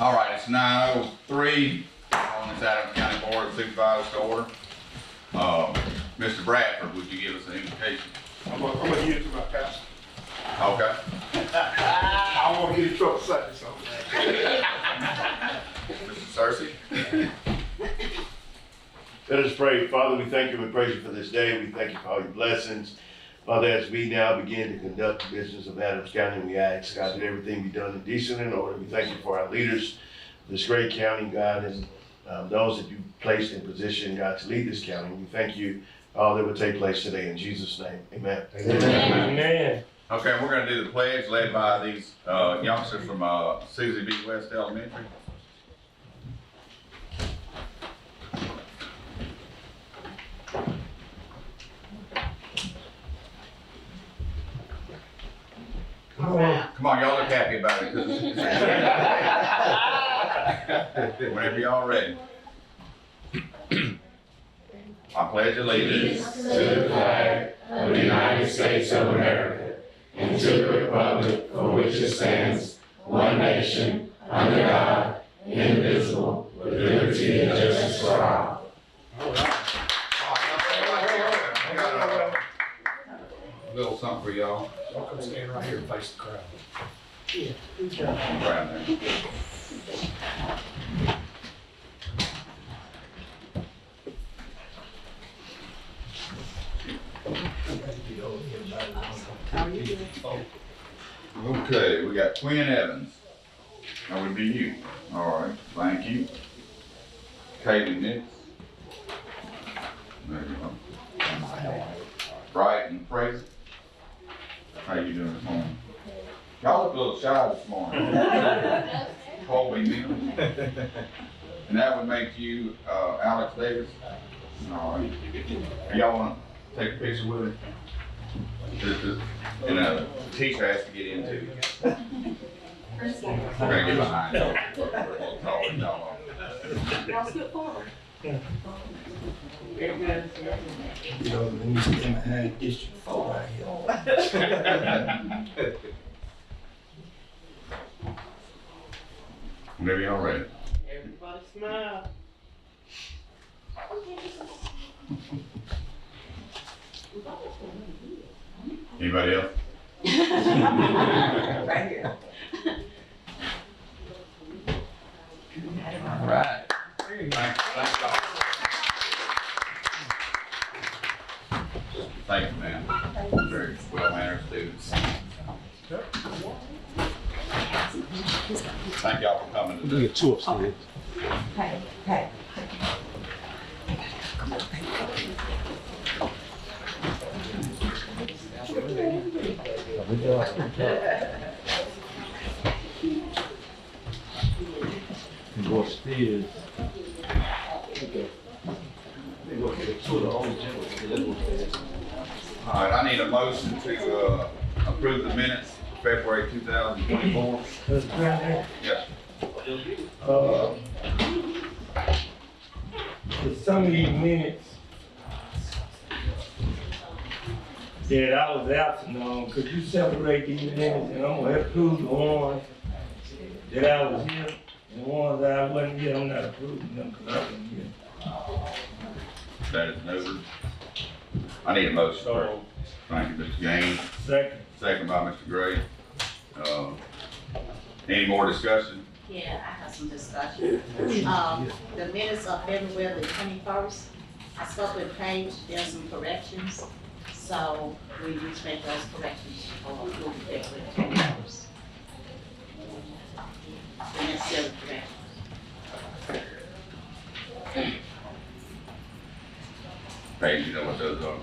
All right, it's 9:03 on this Adams County Board of Supervisors to order. Mr. Bradford, would you give us an invitation? I'm gonna give it to my pastor. Okay. I don't want to get in trouble Sunday, so. Mr. Searcy? Let us pray. Father, we thank you and we praise you for this day. We thank you for all your blessings. Father, as we now begin to conduct the business of Adams County, we ask, God, that everything be done in decent and order. We thank you for our leaders, this great county, God, and those that you placed in position, God, to lead this county. We thank you for all that will take place today. In Jesus' name, amen. Amen. Okay, we're gonna do the pledge led by these youngsters from Susie B. West Elementary. Come on, y'all look happy about it. Whenever y'all ready. I pledge allegiance to the flag of the United States of America and to the republic for which it stands, one nation, under God, indivisible, with liberty and justice for all. I got a little something for y'all. Y'all come stand right here and face the crowd. Right there. Okay, we got Quinn Evans. That would be you. All right, thank you. Katie Nix. There you go. Brighton Fraser. How you doing this morning? Y'all look a little shy this morning. Colby Mills. And that would make you Alex Davis. All right. Y'all want to take a picture with it? And the teacher has to get into it. We're gonna get behind y'all. We're a little taller than y'all are. Y'all scoot forward. You know, let me see them behind District 4 right here. Whenever y'all ready. Everybody smile. Anybody else? Right here. All right. Thanks y'all. Thank you, man. Very well-mannered students. Thank y'all for coming today. Get two upstairs. Hey. Go upstairs. Okay. They go to the two of the old generals. Let's go upstairs. All right, I need a motion to approve the minutes, February 2024. Mr. President, Yes. for some of these minutes that I was absent on, could you separate these minutes and I'm gonna approve the ones that I was here and the ones that I wasn't here, I'm not approving them because I wasn't here. That is noted. I need a motion. So, Thank you, Mr. Gaines. second. Second by Mr. Gray. Any more discussion? Yeah, I have some discussion. The minutes of February the 21st, I spoke with Paige, there's some corrections. So we need to make those corrections for approval February the 21st. The necessary corrections. Paige, you know what those are?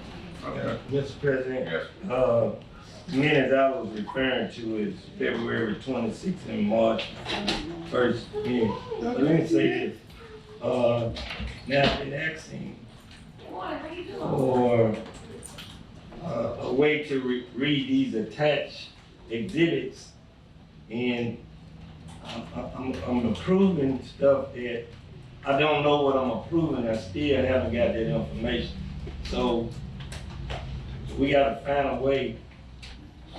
Okay. Mr. President, Yes. minutes I was referring to is February 26th and March 1st meeting. But let me say this, now I've been asking for a way to read these attached exhibits, and I'm approving stuff that I don't know what I'm approving. I still haven't got that information. So we gotta find a way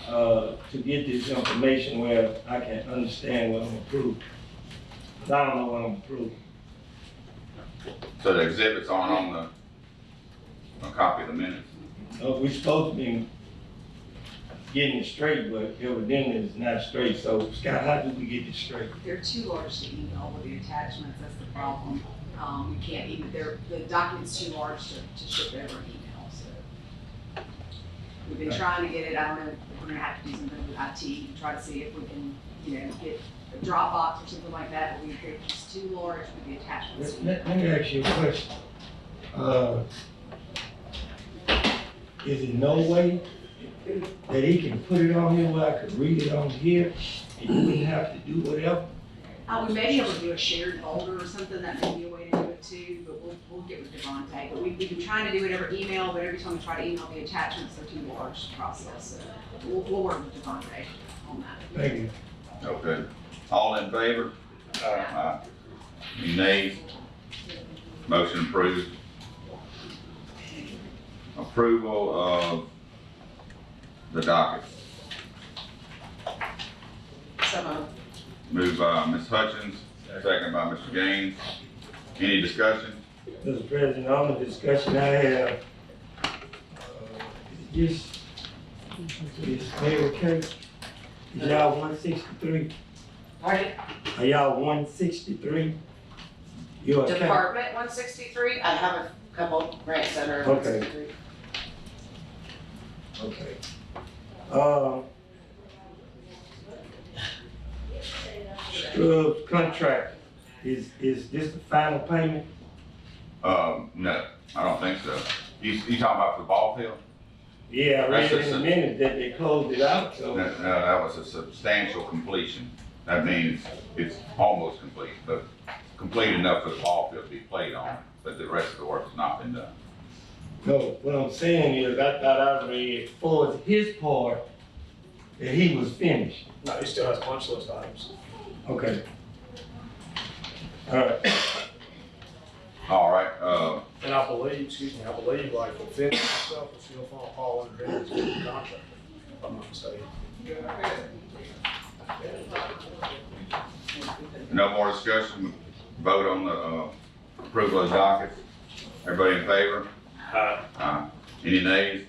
to get this information where I can understand what I'm approving. I don't know what I'm approving. So the exhibits aren't on a copy of the minutes? We supposed to be getting it straight, but evidently it's not straight. So Scott, how do we get this straight? They're too large to email with the attachments, that's the problem. We can't even, the document's too large to ship over an email, so. We've been trying to get it, I don't know, if we're gonna have to do something with IT, try to see if we can, get a Dropbox or something like that, but they're just too large with the attachments. Let me ask you a question. Is there no way that he can put it on here where I could read it on here and you wouldn't have to do whatever? We may be able to do a shared folder or something, that may be a way to do it too, but we'll get with Devontae. But we've been trying to do it over email, but every time we try to email the attachments, they're too large to process, so we'll work with Devontae on that. Thank you. Okay. All in favor? Aye. Any nays? Motion approved. Approval of the docket. So, Moved. Moved by Ms. Hutchins, second by Mr. Gaines. Any discussion? Mr. President, on the discussion I have, is Mayor okay? Is y'all 163? Pardon? Are y'all 163? You okay? Department 163? I have a couple grants that are Okay. 163. Okay. Scrubs contract, is this the final payment? No, I don't think so. You talking about the ball field? Yeah, I read That's in a just minute that they closed it out, No, so. that was a substantial completion. That means it's almost complete, but complete enough for the ball field to be played on, but the rest of the work has not been done. No, what I'm saying is, I thought I read for his part that he was finished. No, he still has punch list items. Okay. All right. All right, And I believe, like the fence itself will still fall under his contract, if I'm not mistaken. no more discussion, vote on the approval of the dockets. Everybody in favor? Aye. Any nays?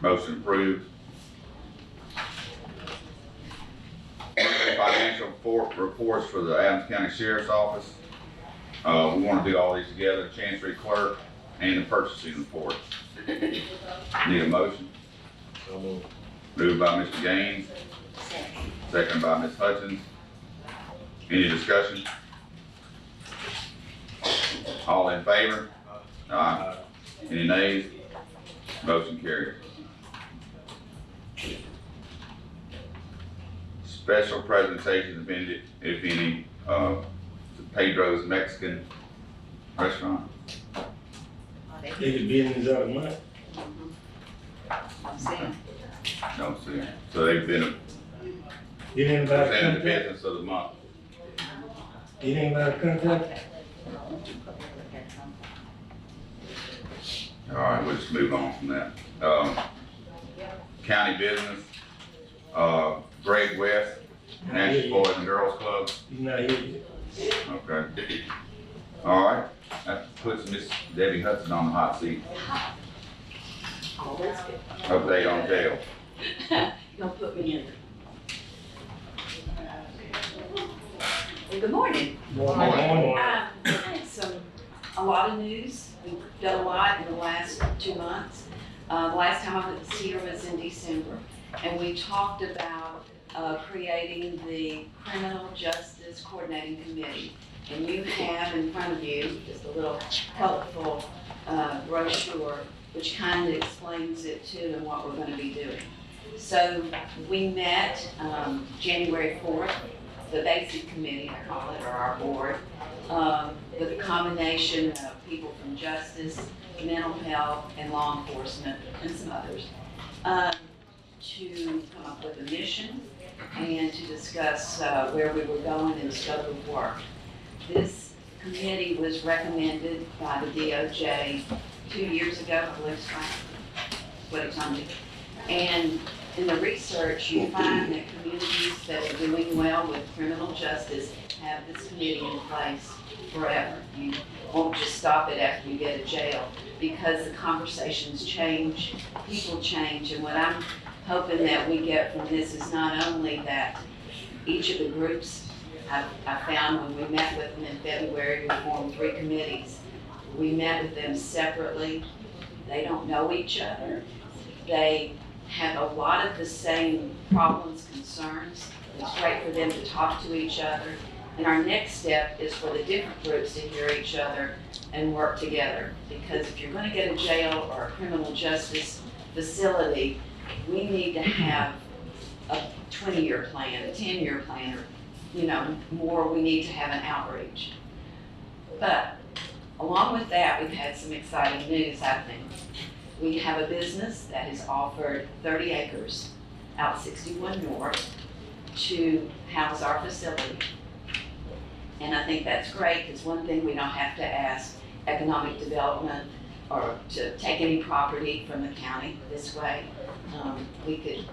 Motion approved. Financial reports for the Adams County Sheriff's Office. We want to do all these together, Chancery Clerk and the purchasing report. Need a motion? Moved by Mr. Gaines, second by Ms. Hutchins. Any discussion? All in favor? Aye. Any nays? Motion carries. Special presentations, if any, to Pedro's Mexican Restaurant. They could be in this other month. Don't see it. So they've been Did anybody presenting the contact? business of the month. Did anybody contact? All right, we'll just move on from that. County business, Greg West, National Boys and Girls Club. He's not here yet. Okay. All right, that puts Miss Debbie Hudson on the hot seat. Always good. Update on jail. Don't put me in. Well, good morning. Morning. I had a lot of news. We've done a lot in the last 2 months. The last time I was here was in December, and we talked about creating the Criminal Justice Coordinating Committee. And you have in front of you just a little helpful brochure which kind of explains it too and what we're going to be doing. So we met January 4th, the basic committee, I call it, or our board, with a combination of people from justice, mental health, and law enforcement, and some others, to come up with a mission and to discuss where we were going and the scope of work. This committee was recommended by the DOJ 2 years ago, I believe, right? What he told me. And in the research, you find that communities that are doing well with criminal justice have this committee in place forever. You won't just stop it after you get a jail, because the conversations change, people change, and what I'm hoping that we get from this is not only that each of the groups, I found when we met with them in February, we formed 3 committees. We met with them separately. They don't know each other. They have a lot of the same problems, concerns. It's great for them to talk to each other. And our next step is for the different groups to hear each other and work together. Because if you're going to get a jail or a criminal justice facility, we need to have a 20-year plan, a 10-year plan, or more. We need to have an outreach. But along with that, we've had some exciting news happening. We have a business that has offered 30 acres out 61 North to house our facility. And I think that's great, because one thing we don't have to ask economic development or to take any property from the county this way. We could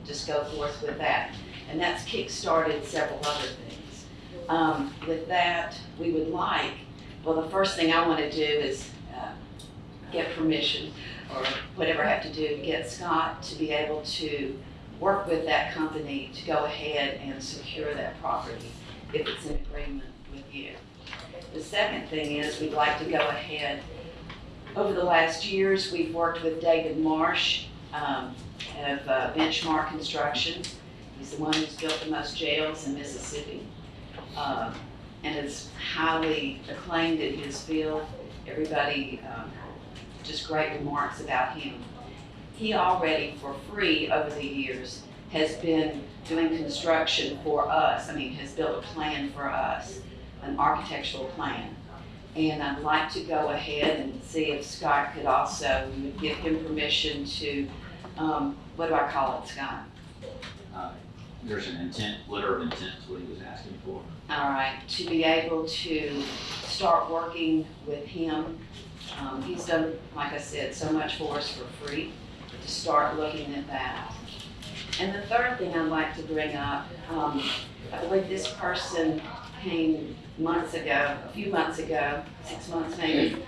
just go forth with that. And that's kick-started several other things. With that, we would like, well, the first thing I want to do is get permission, or whatever I have to do to get Scott to be able to work with that company to go ahead and secure that property if it's in agreement with you. The second thing is we'd like to go ahead. Over the last years, we've worked with David Marsh of Benchmark Construction. He's the one who's built the most jails in Mississippi, and is highly acclaimed in his field. Everybody, just great remarks about him. He already, for free over the years, has been doing construction for us. I mean, has built a plan for us, an architectural plan. And I'd like to go ahead and see if Scott could also, we would give him permission to, what do I call it, Scott? There's an intent, letter of intent is what he was asking for. All right, to be able to start working with him. He's done, like I said, so much for us for free, to start looking at that. And the third thing I'd like to bring up, I believe this person came months ago, a few months ago, 6 months maybe,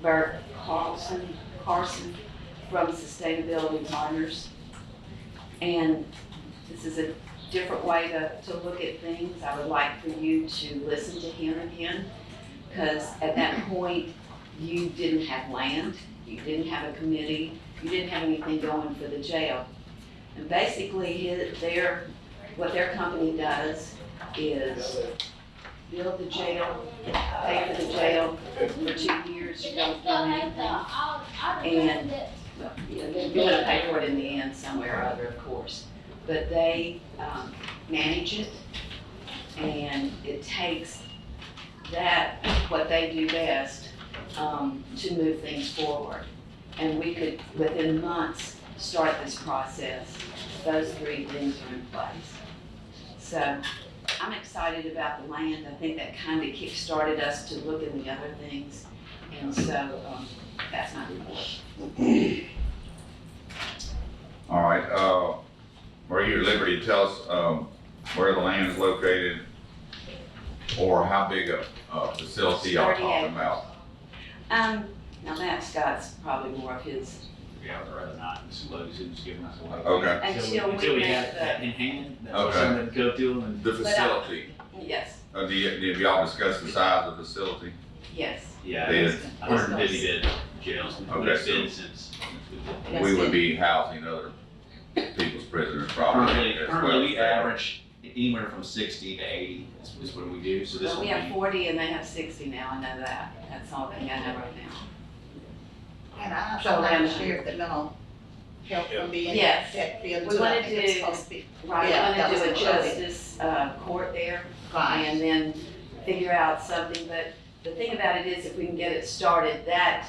Bert Carson from Sustainability Partners. And this is a different way to look at things. I would like for you to listen to him again, because at that point, you didn't have land, you didn't have a committee, you didn't have anything going for the jail. And basically, what their company does is build the jail, pay for the jail for 2 years, you don't do anything. And well, you're going to pay for it in the end somewhere or other, of course. But they manage it, and it takes that, what they do best, to move things forward. And we could, within months, start this process. Those 3 things are in place. So I'm excited about the land. I think that kind of kick-started us to look at the other things. And so that's my report. All right, are you at liberty to tell us where the land is located, or how big a facility y'all talking about? Now that Scott's probably more of his. Yeah, I'd rather not disclose who's giving us away. Okay. Until we have make that in hand, that's Okay. something to go to and. The facility, Yes, have y'all discussed the size of the facility? yes. Yeah, Yeah. it's 150 bed jails. Okay, We've so- been since. We would be housing other people's prisoners probably as well. Currently, we average anywhere from 60 to 80 is what we do, so this Well, will we have be. 40 and they have 60 now, I know that. That's all they got now right now. And I'm So not then- sure if the mental health will be in Yes. that field We too. I wanna think it's do- supposed to be. Right, Yeah, we're that gonna do a was included. justice court there, Right. and then figure out something, but the thing about it is if we can get it started, that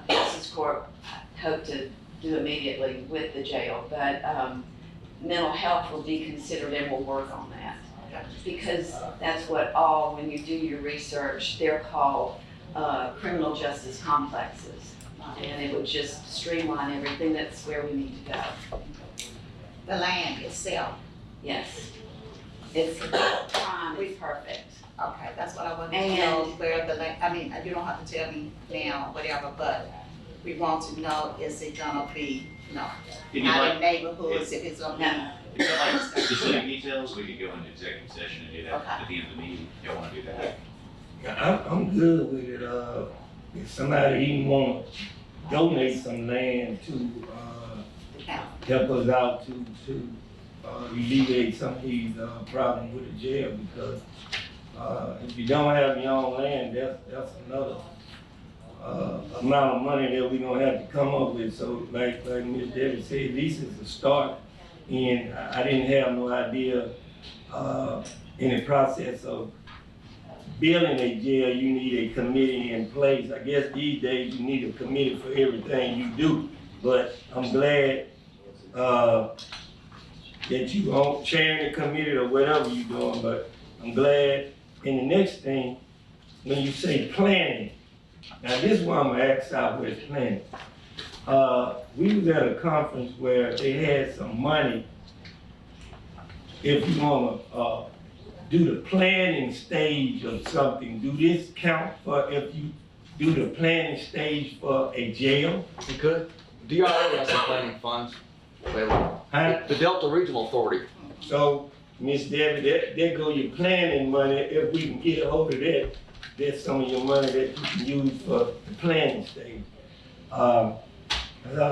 justice court, I hope to do immediately with the jail, but mental health will be considered and we'll work on that. Because that's what when you do your research, they're called criminal justice complexes. and it would just streamline everything. That's where we need to go. The land itself. Yes. It's prime, it's perfect. Okay, that's what I wanted to And- know, where the land, I mean, you don't have to tell me now, whatever, but we want to know, is it gonna be, If you'd out like, in neighborhoods, if it's gonna No. be. if you'd like specific details, we could go into executive session and do that Okay. at the end of the meeting, if y'all wanna do that. I'm good with it, if somebody even want to donate some land to, Yeah. help us out to alleviate some of these, problems with the jail, because, if you don't have your own land, that's another, amount of money that we gonna have to come up with. So like Ms. Debbie said, at least it's a start, and I didn't have no idea, in the process of building a jail, you need a committee in place. I guess these days you need a committee for everything you do, but I'm glad, that you on chairing the committee or whatever you doing, but I'm glad. And the next thing, when you say planning, now this is what I'm gonna ask Southwest Planning. We was at a conference where they had some money, if you wanna, do the planning stage of something, do this count for if you do the planning stage for a jail? You could. DRA has some planning funds available. Huh? The Delta Regional Authority. So, Miss Debbie, there go your planning money. If we can get a hold of that, that's some of your money that you can use for the planning stage. That's all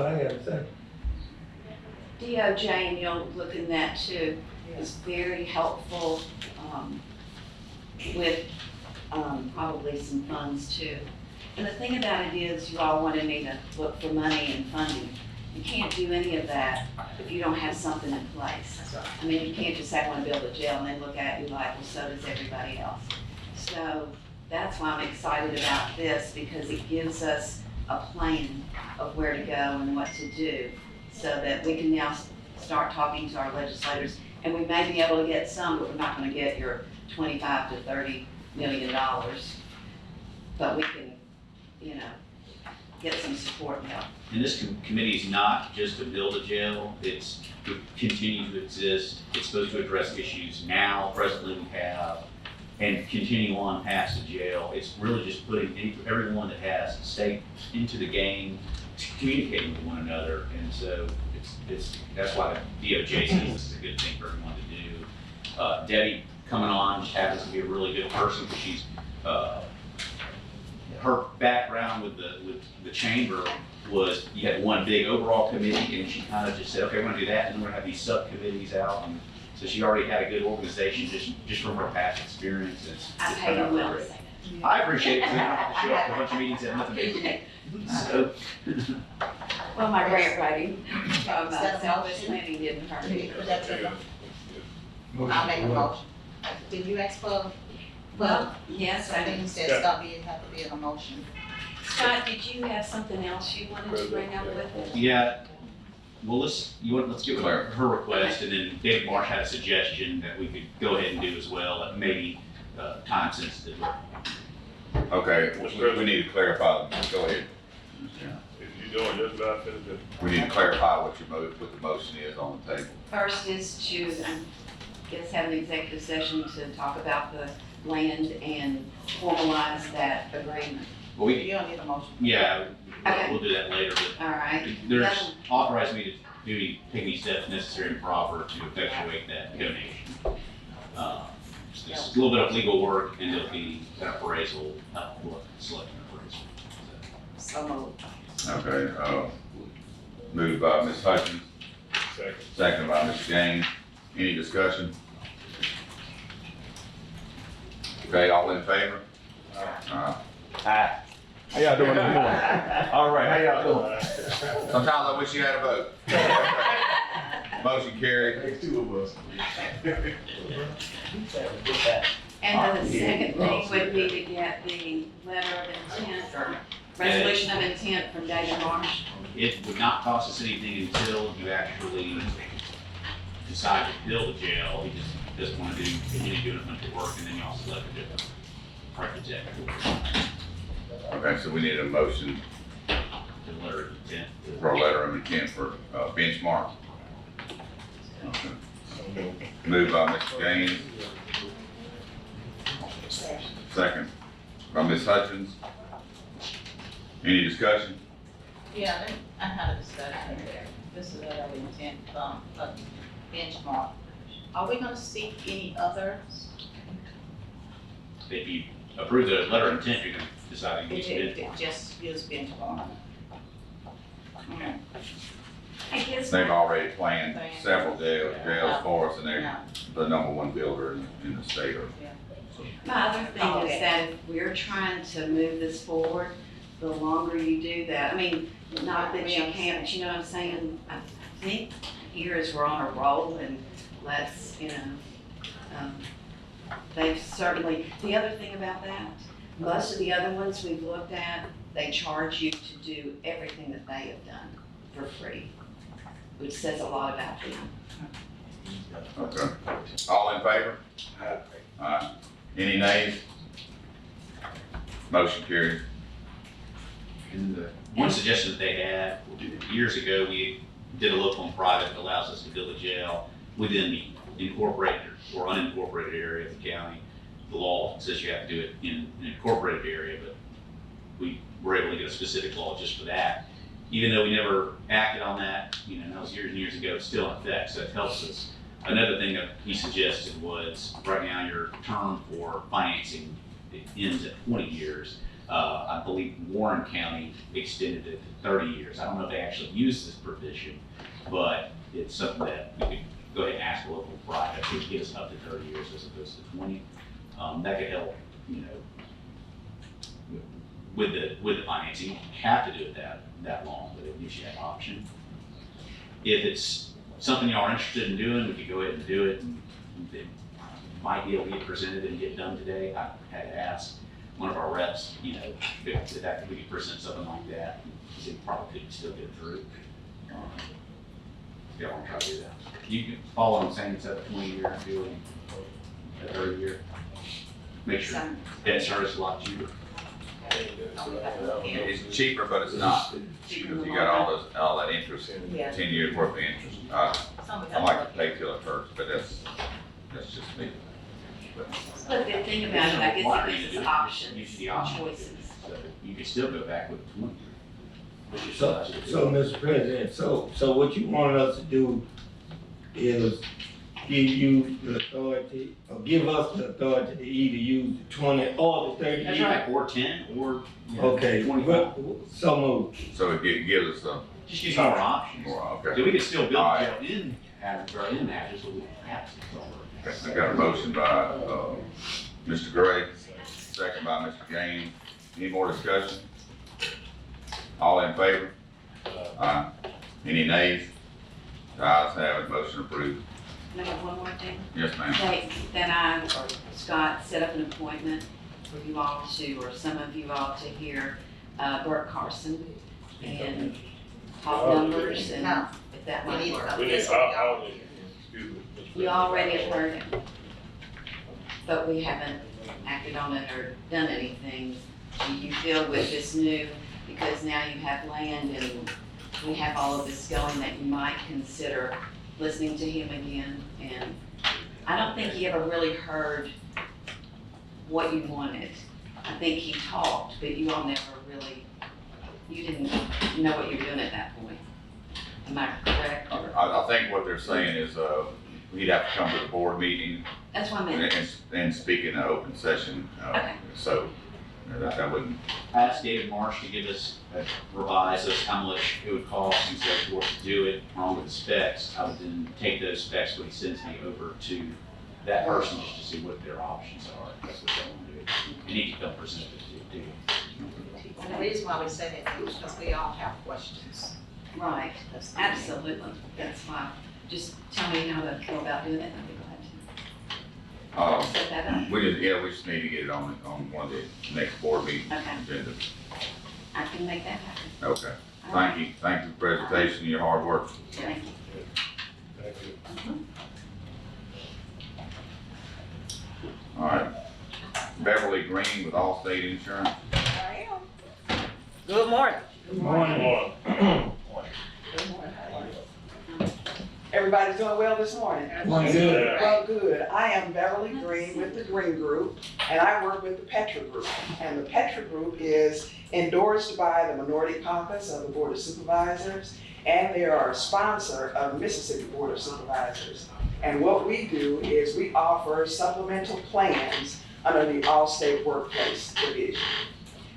I have to say. DOJ, and you'll look in that too, is very helpful, with, probably some funds too. And the thing about it is, you all wanted me to look for money and funding. You can't do any of that if you don't have something in place. I mean, you can't just say, I wanna build a jail, and then look at it and be like, well, so does everybody else. So that's why I'm excited about this, because it gives us a plan of where to go and what to do, so that we can now start talking to our legislators. And we may be able to get some, but we're not gonna get your 25 to 30 million dollars. But we can, get some support and help. And this committee is not just to build a jail, it's to continue to exist. It's supposed to address issues now, presently we have, and continue on past the jail. It's really just putting everyone that has staked into the game, communicating with one another. And so that's why the DOJ sees this is a good thing for everyone to do. Debbie coming on happens to be a really good person, because she's, her background with the chamber was, you had one big overall committee, and she kind of just said, okay, we're gonna do that, and then we're gonna have these subcommittees out. And so she already had a good organization just from her past experience. I pay you well to say that. I appreciate it, 'cause I don't have to show up to a bunch of meetings that have nothing to do with me. So, Well, my grant writing from Is that a Southwest motion? Planning didn't hurt Can me. you put that to them? I'll make a motion. Did you ask for, Well, yes, some I did. things that's gotta be, have to be in a motion? Scott, did you have something else you wanted to bring up with it? yeah, well, let's get with her request, and then David Marsh had a suggestion that we could go ahead and do as well, that maybe time sensitive. Okay, we need to clarify, go ahead. If you're doing just about finished, We need to clarify what what the motion is on the table. First is to, I guess, have an executive session to talk about the land and formalize that agreement. Well, we, You don't need a motion. yeah, Okay. we'll do that later, but All right? there's authorized me to take any steps necessary and proper to effectuate that donation. It's a little bit of legal work, and there'll be an appraisal, selection appraisal. So moved. Okay, moved by Ms. Hutchins, second by Mr. Gaines. Any discussion? Okay, all in favor? Hi. How y'all doing this morning? All right, how y'all doing? Sometimes I wish you had a vote. Motion carried. There's two of us. And then the second thing would be to get the letter of intent, or resolution of intent from David Marsh. It would not cost us anything until you actually decide to build a jail. He just doesn't want to continue doing a bunch of work, and then you also let the different executive. Okay, so we need a motion the letter of intent. For a letter of intent for benchmark. Okay. Moved by Mr. Gaines. Second by Ms. Hutchins. Any discussion? Yeah, I had a discussion there. This is a letter of intent, a benchmark. Are we gonna seek any others? If you approve the letter of intent, you're gonna decide to use It benchmark. just use benchmark. Okay. I guess They've already planned several jails for us, and they're No, the number one builder in the state. my other thing Okay. is that if we're trying to move this forward, the longer you do that, I mean, not that you can't, but you know what I'm saying? I think here is we're on a roll and let's, they've certainly, the other thing about that, most of the other ones we've looked at, they charge you to do everything that they have done for free, which says a lot about them. Okay. All in favor? Aye. Any nays? Motion carries. And one suggestion that they had, years ago, we did a local and private that allows us to build a jail within the incorporated or unincorporated area of the county. The law says you have to do it in an incorporated area, but we were able to get a specific law just for that. Even though we never acted on that, that was years and years ago, it's still in effect, so it helps us. Another thing that he suggested was, right now your term for financing, it ends at 20 years. I believe Warren County extended it to 30 years. I don't know if they actually use this provision, but it's something that we could go ahead and ask a local private to get us up to 30 years as opposed to 20. That could help, with the financing. You don't have to do it that long, but it gives you that option. If it's something y'all are interested in doing, we could go ahead and do it, and it might be able to get presented and get done today. I had to ask one of our reps, if we could present something like that, he said probably could still get it through. Yeah, I want to try to do that. You can follow what I'm saying, instead of 20-year, do it a 30-year. Make sure debt service is a lot cheaper. It's cheaper, but it's not, because you got all that interest, 10 years worth of interest. I like to pay till it hurts, but that's just me. But the thing about it, I guess it gives us options, Gives you the option. choices. So you could still go back with 20. So, Mr. President, so what you want us to do is give you the authority, or give us the authority to either use the 20 or the 30 That's years? right, or 10, or Okay, 25. so moved. So it gives us Just gives you more options. more, So okay. we could still build All a right. jail in Natchez, but we don't have to. I got a motion by Mr. Gray, second by Mr. Gaines. Any more discussion? All in favor? Aye. Any nays? The ayes have it, motion approved. And I have one more thing. Yes, ma'am. Then I, or Scott, set up an appointment for you all to, or some of you all to hear Bert Carson and talk numbers and No. if that We might need work. to- We need, excuse me. Mr. We already have heard him, but we haven't acted on it or done anything. Do you feel with this new, because now you have land and we have all of this going, that you might consider listening to him again? And I don't think he ever really heard what you wanted. I think he talked, but you all never really, you didn't know what you were doing at that point. Am I correct? Or- I think what they're saying is, he'd have to come to the board meeting That's what I meant. and speak in an open session. Okay. So that wouldn't, I asked David Marsh to give us a revise of how much it would cost and so forth to do it, along with the specs. I would then take those specs when he sends me over to that person just to see what their options are. That's what they want to do. And he can come present it to you. And the reason why we say that is because we all have questions. Right, absolutely. That's why. Just tell me how to go about doing it and I'll be glad to set that up. we just need to get it on one of the next board meeting Okay. agenda. I can make that happen. Okay. All right. Thank you for the presentation and your hard work. Thank you. Thank you. All right. Beverly Green with Allstate Insurance. Good morning. Morning. Everybody's doing well this morning? Good. Well, good. I am Beverly Green with the Green Group, and I work with the Petra Group. And the Petra Group is endorsed by the Minority Caucus of the Board of Supervisors, and they are a sponsor of the Mississippi Board of Supervisors. And what we do is we offer supplemental plans under the All-State Workplace Division.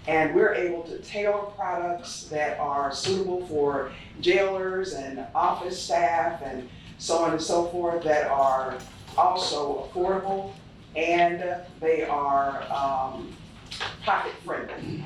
And we're able to tailor products that are suitable for jailers and office staff and so on and so forth, that are also affordable, and they are pocket friendly.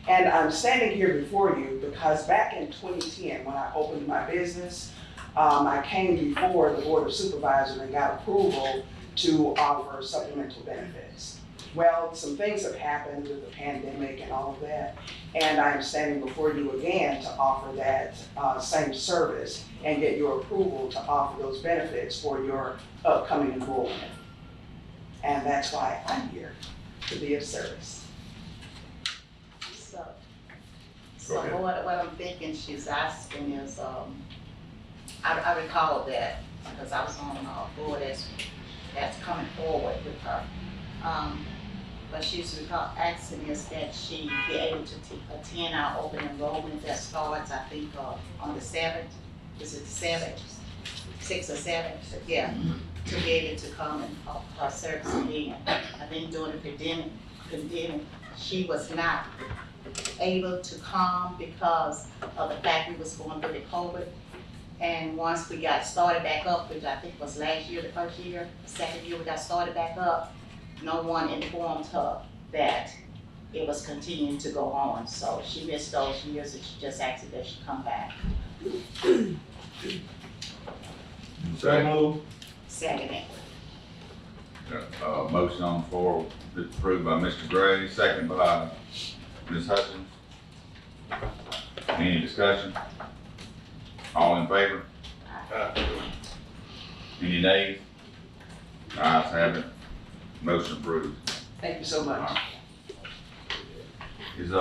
And I'm standing here before you because back in 2010, when I opened my business, I came before the Board of Supervisors and got approval to offer supplemental benefits. Well, some things have happened with the pandemic and all of that, and I am standing before you again to offer that same service and get your approval to offer those benefits for your upcoming enrollment. And that's why I'm here, to be of service. So what I'm thinking she's asking is, I recall that, because I was on a board that's coming forward with her. But she's asking us that she be able to attend our open enrollment that starts, I think, on the 7th. Is it the 7th? 6th or 7th? Yeah, to be able to come and offer her service again. I think during the pandemic, she was not able to come because of the fact we was going through the COVID. And once we got started back up, which I think was last year, the first year, the second year we got started back up, no one informed her that it was continuing to go on. So she missed those years and she just asked that she come back. So move. Second. Motion on the floor, approved by Mr. Gray, second by Ms. Hutchins. Any discussion? All in favor? Any nays? Ayes have it. Motion approved. Thank you so much. Is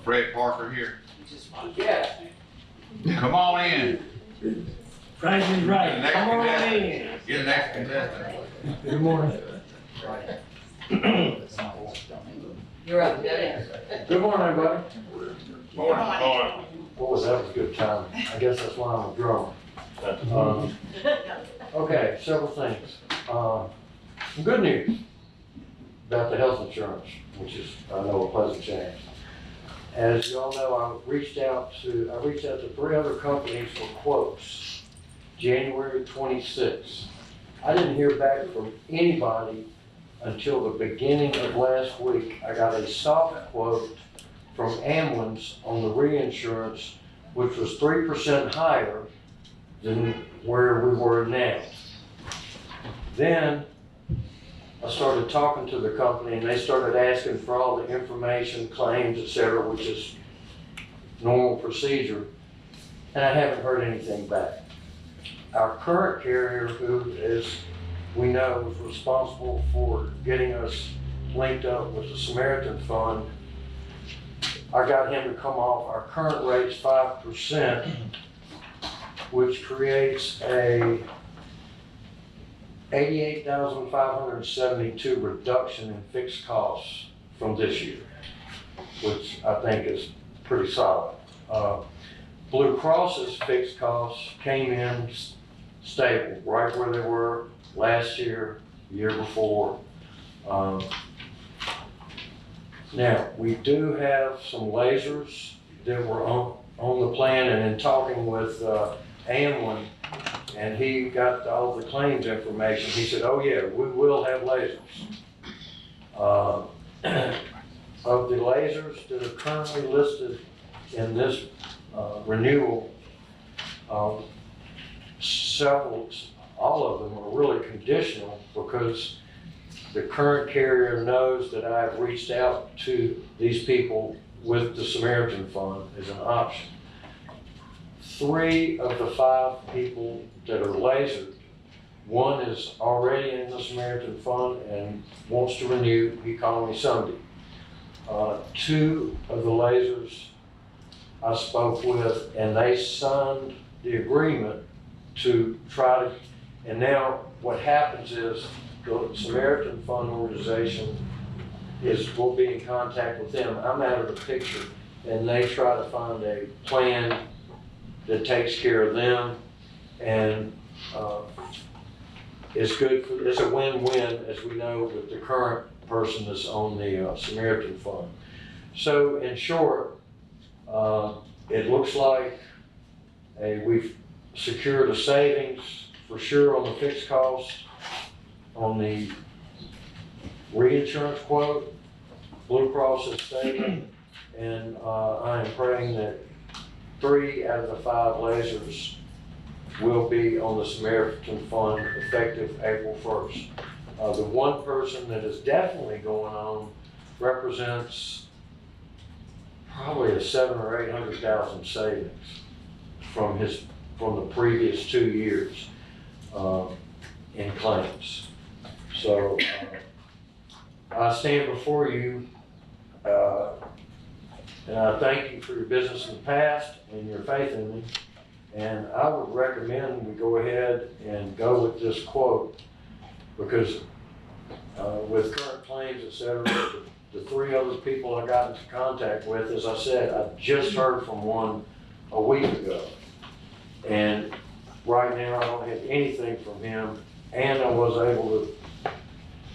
Fred Parker here? Yes. Come on in. Price is Get the right. next Come on contestant. in. Get the next contestant. Good morning. You're up, Debbie. Good morning, everybody. Morning. What was that? Was a good time. I guess that's why I'm a drummer. Okay, several things. Some good news about the health insurance, which is, I know, a pleasant change. As you all know, I reached out to 3 other companies for quotes, January 26th. I didn't hear back from anybody until the beginning of last week. I got a soft quote from Amwins on the reinsurance, which was 3% higher than where we were now. Then I started talking to the company and they started asking for all the information, claims, etc., which is normal procedure, and I haven't heard anything back. Our current carrier, who is, we know, is responsible for getting us linked up with the Samaritan Fund, I got him to come off our current rate's 5%, which creates a $88,572 reduction in fixed costs from this year, which I think is pretty solid. Blue Cross's fixed costs came in stable, right where they were last year, the year before. Now, we do have some lasers that were on the plan, and in talking with Amwin, and he got all the claims information, he said, oh yeah, we will have lasers. Of the lasers that are currently listed in this renewal, all of them are really conditional because the current carrier knows that I've reached out to these people with the Samaritan Fund as an option. 3 of the 5 people that are lasered, one is already in the Samaritan Fund and wants to renew. He called me Sunday. 2 of the lasers I spoke with, and they signed the agreement to try to, and now what happens is the Samaritan Fund organization will be in contact with them. I'm out of the picture, and they try to find a plan that takes care of them, and it's a win-win, as we know, with the current person that's on the Samaritan Fund. So in short, it looks like we've secured a savings for sure on the fixed cost, on the reinsurance quote. Blue Cross is stable, and I am praying that 3 out of the 5 lasers will be on the Samaritan Fund effective April 1st. The one person that is definitely going on represents probably a 700,000 or 800,000 savings from the previous 2 years in claims. So I stand before you and I thank you for your business in the past and your faith in me. And I would recommend we go ahead and go with this quote, because with current claims, et cetera, the 3 other people I got into contact with, as I said, I just heard from one a week ago. And right now I don't have anything from him, and I was able to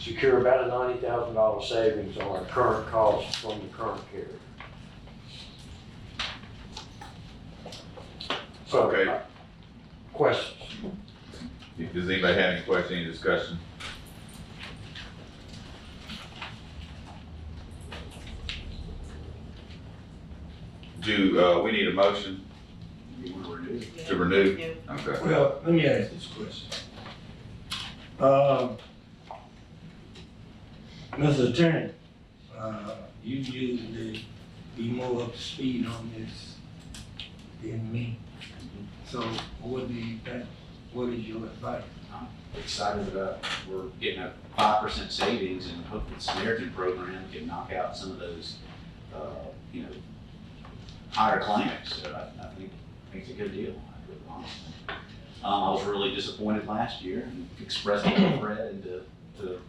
secure about a $90,000 savings on our current costs from the current carrier. So, Okay. questions? Does anybody have any questions, any discussion? We need a motion You want to renew? to renew? Okay. Well, let me ask this question. Mr. Attorney, you usually be more up to speed on this than me. So what do you think? What is your advice? I'm excited about, we're getting a 5% savings, and hopefully the Samaritan program can knock out some of those, higher claims. So I think it's a good deal, honestly. I was really disappointed last year and expressed it to Fred and to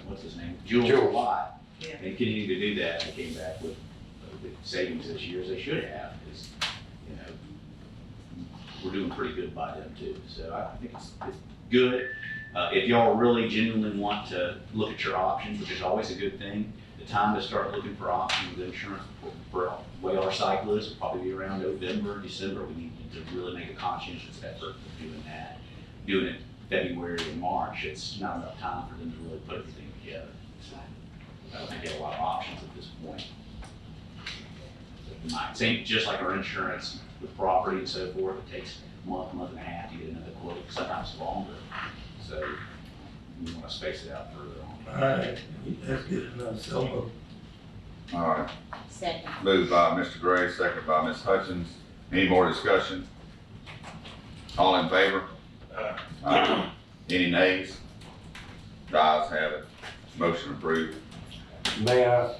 what's his name? Jules a lot. Yeah. And continuing to do that, they came back with savings this year, as they should have, because, we're doing pretty good by them too. So I think it's good. If y'all really genuinely want to look at your options, which is always a good thing, the time to start looking for options with insurance for the way our cycle is will probably be around November, December. We need to really make a conscientious effort of doing that. Doing it February and March, it's not enough time for them to really put everything together. So I don't think they have a lot of options at this point. Same, just like our insurance with property and so forth, it takes a month and a half to get another quote, sometimes longer. So you want to space it out further on. All right, that's good enough. So All right. Second. Moved by Mr. Gray, second by Ms. Hutchins. Any more discussion? All in favor? Any nays? The ayes have it. Motion approved. May I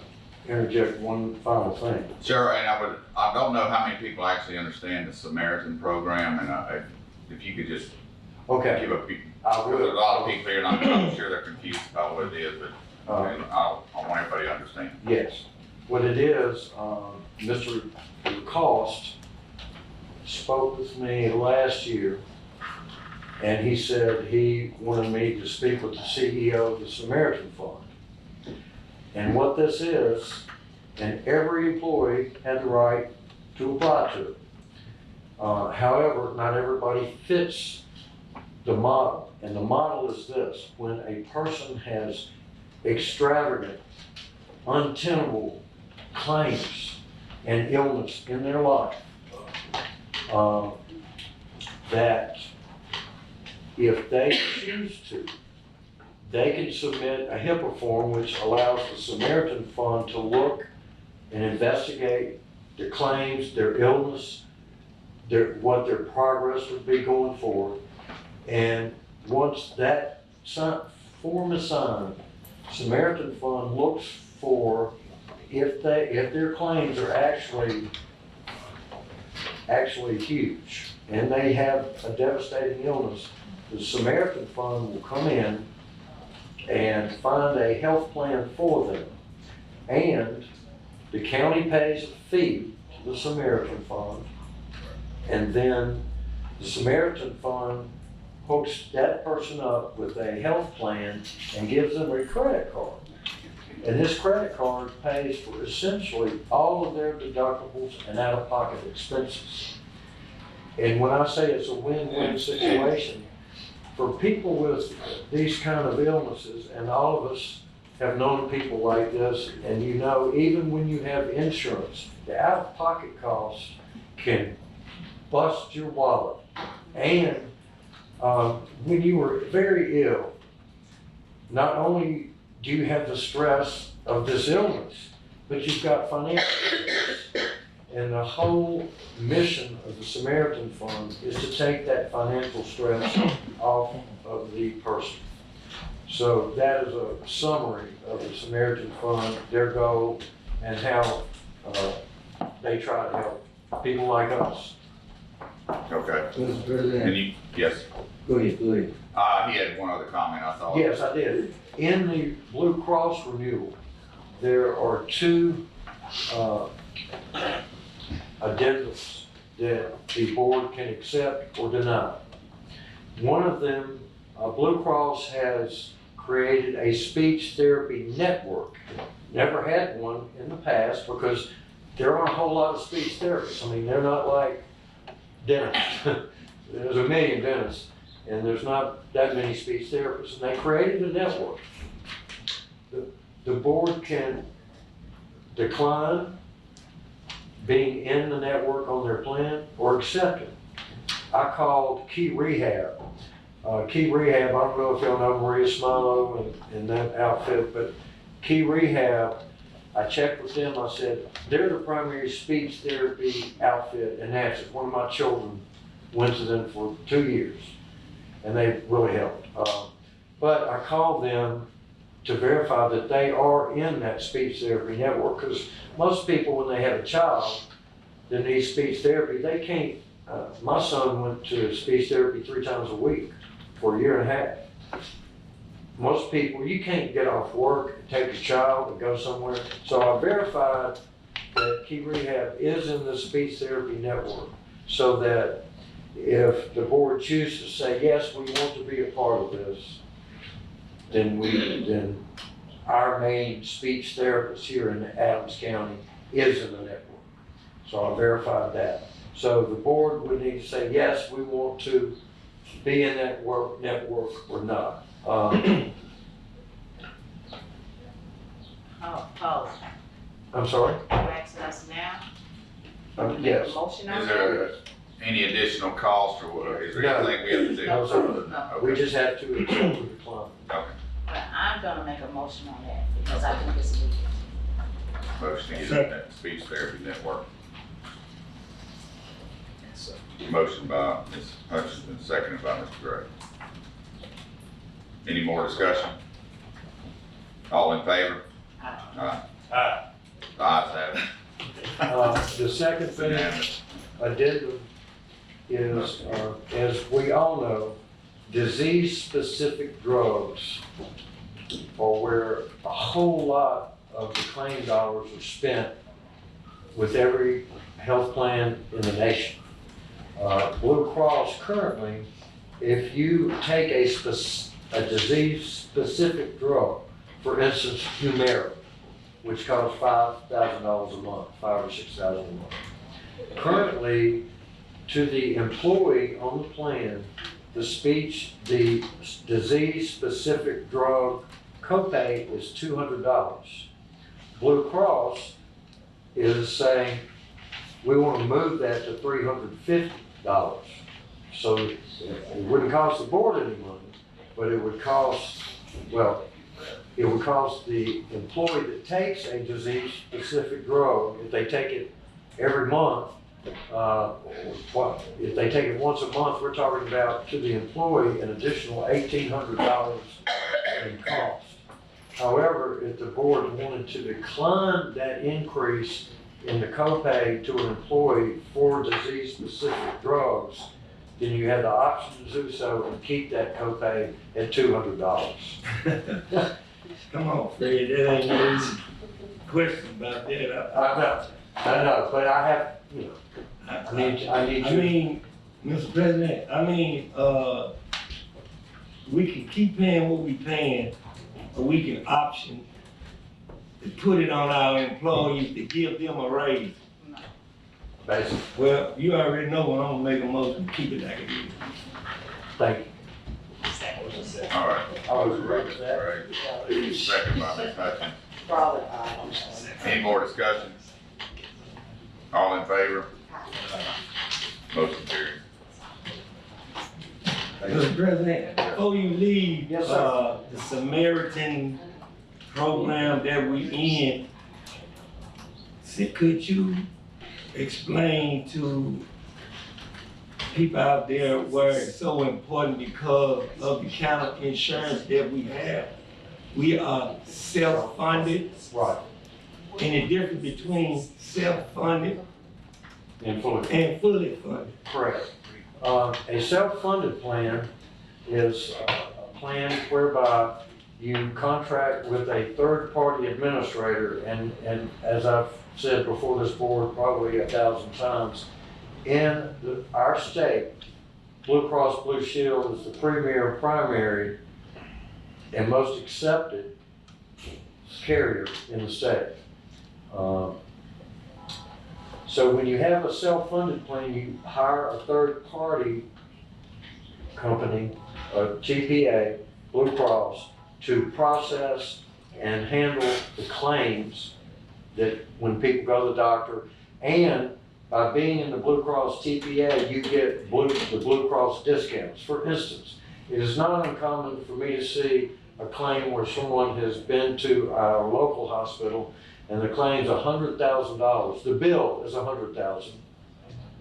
interject one final thing? Sure, and I don't know how many people actually understand the Samaritan program, and if you could just Okay, give a, I because there's a will. lot of people here, and I'm sure they're confused about what it is, but I want everybody to understand. Yes. What it is, Mr. Cost spoke with me last year, and he said he wanted me to speak with the CEO of the Samaritan Fund. And what this is, and every employee had the right to apply to it. However, not everybody fits the model. And the model is this: when a person has extravagant, untenable claims and illness in their life, that if they choose to, they can submit a HIPAA form which allows the Samaritan Fund to look and investigate their claims, their illness, what their progress would be going forward. And once that form is signed, Samaritan Fund looks for if their claims are actually actually huge, and they have a devastating illness, the Samaritan Fund will come in and find a health plan for them. And the county pays a fee to the Samaritan Fund, and then the Samaritan Fund hooks that person up with a health plan and gives them a credit card. And this credit card pays for essentially all of their deductibles and out-of-pocket expenses. And when I say it's a win-win situation, for people with these kind of illnesses, and all of us have known people like this, and you know, even when you have insurance, the out-of-pocket costs can bust your wallet. And when you were very ill, not only do you have the stress of this illness, but you've got financial stress. And the whole mission of the Samaritan Fund is to take that financial stress off of the person. So that is a summary of the Samaritan Fund, their goal, and how they try to help people like us. Okay. Mr. President. And you, yes, Go ahead, go ahead. he had one other comment, I thought. Yes, I did. In the Blue Cross renewal, there are two addendums that the board can accept or deny. One of them, Blue Cross has created a speech therapy network. Never had one in the past because there aren't a whole lot of speech therapists. I mean, they're not like dentists. There's a million dentists, and there's not that many speech therapists. And they created a network. The board can decline being in the network on their plan or accept it. I called Key Rehab. Key Rehab, I don't know if y'all know Maria Smilo and that outfit, but Key Rehab, I checked with them. I said, they're the primary speech therapy outfit in Natchez. One of my children went to them for 2 years, and they really helped. But I called them to verify that they are in that speech therapy network, because most people, when they have a child that needs speech therapy, they can't. My son went to speech therapy 3 times a week for 1.5 years. Most people, you can't get off work and take a child and go somewhere. So I verified that Key Rehab is in the speech therapy network, so that if the board chooses to say, yes, we want to be a part of this, then our main speech therapist here in Adams County is in the network. So I verified that. So the board would need to say, yes, we want to be in that network or not. Pause. I'm sorry? You asking us now? Yes. Motion on Is that? there any additional cost, or is there No. anything we have to do? No, sir. No. We just have to accept or decline. Okay, But I'm gonna make a motion on that because I think it's needed. motion to get in that speech therapy network. Motion by Ms. Hutchinson, seconded by Mr. Gray. Any more discussion? All in favor? Aye. Aye. The ayes have it. The second thing, Unanimous. addendum is, as we all know, disease-specific drugs are where a whole lot of the claim dollars are spent with every health plan in the nation. Blue Cross currently, if you take a disease-specific drug, for instance, Humira, which costs $5,000 a month, $5,000 or $6,000 a month. Currently, to the employee on the plan, the disease-specific drug copay is $200. Blue Cross is saying, we want to move that to $350. So it wouldn't cost the board any money, but it would cost, well, it would cost the employee that takes a disease-specific drug, if they take it every month, if they take it once a month, we're talking about, to the employee, an additional $1,800 in cost. However, if the board wanted to decline that increase in the copay to an employee for disease-specific drugs, then you have the option to do so and keep that copay at $200. Come on, Fred, that ain't no easy question about that. I know, but I have, you know, I need I you. mean, Mr. President, we can keep paying what we paying, or we can option to put it on our employees to give them a raise. Basically, Well, you already know what I'm gonna make a motion, to keep it like it is. thank you. All right. I was ready for that. All right. Second by Ms. Hutchins. Probably, Any more discussion? All in favor? Motion carried. Mr. President, before you leave, Yes, sir. the Samaritan program that we in, could you explain to people out there where it's so important because of the kind of insurance that we have? We are self-funded. Right. And the difference between self-funded And fully. and fully funded. Correct. A self-funded plan is a plan whereby you contract with a third-party administrator, and as I've said before this board probably 1,000 times, in our state, Blue Cross Blue Shield is the premier primary and most accepted carrier in the state. So when you have a self-funded plan, you hire a third-party company, a TPA, Blue Cross, to process and handle the claims that when people go to the doctor. And by being in the Blue Cross TPA, you get the Blue Cross discounts. For instance, it is not uncommon for me to see a claim where someone has been to our local hospital and the claim's $100,000. The bill is $100,000,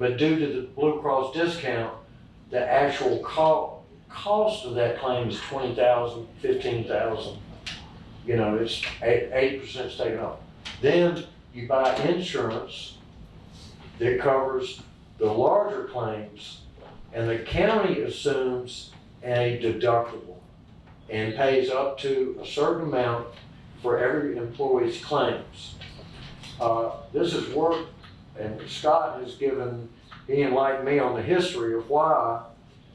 but due to the Blue Cross discount, the actual cost of that claim is $20,000, $15,000. You know, it's 80% taken off. Then you buy insurance that covers the larger claims, and the county assumes a deductible and pays up to a certain amount for every employee's claims. This is work, and Scott has he enlightened me on the history of why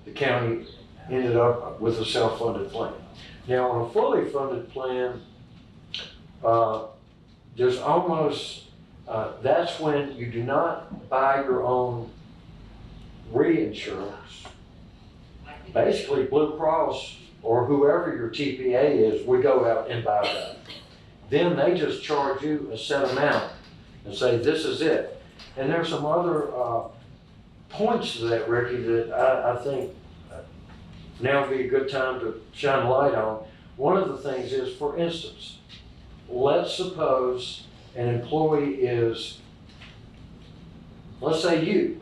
the county ended up with a self-funded plan. Now, on a fully funded plan, there's almost, that's when you do not buy your own reinsurance. Basically, Blue Cross or whoever your TPA is, we go out and buy that. Then they just charge you a set amount and say, this is it. And there's some other points to that, Ricky, that I think now would be a good time to shine light on. One of the things is, for instance, let's suppose an employee is, let's say you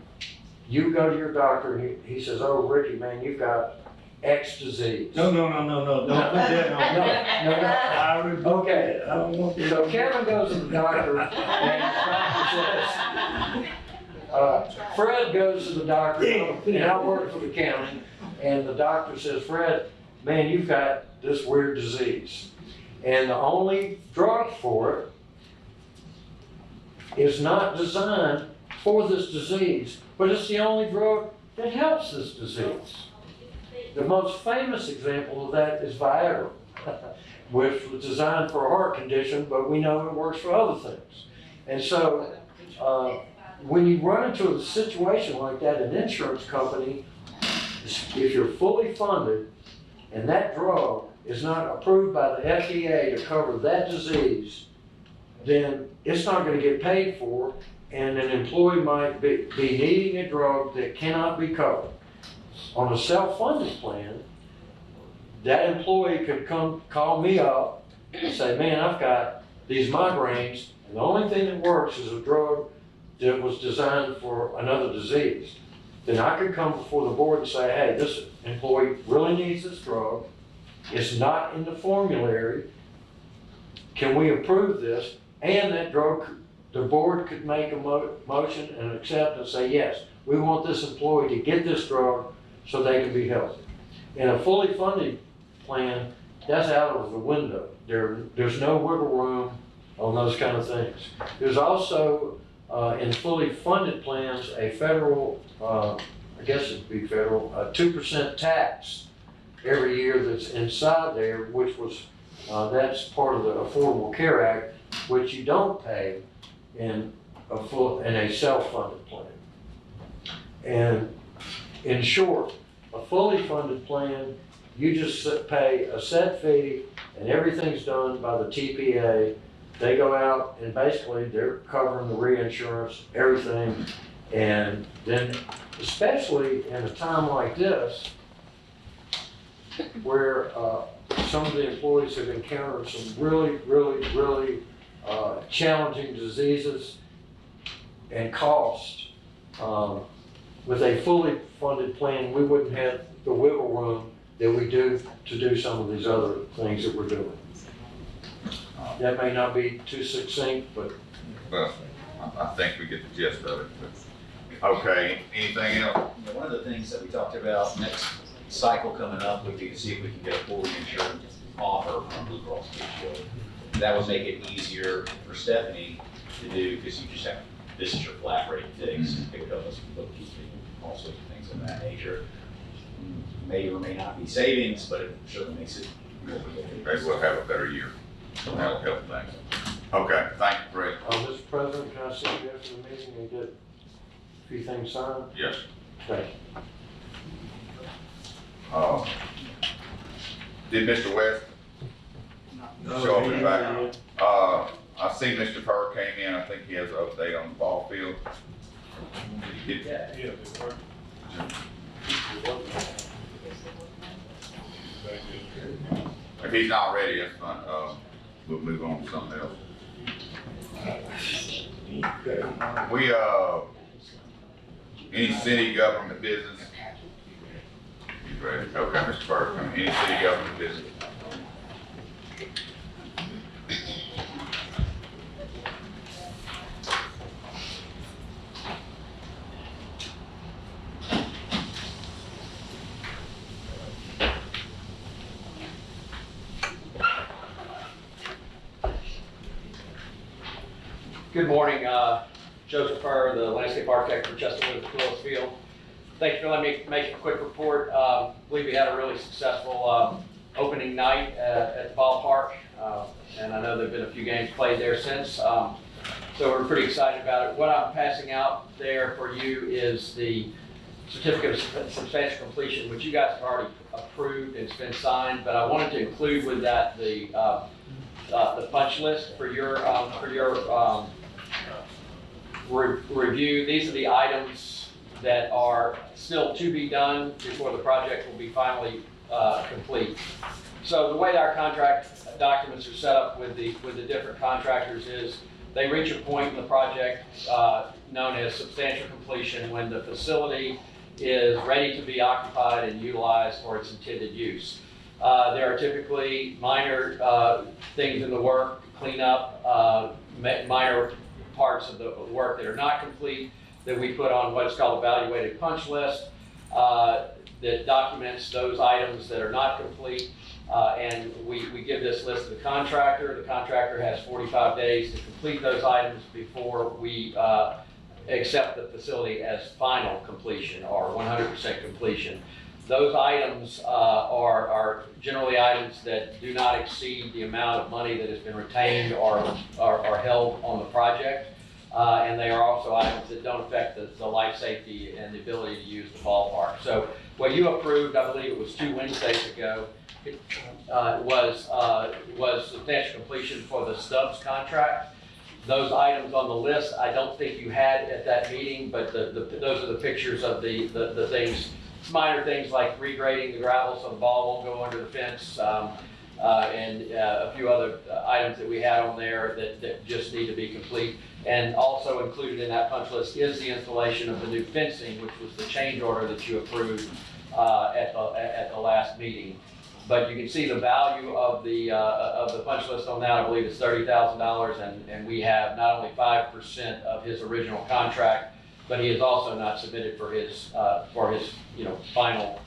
go to your doctor and he says, oh, Ricky, man, you've got X disease. No, don't put that on. No. Okay. I don't want that. So Kevin goes to the doctor and the doctor says, Fred goes to the doctor, and I work for the county, and the doctor says, Fred, man, you've got this weird disease. And the only drug for it is not designed for this disease, but it's the only drug that helps this disease. The most famous example of that is Viagra, which was designed for a heart condition, but we know it works for other things. And so when you run into a situation like that, an insurance company, if you're fully funded and that drug is not approved by the FDA to cover that disease, then it's not going to get paid for, and an employee might be needing a drug that cannot be covered. On a self-funded plan, that employee could call me up and say, man, I've got these migraines, and the only thing that works is a drug that was designed for another disease. Then I could come before the board and say, hey, this employee really needs this drug. It's not in the formulary. Can we approve this? And that drug the board could make a motion and accept and say, yes, we want this employee to get this drug so they can be healthy. In a fully funded plan, that's out of the window. There's no wiggle room on those kind of things. There's also, in fully funded plans, a federal, I guess it'd be federal, 2% tax every year that's inside there, which was, that's part of the Affordable Care Act, which you don't pay in a self-funded plan. And in short, a fully funded plan, you just pay a set fee and everything's done by the TPA. They go out and basically they're covering the reinsurance, everything. And then, especially in a time like this, where some of the employees have encountered some really challenging diseases and cost, with a fully funded plan, we wouldn't have the wiggle room that we do to do some of these other things that we're doing. That may not be too succinct, but. Well, I think we get the gist of it. But, okay, anything else? One of the things that we talked about next cycle coming up would be to see if we can get a full reinsurance offer from Blue Cross Blue Shield. That would make it easier for Stephanie to do, because you just have, this is your flat rate fix, pick it up as bookkeeping, all sorts of things of that nature. May or may not be savings, but it certainly makes it more. Maybe we'll have a better year. That'll help things. Okay, thank you, Fred. Mr. President, can I see you after the meeting and get a few things signed? Yes. Thank you. Did Mr. West show up in the back? I see Mr. Purr came in. I think he has an update on the ball field. Did you get If he's not ready, that's fine. We'll move on to something else. We, any city government business? He's ready. Okay, Mr. Burke, any city government business? Good morning, Joseph Purr, the landscape architect for Chesterwood Willis Field. Thank you for letting me make a quick report. I believe we had a really successful opening night at the ballpark, and I know there have been a few games played there since, so we're pretty excited about it. What I'm passing out there for you is the certificate of substantial completion, which you guys have already approved and it's been signed, but I wanted to include with that the punch list for your review. These are the items that are still to be done before the project will be finally complete. So the way our contract documents are set up with the different contractors is they reach a point in the project known as substantial completion when the facility is ready to be occupied and utilized for its intended use. There are typically minor things in the work, cleanup, minor parts of the work that are not complete that we put on what's called evaluated punch list that documents those items that are not complete. And we give this list to the contractor. The contractor has 45 days to complete those items before we accept the facility as final completion or 100% completion. Those items are generally items that do not exceed the amount of money that has been retained or held on the project. And they are also items that don't affect the life safety and the ability to use the ballpark. So what you approved, I believe it was 2 Wednesdays ago, was substantial completion for the Stubbs contract. Those items on the list, I don't think you had at that meeting, but those are the pictures of the things. Minor things like regrading the gravel so the ball won't go under the fence, and a few other items that we had on there that just need to be complete. And also included in that punch list is the installation of the new fencing, which was the change order that you approved at the last meeting. But you can see the value of the punch list on that, I believe it's $30,000, and we have not only 5% of his original contract, but he has also not submitted for his final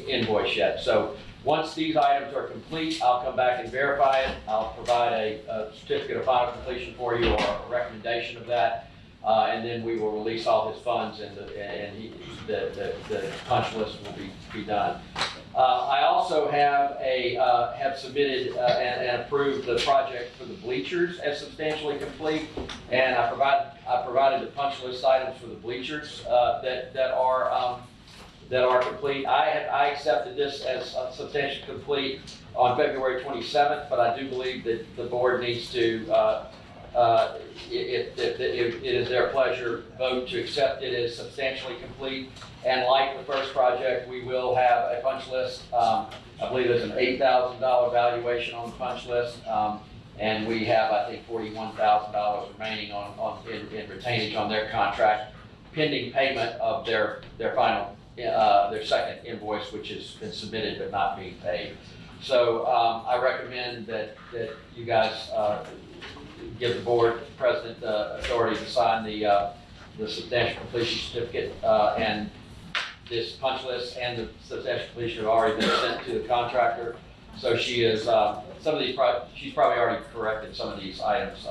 invoice yet. So once these items are complete, I'll come back and verify it. I'll provide a certificate of final completion for you, or a recommendation of that. And then we will release all his funds, and the punch list will be done. I also have submitted and approved the project for the bleachers as substantially complete, and I provided the punch list items for the bleachers that are complete. I accepted this as substantially complete on February 27th, but I do believe that the board needs to, if it is their pleasure, vote to accept it as substantially complete. And like the first project, we will have a punch list. I believe there's an $8,000 valuation on the punch list. And we have, I think, $41,000 remaining in retainage on their contract, pending payment of their final, their second invoice, which has been submitted but not being paid. So I recommend that you guys give the board president authority to sign the substantial completion certificate, and this punch list and the substantial completion have already been sent to the contractor. So she is, she's probably already corrected some of these items.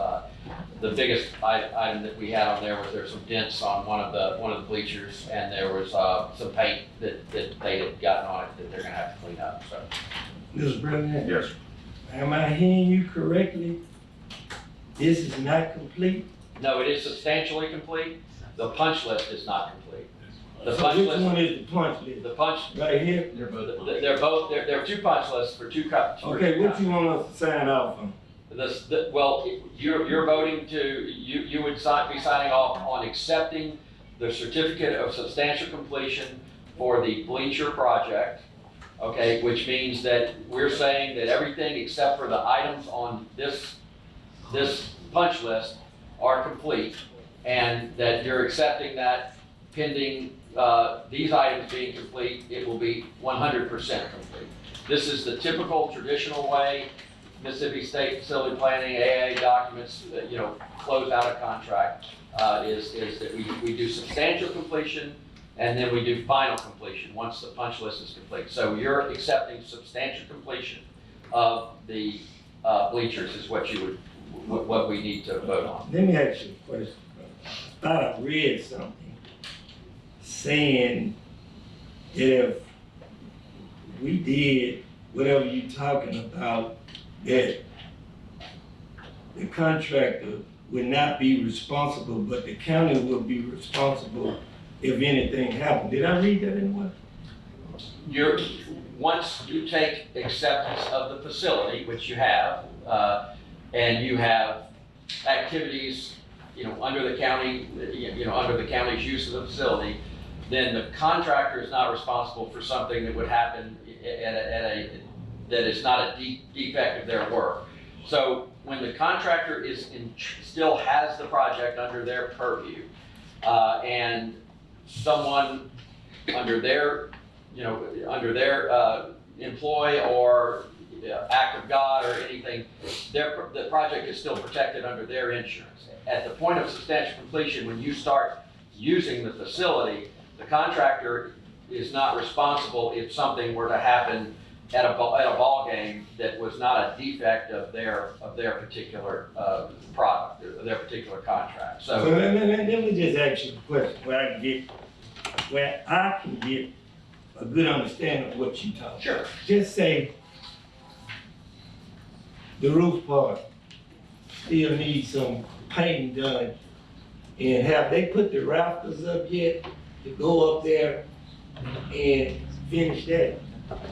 The biggest item that we had on there was there's some dents on one of the bleachers, and there was some paint that they had gotten on it that they're gonna have to clean up, so. Mr. President? Yes, sir. Am I hearing you correctly? This is not complete? No, it is substantially complete. The punch list is not complete. The So punch which list, one is the punch list? the punch, Right here? there are two punch lists for two cups. Okay, what you want us to sign off on? Well, you're voting to, you would be signing off on accepting the certificate of substantial completion for the bleacher project. Okay, which means that we're saying that everything except for the items on this punch list are complete, and that you're accepting that pending these items being complete, it will be 100% complete. This is the typical traditional way Mississippi State Facility Planning, AAA documents, close out a contract, is that we do substantial completion, and then we do final completion once the punch list is complete. So you're accepting substantial completion of the bleachers is what we need to vote on. Let me ask you a question. I thought I read something saying that if we did whatever you're talking about, that the contractor would not be responsible, but the county would be responsible if anything happened. Did I read that anywhere? Once you take acceptance of the facility, which you have, and you have activities, under the county, under the county's use of the facility, then the contractor is not responsible for something that would happen that is not a defect of their work. So when the contractor still has the project under their purview, and someone under their employ or act of God or anything, the project is still protected under their insurance. At the point of substantial completion, when you start using the facility, the contractor is not responsible if something were to happen at a ball game that was not a defect of their particular product, their particular contract. So let me just ask you a question where I can get a good understanding of what you're talking. Sure. Just say the roof part still needs some painting done, and have they put the rafters up yet to go up there and finish that?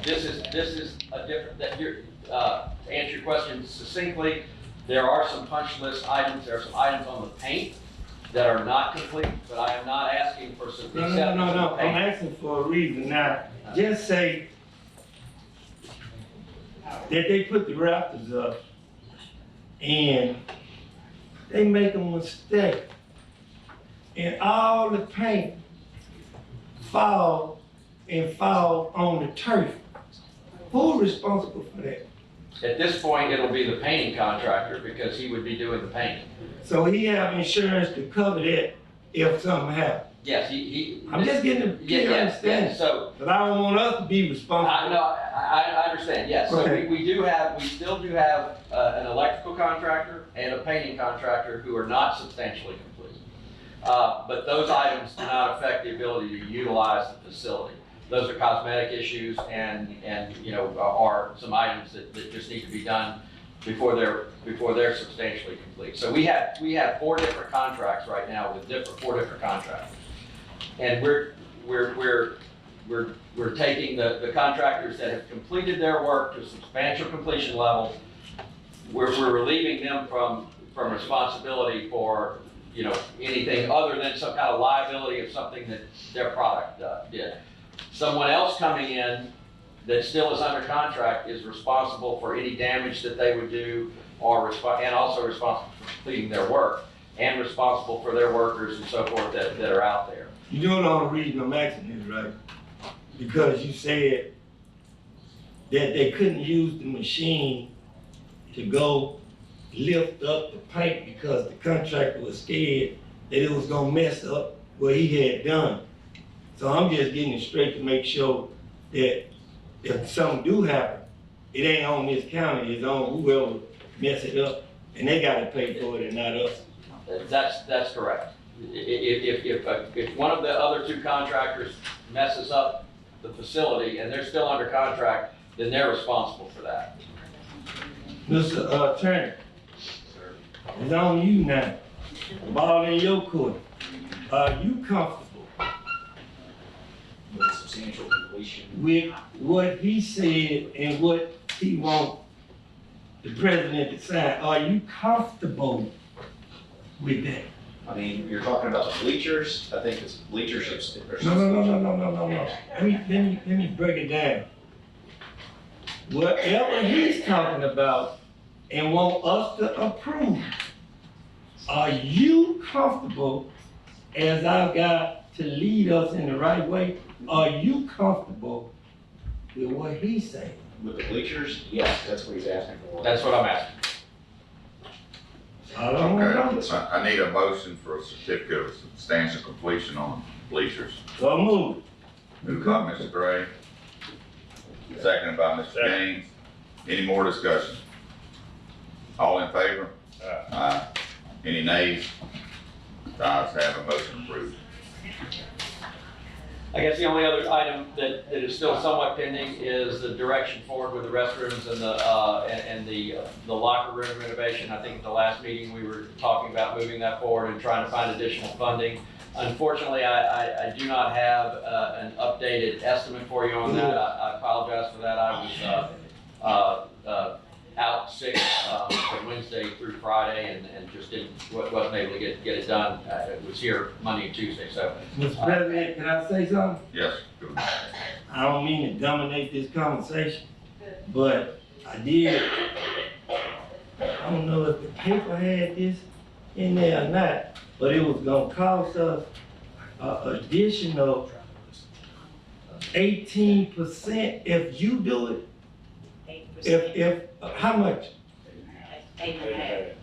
This is a different, to answer your question succinctly, there are some punch list items, there are some items on the paint that are not complete, but I am not asking for some acceptance of paint. I'm asking for a reason. Now, just say that they put the rafters up and they make a mistake and all the paint fall on the turf. who's responsible for that? At this point, it'll be the painting contractor because he would be doing the painting. So he have insurance to cover that if something happens. Yes, he. I'm just getting a Yeah, clear understanding. yeah, so, But I don't want us to be responsible. I understand, yes. So Okay. we still do have an electrical contractor and a painting contractor who are not substantially complete. But those items do not affect the ability to utilize the facility. Those are cosmetic issues and are some items that just need to be done before they're substantially complete. So we have 4 different contracts right now with 4 different contractors. And we're taking the contractors that have completed their work to substantial completion level. We're relieving them from responsibility for, anything other than some kind of liability of something that their product did. Someone else coming in that still is under contract is responsible for any damage that they would do and also responsible for completing their work and responsible for their workers and so forth that are out there. You know the only reason I'm asking this, right? Because you said that they couldn't use the machine to go lift up the paint because the contractor was scared that it was gonna mess up what he had done. So I'm just getting it straight to make sure that if something do happen, it ain't on this county, it's on whoever mess it up, and they gotta pay for it and not us. That's correct. If one of the other 2 contractors messes up the facility and they're still under contract, then they're responsible for that. Mr. Turner, it's on you now. Ball in your court. Are you comfortable With substantial completion. with what he said and what he want the president to sign? Are you comfortable with that? I mean, you're talking about the bleachers, I think it's bleachers. No. Let me break it down. Whatever he's talking about and want us to approve, are you comfortable as our guy to lead us in the right way? Are you comfortable with what he's saying? With the bleachers, yes, that's what he's asking for. That's what I'm asking. I don't know. Okay, I need a motion for a certificate of substantial completion on bleachers. So move. Moved by Mr. Gray, seconded by Mr. Gaines. Any more discussion? All in favor? Aye. Any nays? The ayes have a motion approved. I guess the only other item that is still somewhat pending is the direction forward with the restrooms and the locker room renovation. I think at the last meeting, we were talking about moving that forward and trying to find additional funding. Unfortunately, I do not have an updated estimate for you on that. I apologize for that. I was out sick from Wednesday through Friday and just wasn't able to get it done. It was here Monday and Tuesday, so. Mr. President, can I say something? Yes, go ahead. I don't mean to dominate this conversation, but I did. I don't know if the paper had this in there or not, but it was gonna cost us additional 18% if you do it. If how much? 8.5.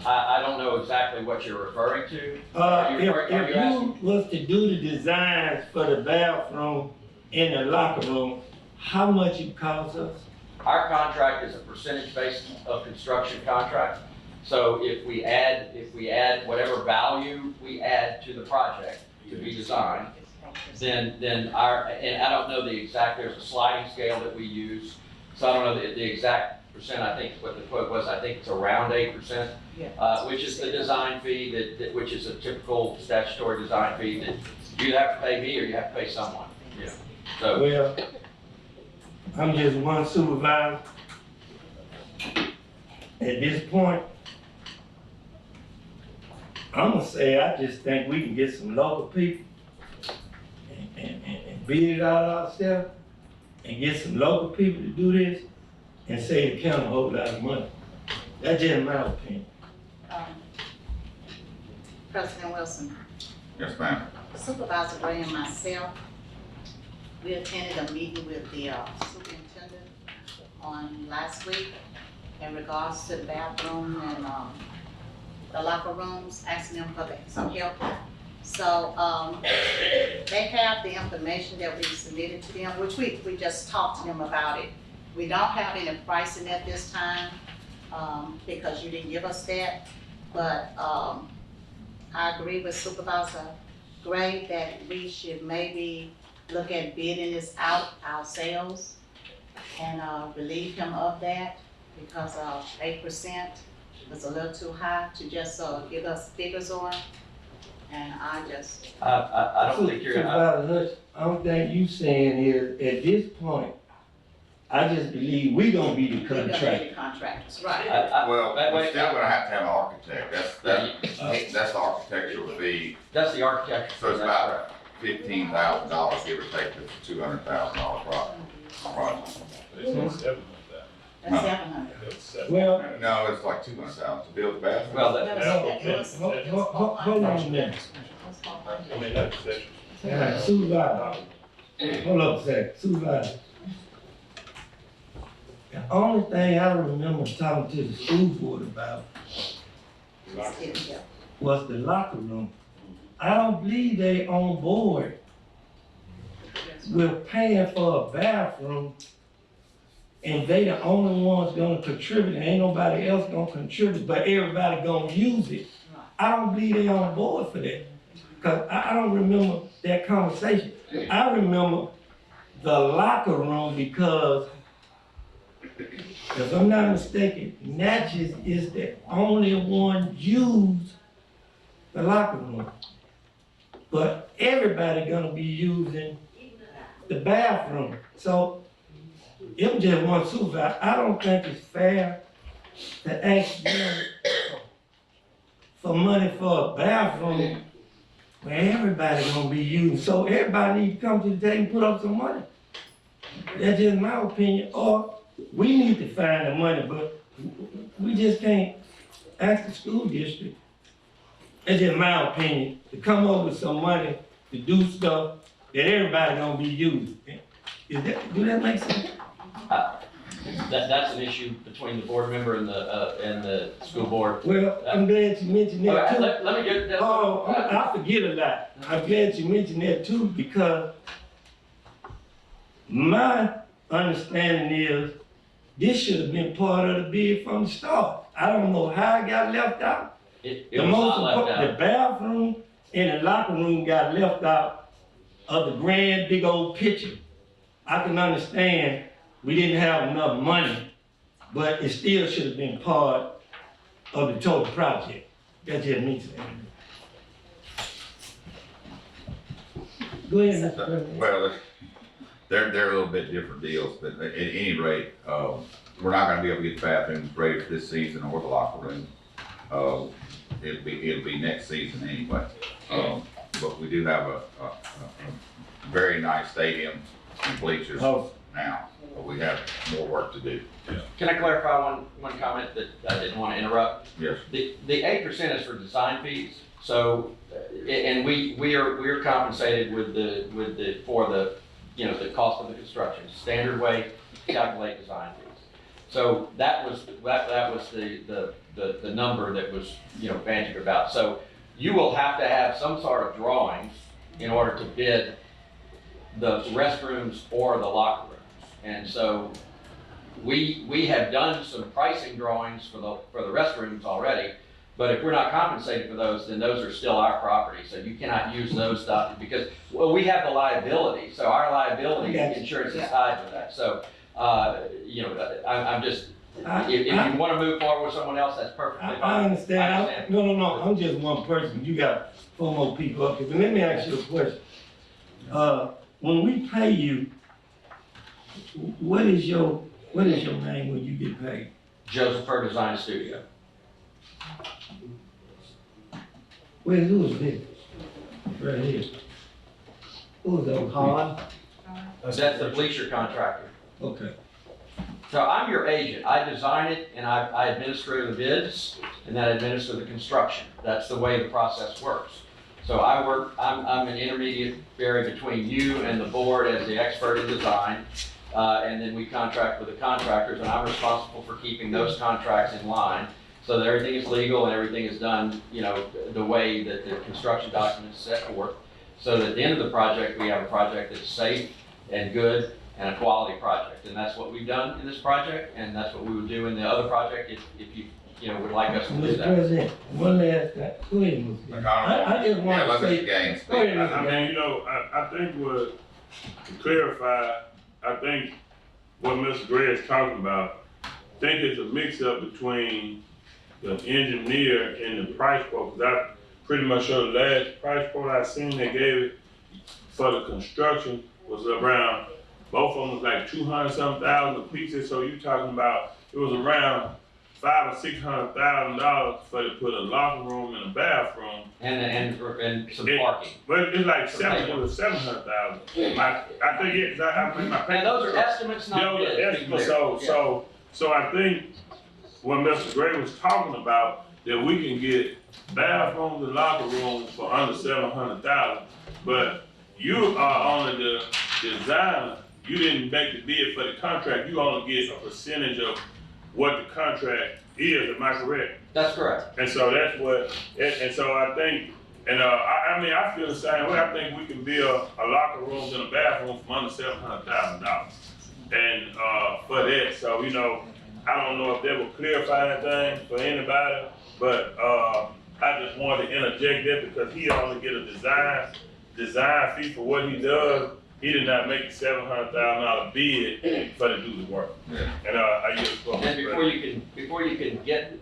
I don't know exactly what you're referring to. If you was to do the designs for the bathroom and the locker room, how much it costs us? Our contract is a percentage based of construction contract. So if we add whatever value we add to the project to be designed, then and I don't know the exact, there's a sliding scale that we use. So I don't know the exact percent. I think what the quote was, I think it's around 8%, which is the design fee which is a typical statutory design fee that you have to pay me or you have to pay someone. Yeah. So. Well, I'm just one supervisor. At this point, I'm gonna say I just think we can get some local people and beat it out ourselves and get some local people to do this and save the county a whole lot of money. That's just my opinion. President Wilson, Yes, ma'am. Supervisor Gray and myself we attended a meeting with the superintendent on last week in regards to the bathroom and, the locker rooms, asking them for some help. So, they have the information that we submitted to them, which we just talked to them about it. We don't have any pricing at this time, because you didn't give us that, but, I agree with Supervisor Gray that we should maybe look at bidding this out ourselves and, relieve him of that, because, 8% is a little too high to just, give us figures on. And I don't think you're, Supervisor Hutch, I don't think you saying is, at this point, I just believe we gonna be the we're gonna contractor. be the contractors, right? Well, wait, we're still gonna have to have an architect, that's the architectural fee, that's the architecture. so it's about $15,000, give or take, it's a $200,000 project. That's 700. Well, No, it's like 200,000 to build the bathroom. Well, hold on a minute. Supervisor, hold up a second, Supervisor. The only thing I remember talking to the school board about was the locker room. I don't believe they on board with paying for a bathroom and they the only ones gonna contribute, ain't nobody else gonna contribute, but everybody gonna use it. I don't believe they on board for that, cause I don't remember that conversation. I remember the locker room because, if I'm not mistaken, Natchez is the only one use the locker room. But everybody gonna be using the bathroom, so if just one supervisor, I don't think it's fair to ask them for money for a bathroom where everybody gonna be using. So everybody need to come to the table and put up some money. That's just my opinion. Or we need to find the money, but we just can't ask the school district. That's just my opinion, to come up with some money to do stuff that everybody gonna be using. Do that make sense? That's an issue between the board member and the school board. Well, I'm glad you mentioned that too. Let me get that. Oh, I forget a lot. I'm glad you mentioned that too, because my understanding is this should have been part of the bid from the start. I don't know how it got left out. It was not left out. The bathroom and the locker room got left out of the grand big old picture. I can understand we didn't have enough money, but it still should have been part of the total project. That's just me saying. Go ahead, Mr. President. Well, they're a little bit different deals, but at any rate, we're not gonna be able to get the bathrooms ready for this season or the locker room. It'll be next season anyway. But we do have a very nice stadium and bleachers now, but we have more work to do. Can I clarify one comment that I didn't want to interrupt? Yes. The 8% is for design fees, so, and we are compensated for the, the cost of the construction, standard way to calculate design fees. So that was the number that was, bandied about. So you will have to have some sort of drawings in order to bid the restrooms or the locker rooms. And so we have done some pricing drawings for the restrooms already, but if we're not compensated for those, then those are still our property. So you cannot use those stuff because, well, we have the liability. So our liability insurance is tied to that. So, I'm just, if you want to move forward with someone else, that's perfectly fine. I understand. No, I'm just one person. You got 4 more people up here. But let me ask you a question. When we pay you, what is your name when you get paid? Joseph Per Design Studio. Who is this? Right here. Who is that? Han? That's the bleacher contractor. Okay. So I'm your agent. I design it and I administer the bids and then I administer the construction. That's the way the process works. So I'm an intermediary between you and the board as the expert in design. And then we contract with the contractors, and I'm responsible for keeping those contracts in line so that everything is legal and everything is done, the way that the construction documents set forth. So that at the end of the project, we have a project that's safe and good and a quality project. And that's what we've done in this project, and that's what we would do in the other project if you would like us to do Mr. that. President, one last, go ahead, Mr. Gaines. I just want to say, go ahead, Mr. Gaines. I think to clarify, I think what Mr. Gray is talking about, I think it's a mix-up between the engineer and the price quote. Because I pretty much showed the last price quote I seen they gave it for the construction was around, both of them was like 200-something thousand a piece. So you talking about, it was around $500,000 or $600,000 for to put a locker room and a bathroom. And some parking. But it's like it was 700,000. I think it's, I think my. And those are estimates, not bids. Estimates, so I think what Mr. Gray was talking about, that we can get bathrooms and locker rooms for under 700,000. But you are on the designer, you didn't make the bid for the contract, you only get a percentage of what the contract is, am I correct? That's correct. And so that's what, and so I think, and I mean, I feel the same way. I think we can build a locker room and a bathroom from under $700,000. And for that, so I don't know if that will clarify anything for anybody, but I just wanted to interject that because he only get a design fee for what he does. He did not make a $700,000 bid for to do the work. Yeah. And I use And before you can get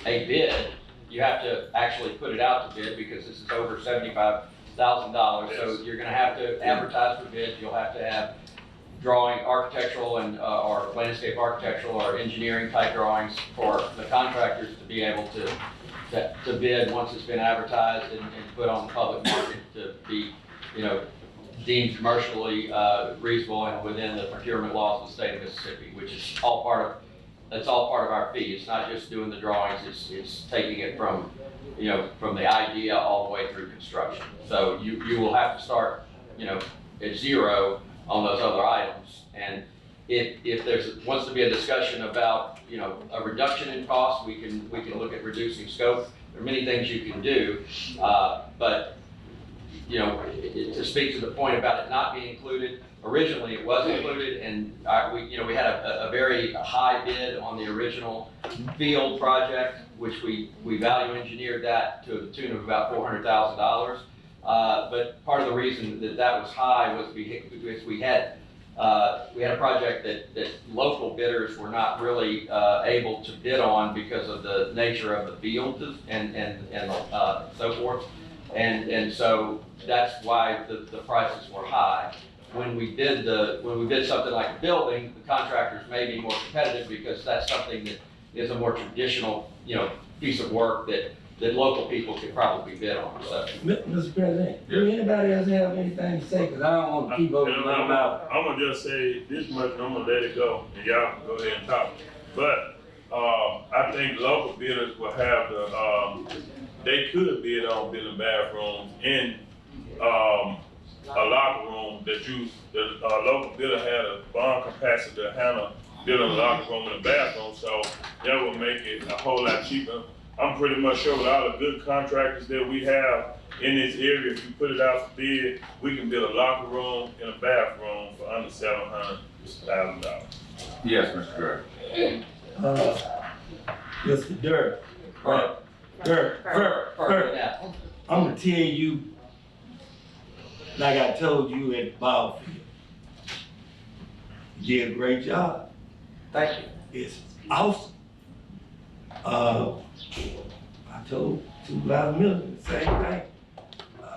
a bid, you have to actually put it out to bid because this is over $75,000. Yes. So you're gonna have to advertise for bids. You'll have to have architectural and or landscape architectural or engineering type drawings for the contractors to be able to bid once it's been advertised and put on the public market to be, deemed commercially reasonable and within the procurement laws of the state of Mississippi, which is all part of our fee. It's not just doing the drawings, it's taking it from the idea all the way through construction. So you will have to start, at zero on those other items. And if wants to be a discussion about, a reduction in cost, we can look at reducing scope. There are many things you can do, but to speak to the point about it not being included, originally it was included, and we had a very high bid on the original field project, which we value engineered that to the tune of about $400,000. But part of the reason that was high was because we had a project that local bidders were not really able to bid on because of the nature of the field and so forth. And so that's why the prices were high. When we bid something like a building, the contractors may be more competitive because that's something that is a more traditional, piece of work that local people could probably bid on. So. Mr. President, do anybody else have anything to say? Because I don't want to keep opening my mouth. I'm gonna just say this much, and I'm gonna let it go, and y'all can go ahead and talk. But I think local bidders will have they could bid on building bathrooms in a locker room the local bidder had a bond capacity to handle building a locker room and a bathroom, so that will make it a whole lot cheaper. I'm pretty much sure with all the good contractors that we have in this area, if you put it out for bid, we can build a locker room and a bathroom for under $700,000. Yes, Mr. Gray. Mr. Dirk. I'm gonna tell you, like I told you at the ball field, you did a great job. Thank you. It's awesome. I told Supervisor Miller the same thing.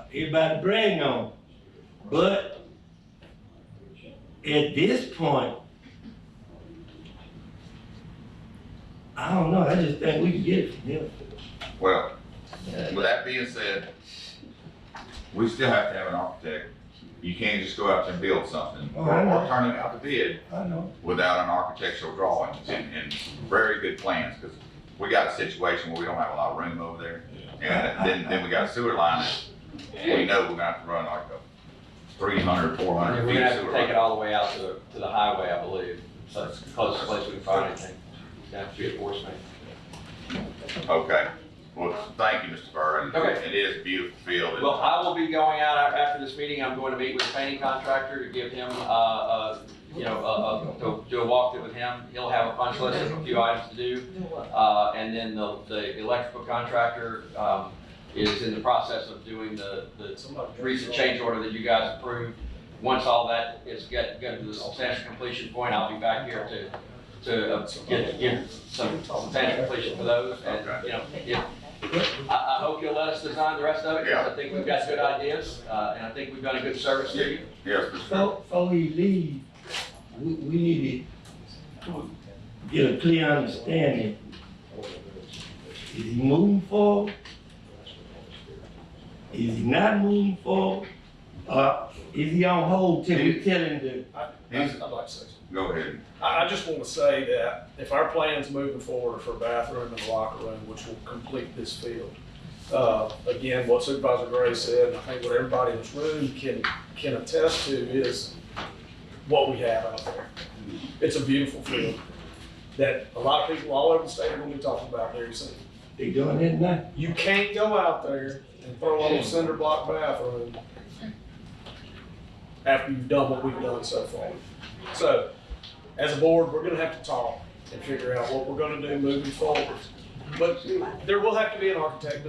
Everybody bragging on, but at this point, I don't know. I just think we can get it from him. Well, with that being said, we still have to have an architect. You can't just go out there and build something or turn it out to bid without an architectural drawing and very good plans, because we got a situation where we don't have a lot of room over there. And then we got a sewer line And we know we're gonna have to run like a 300, 400 Yeah, feet. we're gonna have sewer to take line. it all the way out to the highway, I believe. So it's the closest place we can find anything. It's gonna have to be a force main. Okay, well, thank you, Mr. Burr, and Okay. it is a beautiful field. and- Well, I will be going out after this meeting. I'm going to meet with the painting contractor to give him, to do a walkthrough with him. He'll have a punch list of a few items to do. And then the electrical contractor, is in the process of doing the recent change order that you guys approved. Once all that is get to the substantial completion point, I'll be back here to give some substantial completion for those. And, I hope you'll let us design the rest of it, because I think we've got good ideas, and I think we've done a good service to you. Yes, Mr. Burr. Before we leave, we need to get a clear understanding. Is he moving forward? Is he not moving forward? Is he on hold till we tell him to? I'd like to say something. Go ahead. I just want to say that if our plans moving forward for a bathroom and a locker room, which will complete this field, again, what Supervisor Gray said, and I think what everybody in this room can attest to is what we have out there. It's a beautiful field that a lot of people all over the state are going to be talking about very soon. They doing it now? You can't go out there and throw a little cinder block bathroom after you've done what we've done so far. So, as a board, we're gonna have to talk and figure out what we're gonna do moving forward. But there will have to be an architect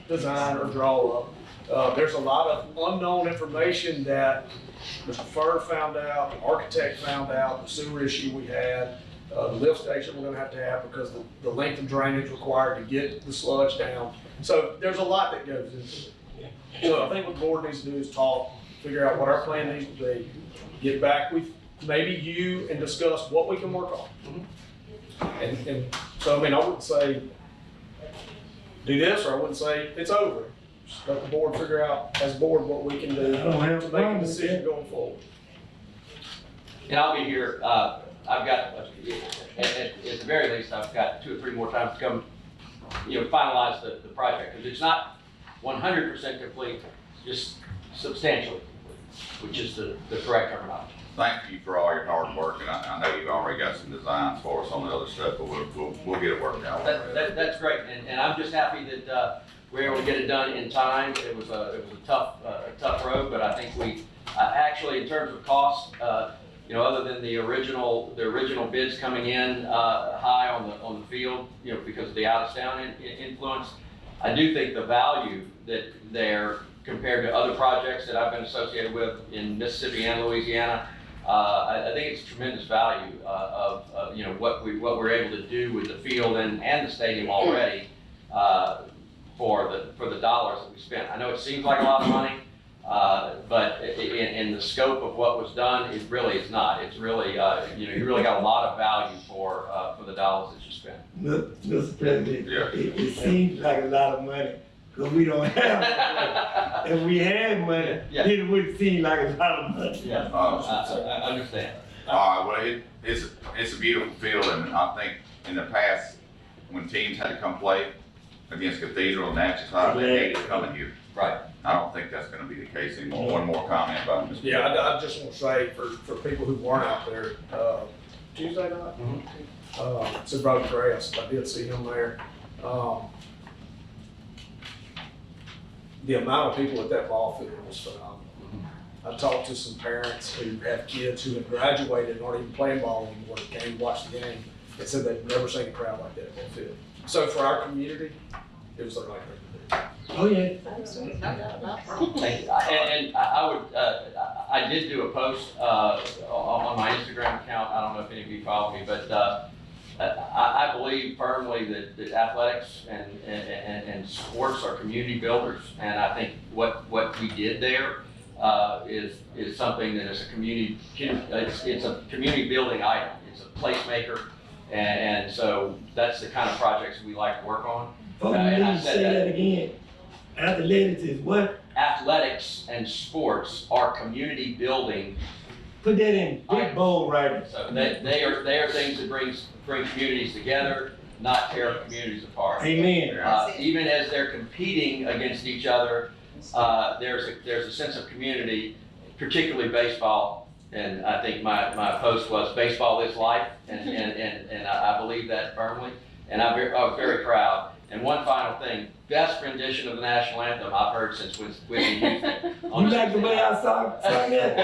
design or draw up. There's a lot of unknown information that Mr. Furr found out, the architect found out, the sewer issue we had, the lift station we're gonna have because the length of drainage required to get the sludge down. So there's a lot that goes into it. So I think what the board needs to do is talk, figure out what our plan needs to be, get back with maybe you and discuss what we can work on. And so, I mean, I wouldn't say do this, or I wouldn't say it's over. Just let the board figure out as a board what we can do I don't have a to make problem a with decision that. going forward. And I'll be here, I've got, at the very least, I've got 2 or 3 more times to come, finalize the project, because it's not 100% complete, just substantially complete, which is the correct terminology. Thank you for all your hard work, and I know you've already got some designs for us on the other stuff, but we'll get it worked out. That's great, and I'm just happy that we were able to get it done in time. It was a tough road, but I think we actually, in terms of cost, other than the original bids coming in high on the field, because of the out of town influence, I do think the value that they're compared to other projects that I've been associated with in Mississippi and Louisiana. I think it's tremendous value of what we're able to do with the field and the stadium already for the dollars that we spent. I know it seems like a lot of money, but in the scope of what was done, it really is not. It's really you really got a lot of value for the dollars that you spent. Mr. President, it seems like a lot of money, because we don't have money. If we had money, it would seem like a lot of money. Yeah, I understand. Well, it's a beautiful field, and I think in the past, when teams had to come play against Cathedral and Natchez High, they hated coming here. Right. I don't think that's gonna be the case anymore. One more comment about Mr. Yeah, I just want to say for people who weren't out there, Tuesday night, Supervisor Gray, I did see him there. The amount of people at that ball field was phenomenal. I talked to some parents who have kids who have graduated and aren't even playing ball anymore, that came to watch the game, and said they've never seen a crowd like that at that field. So for our community, it was the right thing to do. Oh, yeah. Thank you. And I did do a post on my Instagram account. I don't know if any of you follow me, but I believe firmly that athletics and sports are community builders, and I think what we did there is something that is a community. It's a community building item. It's a placemaker, and so that's the kind of projects we like to work on. And I say that again. Athletics is what? Athletics and sports are community building. Put that in big bold writing. So they are things that bring communities together, not tear communities apart. Amen. Even as they're competing against each other, there's a sense of community, particularly baseball. And I think my post was baseball is life, and I believe that firmly. And I'm very proud. And one final thing, best rendition of the national anthem I've heard since Whitney used it. You like the way I sang it?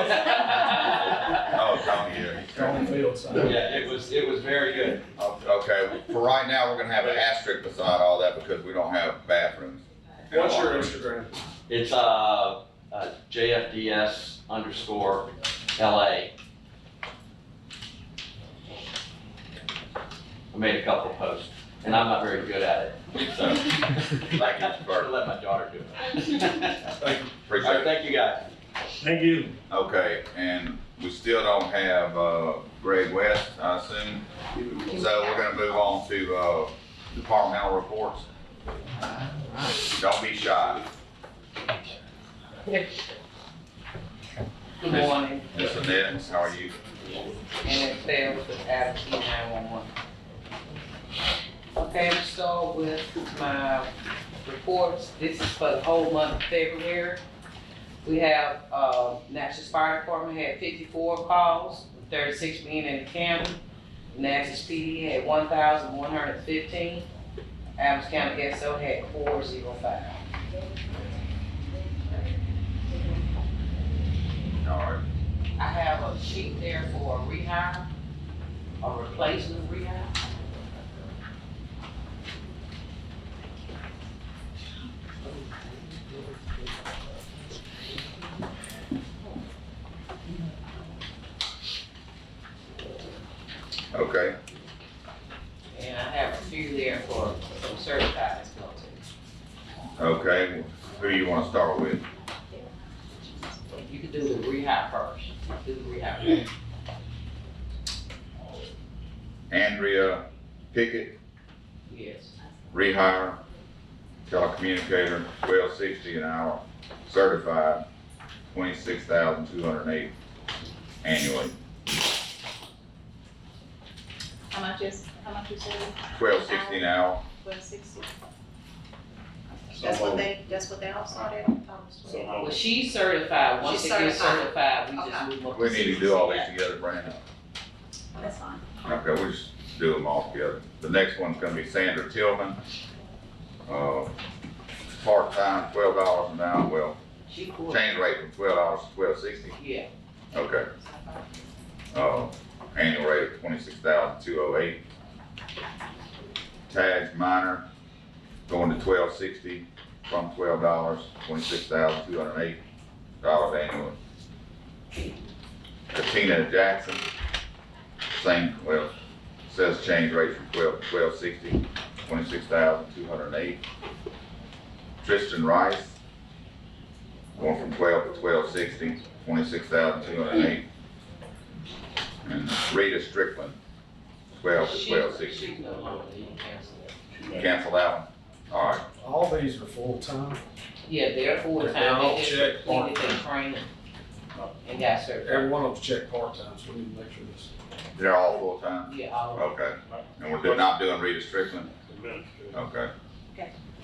Oh, Tony, yeah. Tony Fields. Yeah, it was very good. Okay, for right now, we're gonna have an asterisk beside all that because we don't have bathrooms. What's your Instagram? It's JFDS_LA. I made a couple of posts, and I'm not very good at it. So, Thank you, I'll let my daughter do it. Thank you. Appreciate All right, it. thank you guys. Thank you. Okay, and we still don't have, Greg West, I assume. So we're gonna move on to, departmental reports. Don't be shy. Good morning, Ms. Annette, how are you? and it fails with Adams 911. Okay, let's start with my reports. This is for the whole month of February. We have, Natchez Fire Department had 54 calls, 36 being in the county. Natchez PD had 1,115. Adams County SO had 405. All right. I have a sheet there for a rehire, a replacement rehire. Okay, And I have a few there for some certified military. okay. Who do you wanna start with? You can do the rehire first. Do the rehire. Andrea Pickett, Yes. rehire, telecommunicator, $12.60 an hour, certified, 26,208 annually. How much you said? $12.60 an hour. 1260. That's what they all saw there? Well, she's certified. Once She's she gets certified. certified, we just Okay. move up. We need to do all these together, Brandon. That's fine. Okay, we'll just do them all together. The next one's gonna be Sandra Tillman. Part-time, $12 an hour, well, She cool. change rate from $12 to $12.60. Yeah. Okay. Annual rate of 26,208. Tags minor, going to $12.60 from $12, $26,208 annually. Katina Jackson, same, well, says change rate from 12 to 12.60, 26,208. Tristan Rice, going from 12 to 12.60, 26,208. And Rita Strickland, 12 to 12.60. She's no longer, you can cancel it. Cancel that one? All right. All these are full-time. Yeah, they're full-time. They're all They just checked completed their part-time. training and got certified. Every one of them's checked part-time, so we need to make sure this. They're all full-time? Yeah, all of them. Okay. And we're not doing Rita Strickland? Administrator. Okay.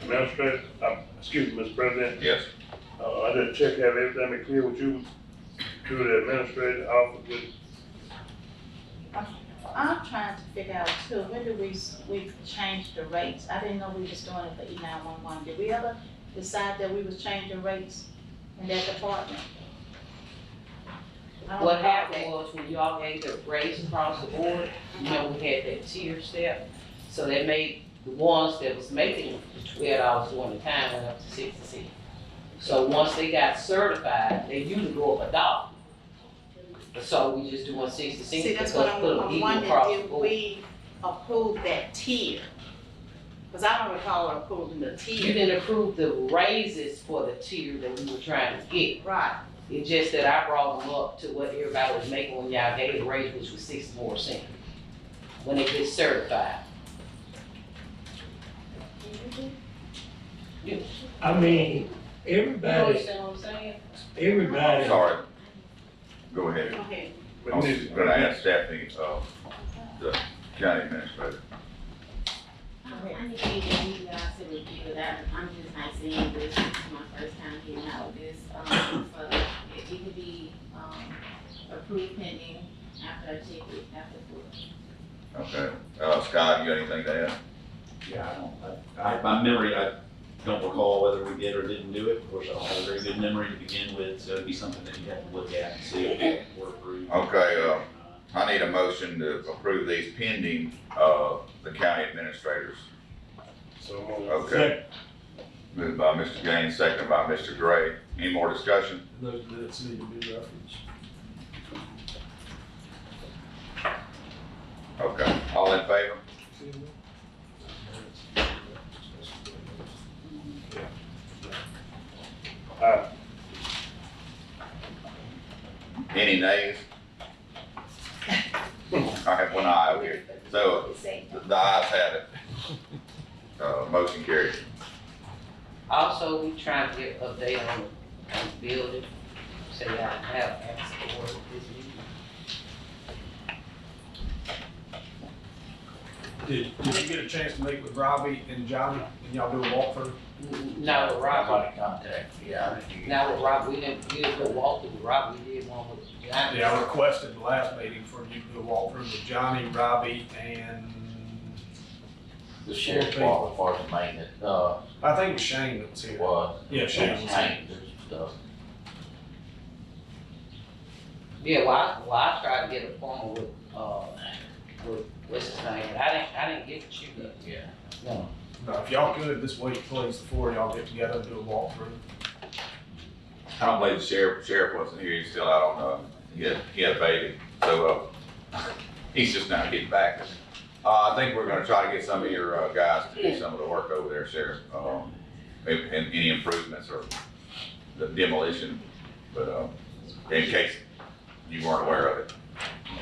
Administrator, excuse me, Mr. President, Yes. I did check, have everything been clear with you through the administrative office with I'm trying to figure out too, when did we changed the rates? I didn't know we was doing it for E911. Did we ever decide that we was changing rates in that department? I don't What recall happened that. was when y'all gave the raise across the board, you know, we had that tier step. So that made the ones that was making $12 during the time went up to 66. So once they got certified, they usually go up $1. So we just doing 66 See, that's because what put them I'm equal wondering, across the if board. we approved that tier? Cause I don't recall approving the You tier. didn't approve the raises for the tier that we were trying to get. Right. It's just that I brought them up to what everybody was making when y'all gave the raise, which was 60 more cents. When they get certified. I mean, You everybody, understand what I'm saying? everybody. Sorry. Go ahead. Go ahead. I was gonna ask Stephanie, the county administrator. I need to get you guys to review that. I'm just not seeing this. This is my first time hearing about this. So it could be, approved pending after I check it after the board. Okay, Scott, you got anything to add? Yeah, my memory, I don't recall whether we did or didn't do it. Of course, I don't have a very good memory to begin with, so it'd be something that you have to look at and see if it were approved. Okay, I need a motion to approve these pending, the county administrators. So, Okay. Moved by Mr. Gaines, seconded by Mr. Gray. Any more discussion? those minutes need to be referenced. Okay, all in favor? Any nays? I have one eye over here. So the ayes have it. Motion carried. Also, we trying to get an update on the building, so y'all have access to work this week. Did you get a chance to meet with Robbie and Johnny and y'all do a walkthrough? No, with Rob, contact, yeah. now with Rob, we didn't do a walkthrough with Rob, we did one with Johnny. Yeah, I requested the last meeting for you to do a walkthrough with Johnny, Robbie, and The sheriff's department as far as the maintenance, I think it was Shane that was here. was. Yeah, Shane was here. Maintenance stuff. Yeah, well, I tried to get a formal with, what's his name, but I didn't get to you yet. Yeah. No. No, if y'all could this week, please, before y'all get together and do a walkthrough. I don't believe the sheriff wasn't here. He's still out on, he had a baby. So, he's just now getting back. I think we're gonna try to get some of your, guys to do some of the work over there, Sheriff. And any improvements or the demolition, but, in case you weren't aware of it.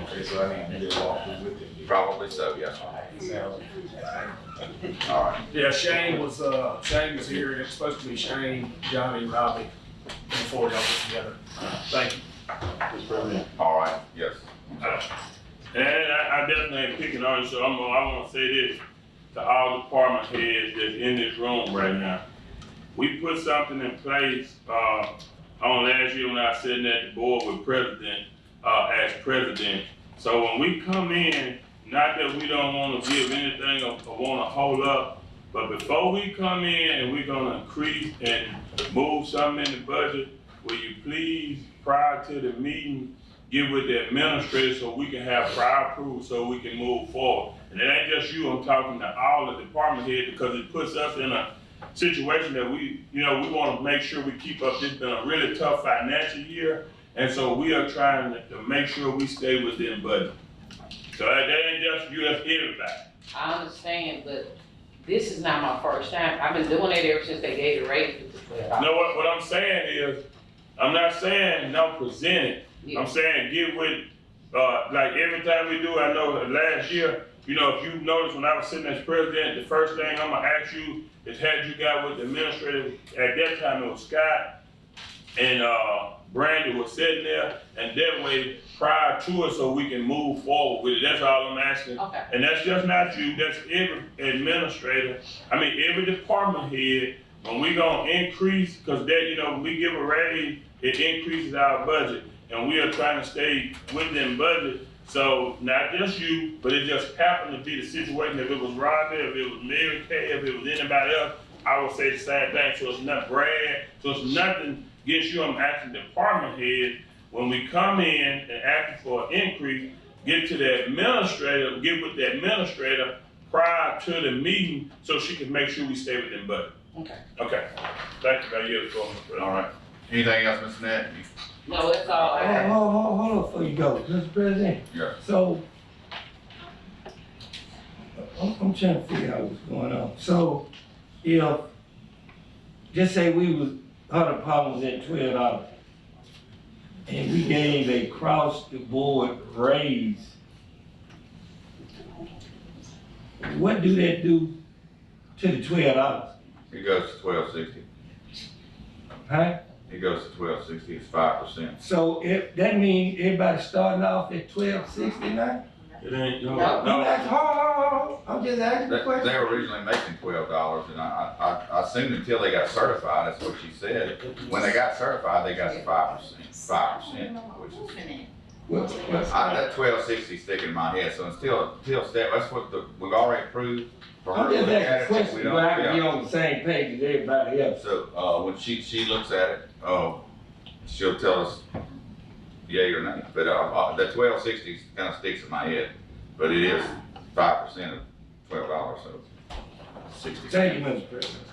Okay, so I need to do a walkthrough with you. Probably so, yes. All right. Yeah, Shane was here, and it's supposed to be Shane, Johnny, and Robbie before y'all get together. Thank you. All right, yes. And I definitely ain't picking on you, so I wanna say this to all department heads that's in this room right now. We put something in place, on last year when I was sitting at the board with president, as president. So when we come in, not that we don't wanna give anything or wanna hold up, but before we come in and we're gonna increase and move something in the budget, will you please, prior to the meeting, get with the administrator so we can have prior approval so we can move forward. And it ain't just you, I'm talking to all the department heads because it puts us in a situation that we want to make sure we keep up. It's been a really tough financial year, and so we are trying to make sure we stay within budget. So that ain't just you, that's everybody. I understand, but this is not my first time. I've been doing it ever since they gave the raise to $12. No, what I'm saying is, I'm not saying don't present it. Yeah. I'm saying get with, like every time we do, I know last year, if you notice when I was sitting as president, the first thing I'm gonna ask you is had you got with the administrator, at that time it was Scott and Brandy was sitting there, and that way prior to it so we can move forward with it. That's all I'm asking. Okay. And that's just not you, that's every administrator, every department head, when we gonna increase, cause that, when we give a raise, it increases our budget. And we are trying to stay within budget. So not just you, but it just happened to be the situation. If it was Robbie, if it was Mary Kay, if it was anybody else, I would say the same thing. So it's not Brad. So it's nothing against you. I'm asking department head, when we come in and asking for an increase, get to the administrator, get with the administrator prior to the meeting so she can make sure we stay within budget. Okay. Okay. Thank you. Now you're the floor. All right. Anything else, Mr. Nett? No, that's all I have. Hold on before you go, Mr. President. Yeah. So, I'm trying to figure out what's going on. So, just say we was, our department was at $12, and we gave a cross-the-board raise, what do that do to the $12? It goes to $12.60. Huh? It goes to $12.60, it's 5%. So if that means everybody starting off at $12.60 now? It ain't, No, no. that's hard. I'm just asking the They question. were originally making $12, and I assumed until they got certified, that's what she said. When they got certified, they got the 5%, which is, that 1260 sticking in my head, so until step, that's what we've already approved. For her I'm to just look at asking it, questions, we but don't, I can be yeah. on the same page as everybody else. So, when she looks at it, she'll tell us yay or nay, but, that 1260 kind of sticks in my head, but it is 5% of $12, so 60. Thank you, Mr. President.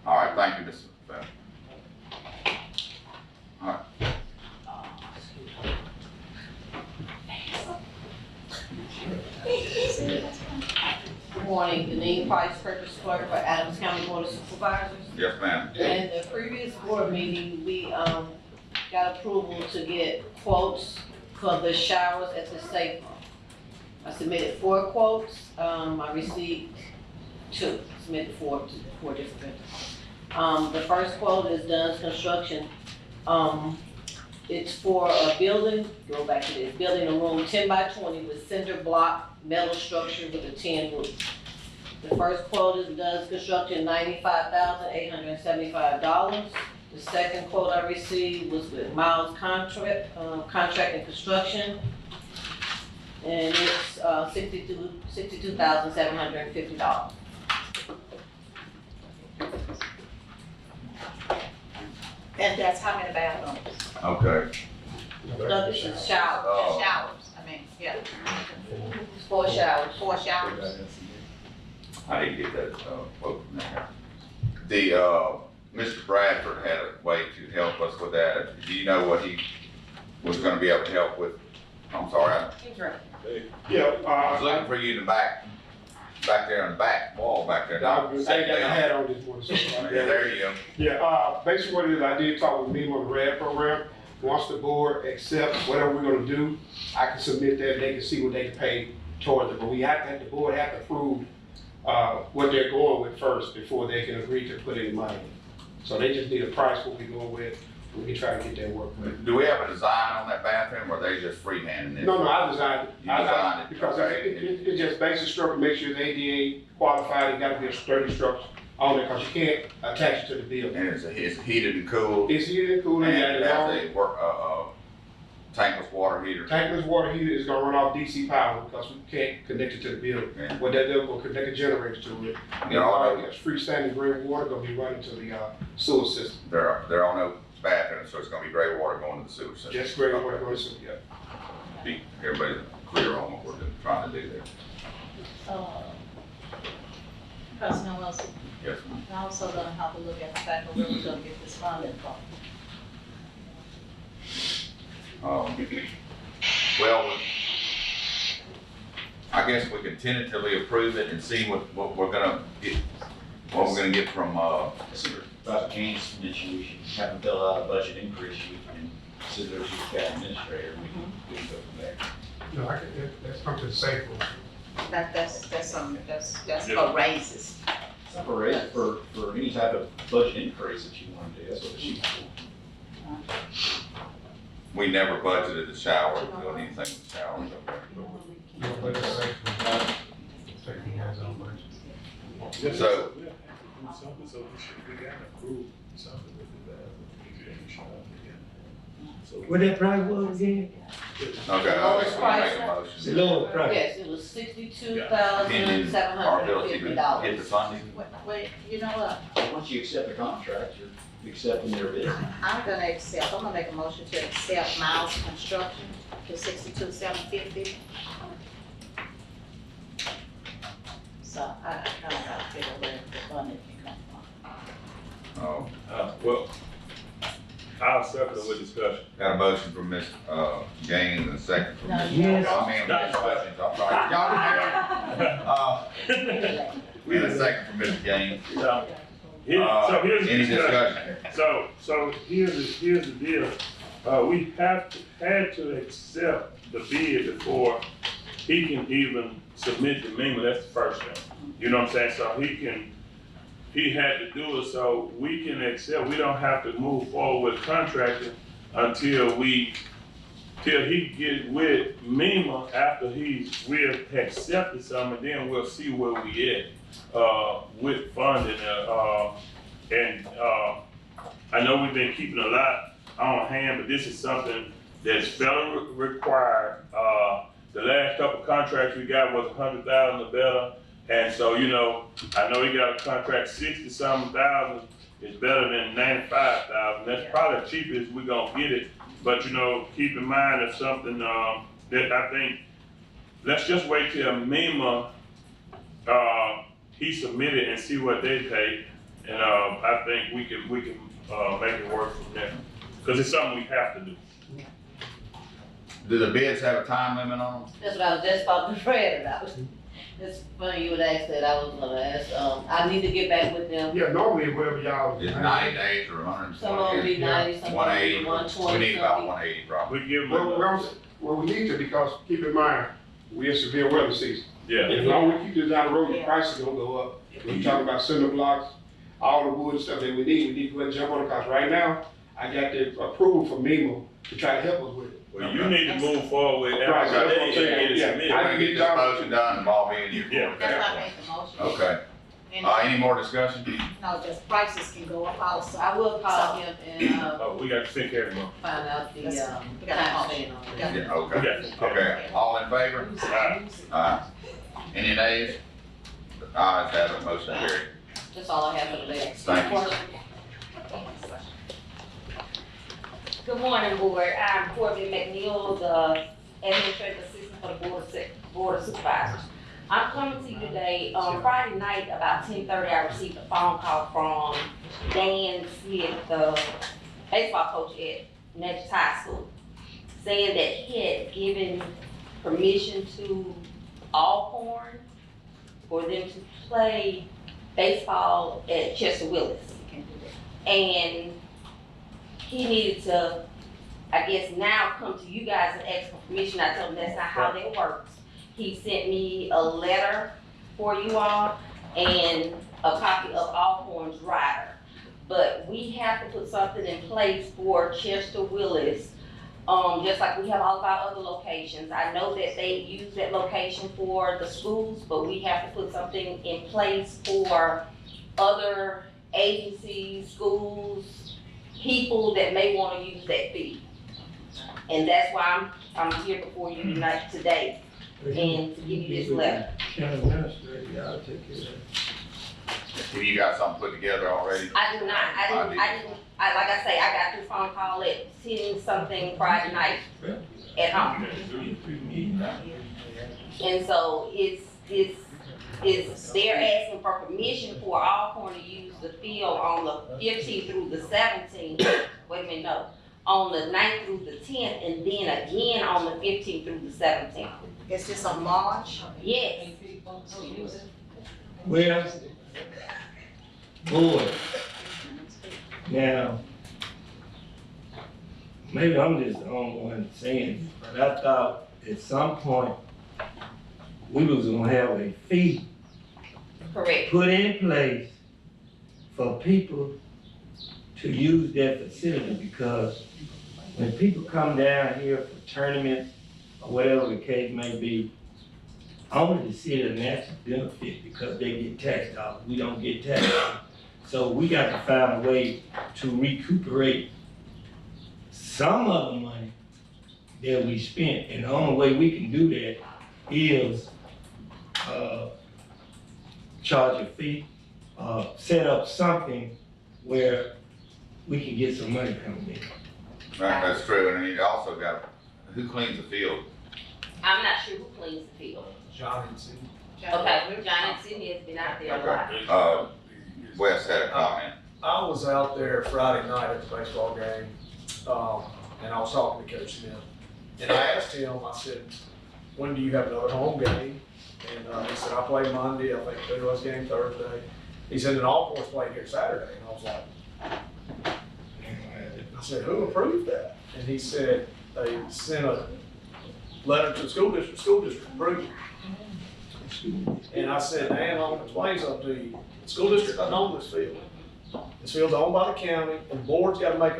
All right, thank you, Mr. Bell. All right. Good morning, Deneen Price, Purpose Clerk for Adams County Board of Supervisors. Yes, ma'am. In the previous board meeting, we, got approval to get quotes for the showers at the state farm. I submitted 4 quotes, I received 2, submitted 4 different vendors. The first quote is Dunn's Construction. It's for a building, go back to this, building a room 10 by 20 with cinder block metal structure with a tin roof. The first quote is Dunn's Construction, $95,875. The second quote I received was with Miles Contract and Construction, and it's $62,750. And that's how many bathrooms? Okay. No, this is showers. Oh. Showers, I mean, yeah. 4 showers. 4 showers. I didn't get that, quote from there. Mr. Bradford had a way to help us with that. Do you know what he was gonna be able to help with? I'm sorry, I was looking for you in the back there on the back wall back there. I ain't got my hat on this morning, so. Yeah, there you go. Yeah, basically what it is, I did talk with me on the RAD program. Once the board accepts whatever we're gonna do, I can submit that, they can see what they can pay towards it. But we have to, the board have to approve, what they're going with first before they can agree to put any money. So they just need a price what we're going with, we can try to get that work with. Do we have a design on that bathroom, or are they just freehanding it? No, I designed it. You designed it, Because okay. it's just basic structure, make sure it's ADA qualified, it gotta be a sturdy structure on it, cause you can't attach it to the building. And it's heated and cooled? It's heated and cooled, And yeah, it has a tankless water heater? tankless water heater is gonna run off DC power because we can't connect it to the building. Yeah. What that does, we'll connect a generator to it. Yeah, all It's freestanding gray water gonna be running to the sewer system. There are no bathrooms, so it's gonna be gray water going to the sewer system. Just gray water going to the sewer, yeah. Be everybody clear on what we're trying to do there. President Wilson, Yes, ma'am. I'm also gonna have to look at the fact of where we're gonna get this funding from. Well, I guess we can tentatively approve it and see what we're gonna get from, Supervisor Gaines mentioned we should have them fill out a budget increase sheet and send those to the county administrator, we can go from there. No, that's come to the safe room. That's Yeah. for raises. For any type of budget increase that you want to do, that's what the sheet's for. we never budgeted the shower, doing anything with the showers up there. No, but it's safe room. Taking hands on budget. So, What that price was again? okay, I was gonna make a motion. The lowest price. Yes, it was $62,750. Our ability to get the funding. Wait, you know what? Once you accept the contract, you're accepting their bid. I'm gonna make a motion to accept Miles Construction for $62,750. So I kinda gotta figure where the funding can come from. Well, I'll second it with discussion. Got a motion from Ms. Gaines and a second from Ms. Yes. I mean, Ms. Hutchins, I'm sorry. Y'all didn't hear me? And a second from Ms. Gaines. So here's the Any discussion. discussion? So here's the deal. We had to accept the bid before he can even submit the memo. That's the first thing. You know what I'm saying? So he had to do it so we can accept. We don't have to move forward with contracting until we till he get with MEMA after we've accepted some, and then we'll see where we at, with funding, and I know we've been keeping a lot on hand, but this is something that's federally required. The last couple contracts we got was 100,000 or better, and so, you know, I know he got a contract 60-something thousand, it's better than 95,000, that's probably the cheapest we gonna get it. But, you know, keep in mind if something, that I think, let's just wait till MEMA, he submitted and see what they pay. And, I think we can make it work from there. Cause it's something we have to do. Do the bids have a time limit on them? That's what I was just about to Fred about. It's funny you would ask that, I was gonna ask, I need to get back with them. Yeah, normally wherever y'all. It's 90 days or 120 Some of them be 90, some of them 180. be 120. We need about something. 180 probably. We give them, Well, we need to, because keep in mind, we're in severe weather season. yeah. As long as we keep this down the road, the price is gonna go up. We talking about cinder blocks, all the wood stuff that we need to go and jump on it, because right now, I got the approval from MEMA to try to help us with it. Well, you need to move forward with Right, that's what I'm everything and saying. get it Yeah. submitted. We're gonna get this motion done and ball be in you. Yeah. That's why I made the motion. Okay. And, Any more discussion? no, just prices can go up also. I will call him and, Oh, we got to take care of them. find out the, We got a time motion. span on it. Yeah, We okay. got to take care of them. Okay, all in favor? Aye. Any nays? Ayes have it, motion carried. That's all I have for today. Thank you. Good morning, board. I'm Courtney McNeil, the administrative assistant for the board of supervisors. I'm coming to you today, Friday night, about 10:30, I received a phone call from Dan Smith, the baseball coach at Natchez High School, saying that he had given permission to Alcorn for them to play baseball at Chester Willis. And he needed to, I guess, now come to you guys and ask for permission. I told him that's not how that works. He sent me a letter for you all and a copy of Alcorn's rider. But we have to put something in place for Chester Willis, just like we have all of our other locations. I know that they use that location for the schools, but we have to put something in place for other agencies, schools, people that may want to use that field. And that's why I'm here before you today, and to give you this letter. County administrator, y'all take care of that. Have you got something put together already? I do not, I didn't, like I say, I got this phone call at 10-something Friday night at home. And so they're asking for permission for Alcorn to use the field on the 15th through the 17th, wait a minute, no, on the 9th through the 10th, and then again on the 15th through the 17th. Is this a March? Yes. Well, boy, now, maybe I'm just the only one saying this, but I thought at some point we was gonna have a fee Correct. put in place for people to use that facility, because when people come down here for tournaments or whatever the case may be, only the city of Natchez benefit because they get tax dollars. We don't get tax dollars. So we got to find a way to recuperate some of the money that we spent. And the only way we can do that is charge a fee, set up something where we can get some money coming in. That's true, and you also got, who cleans the field? I'm not sure who cleans the field. John and Sue. Okay, John and Sydney has been out there a lot. Okay. Wes had a comment. I was out there Friday night at the baseball game, and I was talking to Coach Smith. And I asked him, I said, when do you have another home game? And he said, I play Monday, I think there was game Thursday. He said, and Alcorn's playing here Saturday. And I was like, I said, who approved that? And he said, they sent a letter to the school district approved it. And I said, man, I'm gonna explain something to you. The school district doesn't own this field. This field's owned by the county, and the board's gotta make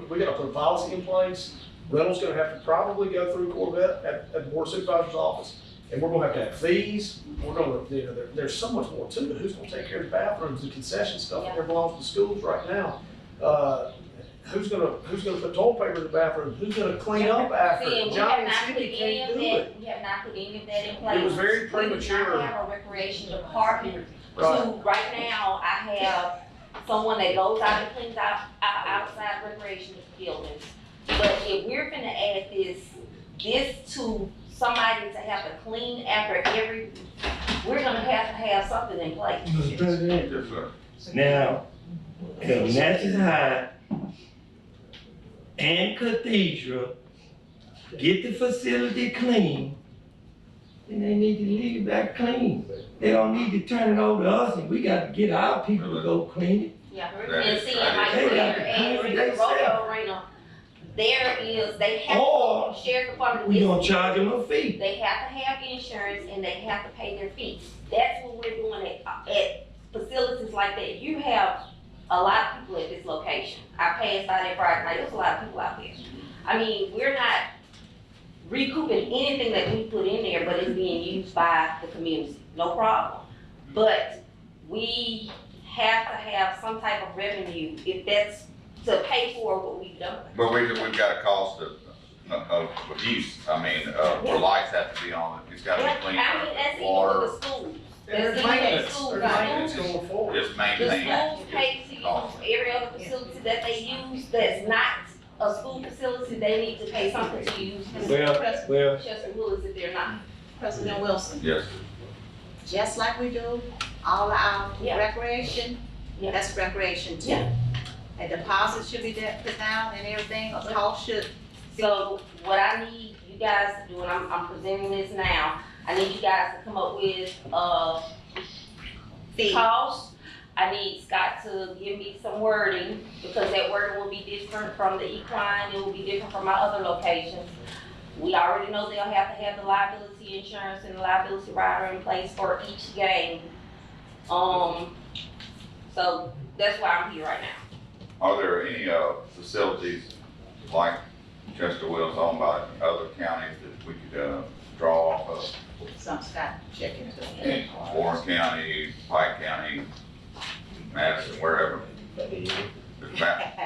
we gotta put a policy in place Reynolds gonna have to probably go through Corvette at the Board of Supervisors office, and we're gonna have fees. We're gonna, you know, there's so much more to it. Who's gonna take care of the bathrooms, the concession stuff that belongs to schools right now? Who's gonna put toilet paper in the bathroom? Who's gonna clean up after? See, and Johnny and Cindy can't do it. we have not put any of that in place. It was very We premature. do not have a recreation department. Right. Right now, I have someone that goes out and cleans out outside recreation buildings. But if we're gonna add this to somebody to have to clean after every, we're gonna have to have something in place. Mr. President, Yes, sir. now, if Natchez High and Cathedral get the facility clean, then they need to leave it back clean. They don't need to turn it over to us, and we got to get our people to go clean it. Yeah, That and is- see, that like is- They there got to at clean it the themselves. rodeo arena, they have Or sheriff department. we gonna charge them a fee. They have to have insurance and they have to pay their fees. That's what we're doing at facilities like that. You have a lot of people at this location. I passed by there Friday night, there's a lot of people out there. I mean, we're not recouping anything that we put in there, but it's being used by the community, no problem. But we have to have some type of revenue if that's to pay for what we've done. But we've got a cost of use. I mean, where lights have to be on, it's gotta Yeah, be cleaned I mean, that's up, even water, with the schools. And That's there's even at maintenance, schools. there's Now, maintenance going forward. just the maintain. schools pay to use every other facility that they use that's not a school facility, they need to pay something to use. Well, Chester Woods if they're not. President Wilson, Yes. just like we do all our Yeah. recreation, Yeah. that's recreation too. Yeah. A deposit should be put down and everything, a cost should, So what I need you guys to do, and I'm presenting this now, I need you guys to come up with fee. cost. I need Scott to give me some wording, because that wording will be different from the equine, it will be different from my other locations. We already know they'll have to have the liability insurance and the liability rider in place for each game. So that's why I'm here right now. Are there any, facilities like Chester Wells owned by other counties that we could, draw off of? some Scott check into. Warren County, Pike County, Madison, wherever. There's map.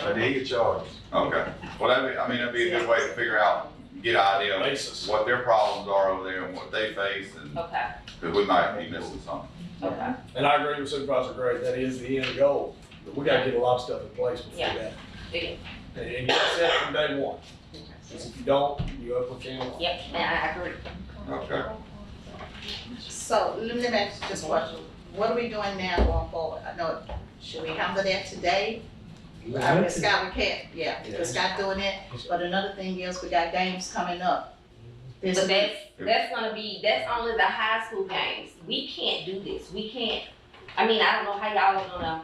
So they get charged. Okay, well, that'd be a good way to figure out, get an idea Basis. of what their problems are over there and what they face, and, Okay, cause we might be missing something. okay. And I agree with Supervisor Gray, that is the end goal. But we gotta get a lot of stuff in place before Yeah. that. Yeah. And get set from day one. 'Cause if you don't, you open a can of worms. Yep, and I agree. Okay. So let me ask you just a question, what are we doing now going forward? I know, should we handle that today? I mean, Scott, we can't, yeah, because Scott doing it, but another thing is, we got games coming up. This But week. that's only the high school games. We can't do this. We can't, I mean, I don't know how y'all are gonna,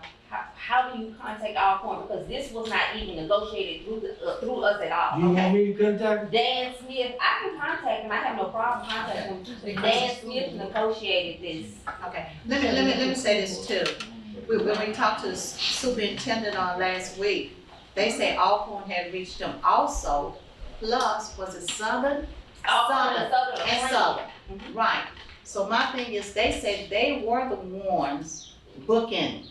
how do you contact Alcorn? Because this was not even negotiated through us at all. you want me to contact? Dan Smith, I can contact him, I have no problem contacting him. Dan Smith negotiated this. Okay, let me say this too. When we talked to the superintendent on last week, they say Alcorn had reached them also, plus, was it Southern? Alcorn and Southern. And Southern, right. So my thing is, they said they were the ones booking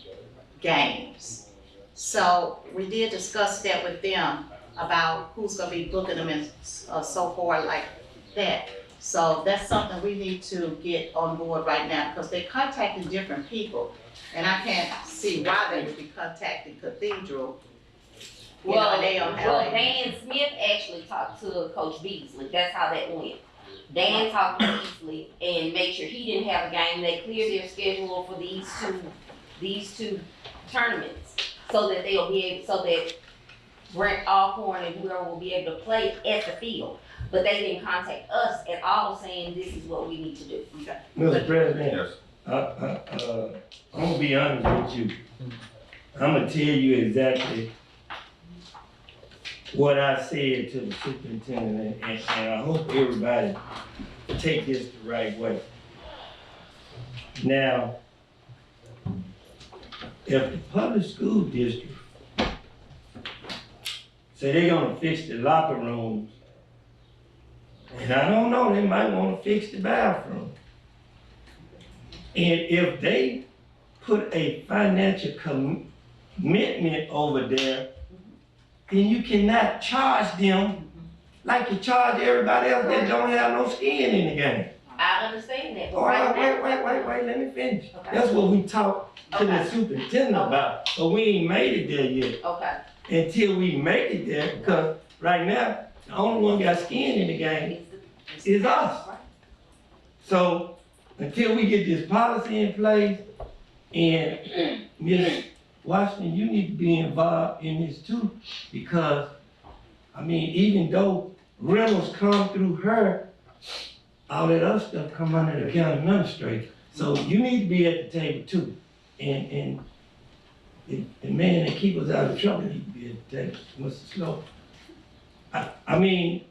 games. So we did discuss that with them about who's gonna be booking them and so forth like that. So that's something we need to get on board right now, because they're contacting different people. And I can't see why they would be contacting Cathedral. You know, and they don't have Well, any- Dan Smith actually talked to Coach Beasley, that's how that went. Dan talked to Beasley and made sure he didn't have a game, they cleared their schedule for these two tournaments, so that they'll be able, so that Brent Alcorn and whoever will be able to play at the field. But they didn't contact us at all saying this is what we need to do. Mr. President, Yes. I'm gonna be honest with you. I'm gonna tell you exactly what I said to the superintendent, and I hope everybody take this the right way. Now, if the public school district say they're gonna fix the locker rooms. And I don't know, they might wanna fix the bathroom. And if they put a financial commitment over there, then you cannot charge them like you charge everybody else that don't have no skin in the game. I understand that, but Oh, right now. wait, let me finish. Okay. That's what we talked to the Okay. superintendent about, but we ain't made it there yet. Okay. Until we make it there, because right now, the only one got skin in the game is us. So, until we get this policy in place, and Ms. Washington, you need to be involved in this too, because, I mean, even though rentals come through her, all that other stuff come under the county administrator. So you need to be at the table too. And the man that keep us out of trouble need to be at the table, Mr. Slow. I mean,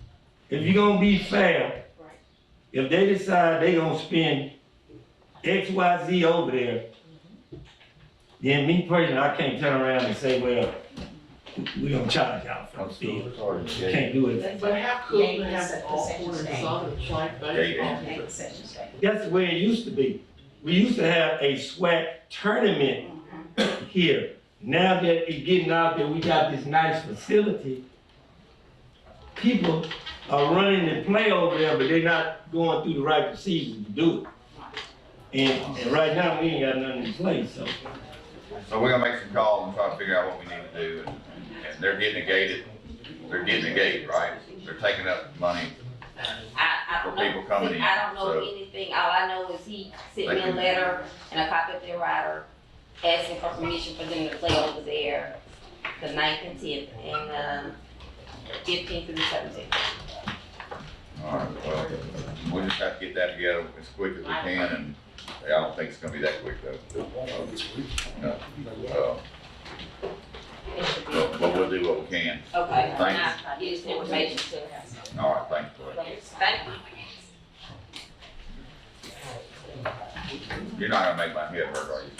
if you're gonna be fair, if they decide they gonna spend X, Y, Z over there, then me personally, I can't turn around and say, well, we gonna charge y'all for the fee. Can't do it. But how could we have all points on it like that? That's the way it used to be. We used to have a SWAC tournament here. Now that it's getting out there, we got this nice facility. People are running and play over there, but they're not going through the right procedures to do it. And right now, we ain't got nothing in place, so. So we're gonna make some calls and try to figure out what we need to do, and they're getting negated, right? They're taking up money I for don't know. people coming in, I don't know so. anything. All I know is he sent me a letter and a copy of their rider asking for permission for them to play over there the 9th and 10th and 15th through the 17th. All right, well, we just have to get that together as quick as we can, and I don't think it's gonna be that quick though. No. But we'll do what we can. Okay. Thank you. I'll use the information to. All right, thanks. Thank you. You're not gonna make my head hurt, are you?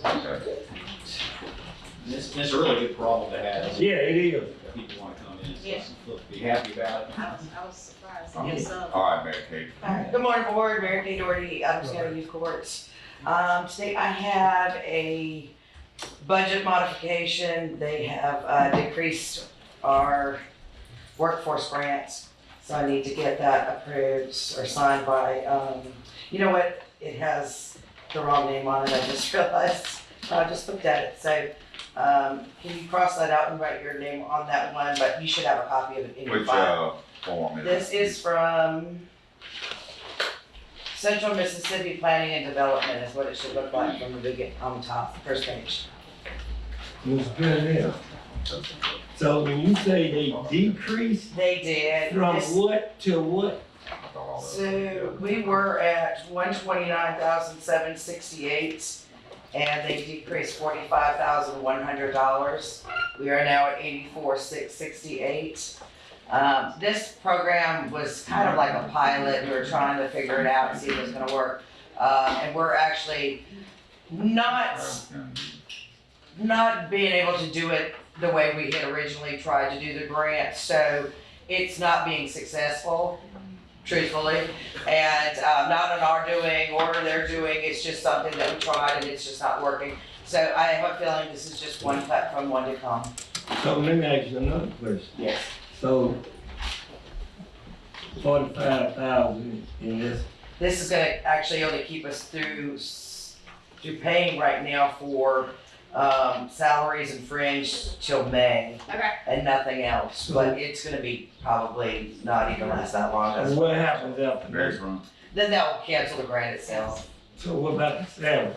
Okay. It's a really good problem to have. Yeah, it is. People wanna come in, Yeah. be happy about it. I was surprised. Yes, All right, Mary Kate. Alright, good morning, board, Mary Kay Doherty, Adams County Youth Courts. Today I have a budget modification. They have decreased our workforce grants. So I need to get that approved or signed by, you know what, it has the wrong name on it, I just realized. I just looked at it, so, can you cross that out and write your name on that one, but you should have a copy of it in your Which, file. form is it? This is from Central Mississippi Planning and Development is what it should look like from the big, on the top, first page. Mr. President, so when you say they decreased They did. from This- what to what? So we were at 129,768 and they decreased $45,100. We are now at 84,668. This program was kind of like a pilot. We were trying to figure it out and see if it was gonna work. And we're actually not being able to do it the way we had originally tried to do the grant. So it's not being successful, truthfully, and not on our doing or their doing. It's just something that we tried and it's just not working. So I have a feeling this is just one cut from one to come. So let me ask you another question. Yes. So 45,000 in this, This is gonna actually only keep us through paying right now for salaries and fringe till May Okay. and nothing else. But it's gonna be probably not even last that long. and what happens after Very that? wrong. Then they'll cancel the grant itself. So what about the salary?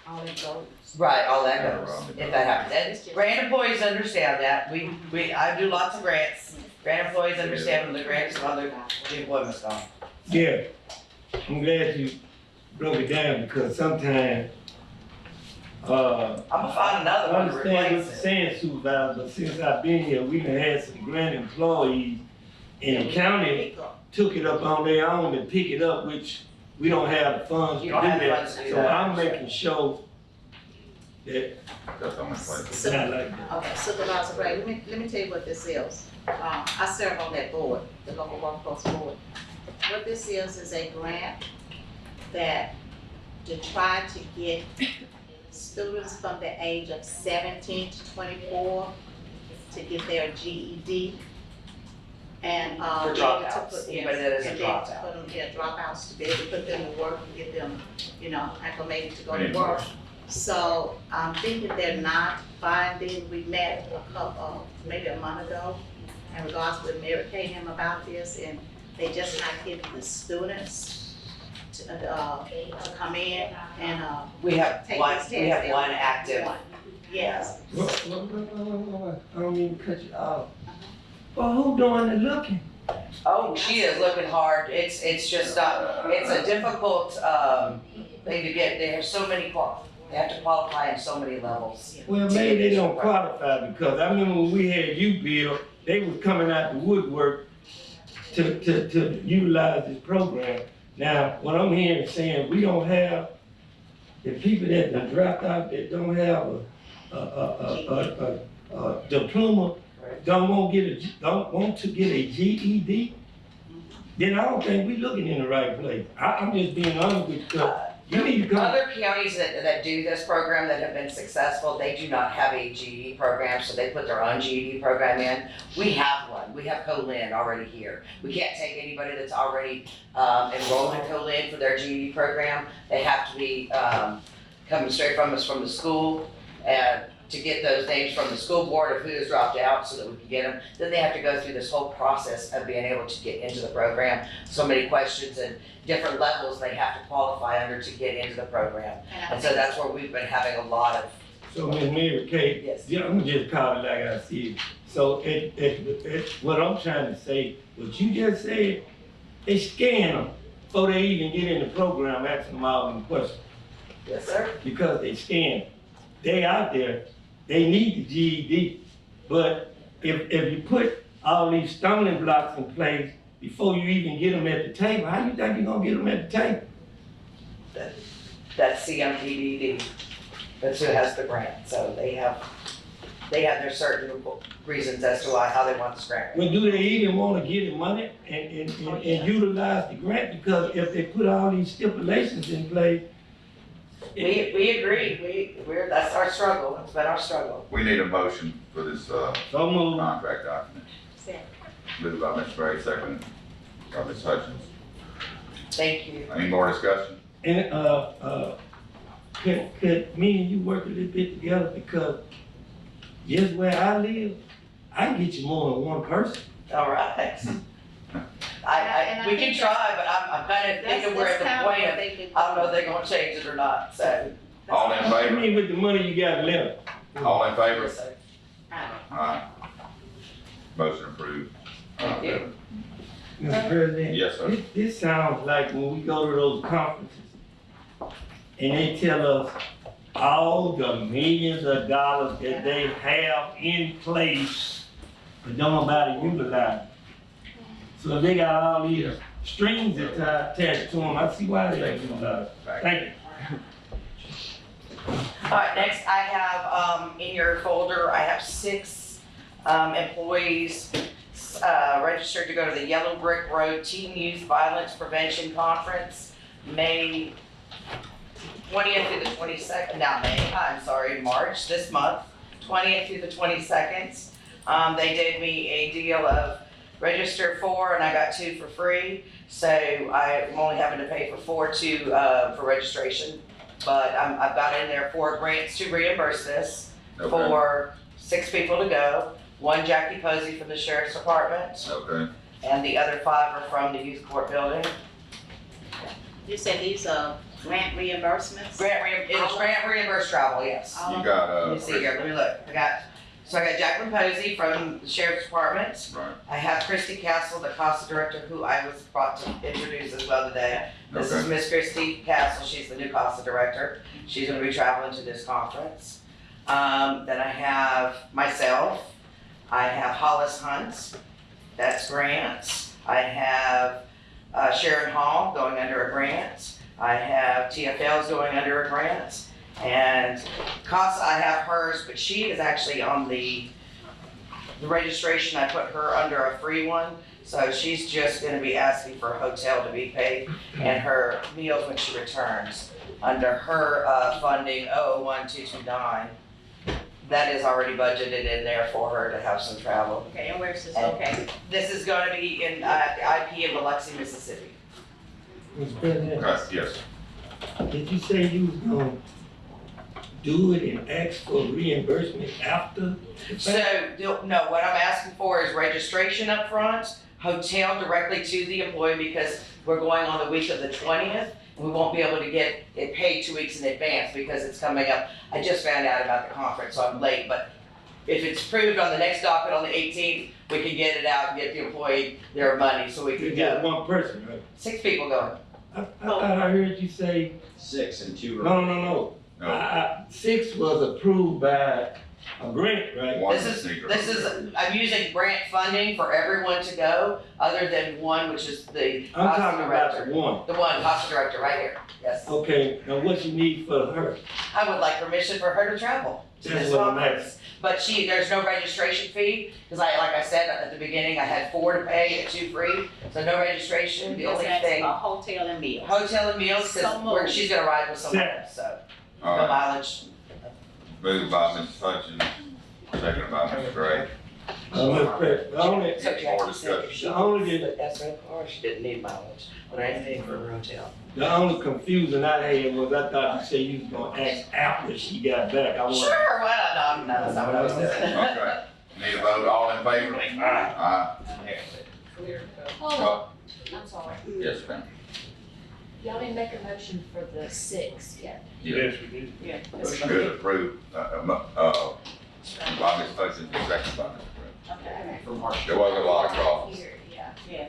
All that goes. Right, all that goes, if that happens. And grant employees understand that. I do lots of grants. Grant employees understand when the grants and other employment's gone. Yeah, I'm glad you broke it down because sometimes, I'm gonna find another I one to understand what replace you're it. saying, Supervisor, but since I've been here, we done had some grant employees and the county took it up on their own to pick it up, which we don't have the funds to You do don't have the that. funds to do So that. I'm making sure That's on my plate. So- not like that. Okay, Supervisor Ray, let me tell you what this is. I serve on that board, the local workforce board. What this is a grant that to try to get students from the age of 17 to 24 to get their GED. And, For be able to dropouts, put- anybody that is a and be able to dropout. put them, yeah, dropouts, to be able to put them to work and get them, acclimated to go We to need work. more. So I'm thinking they're not finding, we met a couple, maybe a month ago, in regards to Mary Kay him about this, and they just not giving the students to come in and, We have take one, this we test. have one active. One. Yes. Wait. I don't mean to cut you off. Well, who doing the looking? Oh, she is looking hard. It's just it's a difficult, thing to get. They have so many they have to qualify in so many levels. Well, maybe they don't qualify because I remember when we had you, Bill, they was coming out the woodwork to utilize this program. Now, what I'm hearing is saying we don't have, the people that done dropped out that don't have a diploma, don't want to get a GED, then I don't think we looking in the right place. I'm just being honest with you, because you need to come. Other counties that do this program that have been successful, they do not have a GED program, so they put their own GED program in. We have one. We have Co-Lin already here. We can't take anybody that's already enrolled in Co-Lin for their GED program. They have to be coming straight from us from the school and to get those names from the school board of who has dropped out so that we can get them. Then they have to go through this whole process of being able to get into the program. So many questions and different levels they have to qualify under to get into the program. And so that's where we've been having a lot of. So Ms. Mary Kay, Yes. yeah, I'm gonna just call it like I see it. So what I'm trying to say, what you just said, they scan them before they even get in the program, asking them all them questions. Yes, sir. Because they scan. They out there, they need the GED. But if you put all these stumbling blocks in place before you even get them at the table, how you think you're gonna get them at the table? That's CMPDD. That's who has the grant. So they have their certain reasons as to how they want this grant. Well, do they even wanna get the money and utilize the grant? Because if they put all these stipulations in place, We agree. That's our struggle. It's been our struggle. We need a motion for this, so moved. contract document. Second. Moved by Mr. Gray, second by Ms. Hutchins. Thank you. Any more discussion? And, could me and you work a little bit together, because just where I live, I can get you more than one person. All right. And I We can think try, but I'm kind of thinking we're at the point of, I don't know if they're gonna change it or not, so. All in I favor? mean, with the money you got left. All in favor? Yes, sir. Alright. Motion approved. Thank you. Mr. President? Yes, sir. This sounds like when we go to those conferences, and they tell us all the millions of dollars that they have in place, but don't know how to utilize it. So if they got all these strings attached to them, I see why they don't utilize it. Thank you. All right, next I have, in your folder, I have 6 employees registered to go to the Yellow Brick Road Teen Youth Violence Prevention Conference, May 20th through the 22nd, March, this month, 20th through the 22nd. They did me a deal of register 4 and I got 2 for free. So I'm only having to pay for 4 for registration. But I've got in there 4 grants to reimburse this for 6 people to go. 1 Jackie Posey from the Sheriff's Department. Okay. And the other 5 are from the Youth Court Building. You said these are grant reimbursements? It's grant reimbursed travel, yes. You got, Let me see here, let me look. I got Jacqueline Posey from the Sheriff's Department. right, I have Christy Castle, the CASA director, who I was brought to introduce as well today. This is Okay. Miss Christy Castle, she's the new CASA director. She's gonna be traveling to this conference. Then I have myself, I have Hollis Hunt, that's grants. I have Sharon Hall going under a grant. I have TFL's going under a grant. And Casa, I have hers, but she is actually on the registration, I put her under a free one. So she's just gonna be asking for a hotel to be paid and her meals when she returns. Under her, funding 001229, that is already budgeted in there for her to have some travel. Okay, and where's this And located? This is gonna be in, the IP in Biloxi, Mississippi. Mr. President, Yes. did you say you was gonna do it and ask for reimbursement after? So, no, what I'm asking for is registration up front, hotel directly to the employee because we're going on the week of the 20th. We won't be able to get it paid 2 weeks in advance because it's coming up. I just found out about the conference, so I'm late, but if it's approved on the next docket on the 18th, we can get it out and get the employee their money so we You can got go. one person, right? 6 people going. I thought I heard you say, 6 and 2 are. no. No. 6 was approved by a grant, right? One This sneaker. is, I'm using grant funding for everyone to go, other than one, which is the I'm Casa talking about director. the one. The one, Casa director, right here, yes. Okay, now what you need for her? I would like permission for her to travel to That's this what I'm conference. But there's no registration fee, because like I said at the beginning, I had 4 to pay and 2 free, so no registration, the Just only asking thing, for hotel and meals. hotel and meals, So moved. because she's gonna ride with someone else, so, All no right, mileage. moved by Mrs. Hutchins, seconded by Mr. Gray. Mr. President, the only, So More Jackie said if she The only- used the SO car, she didn't need mileage, but I paid for her hotel. the only confusion I had was I thought you said you was gonna ask after she got back. I want. Sure, well, no, that's not what I was doing. Okay, need a vote, all in favor? Aye. Hold on, I'm sorry. Yes, ma'am. Y'all didn't make a motion for the 6 yet. Yes. we did. Yeah. Motion to approve, by Ms. Hutchins, second by Mr. Gray. Okay. There was a lot of cross. Here, yeah. Yeah.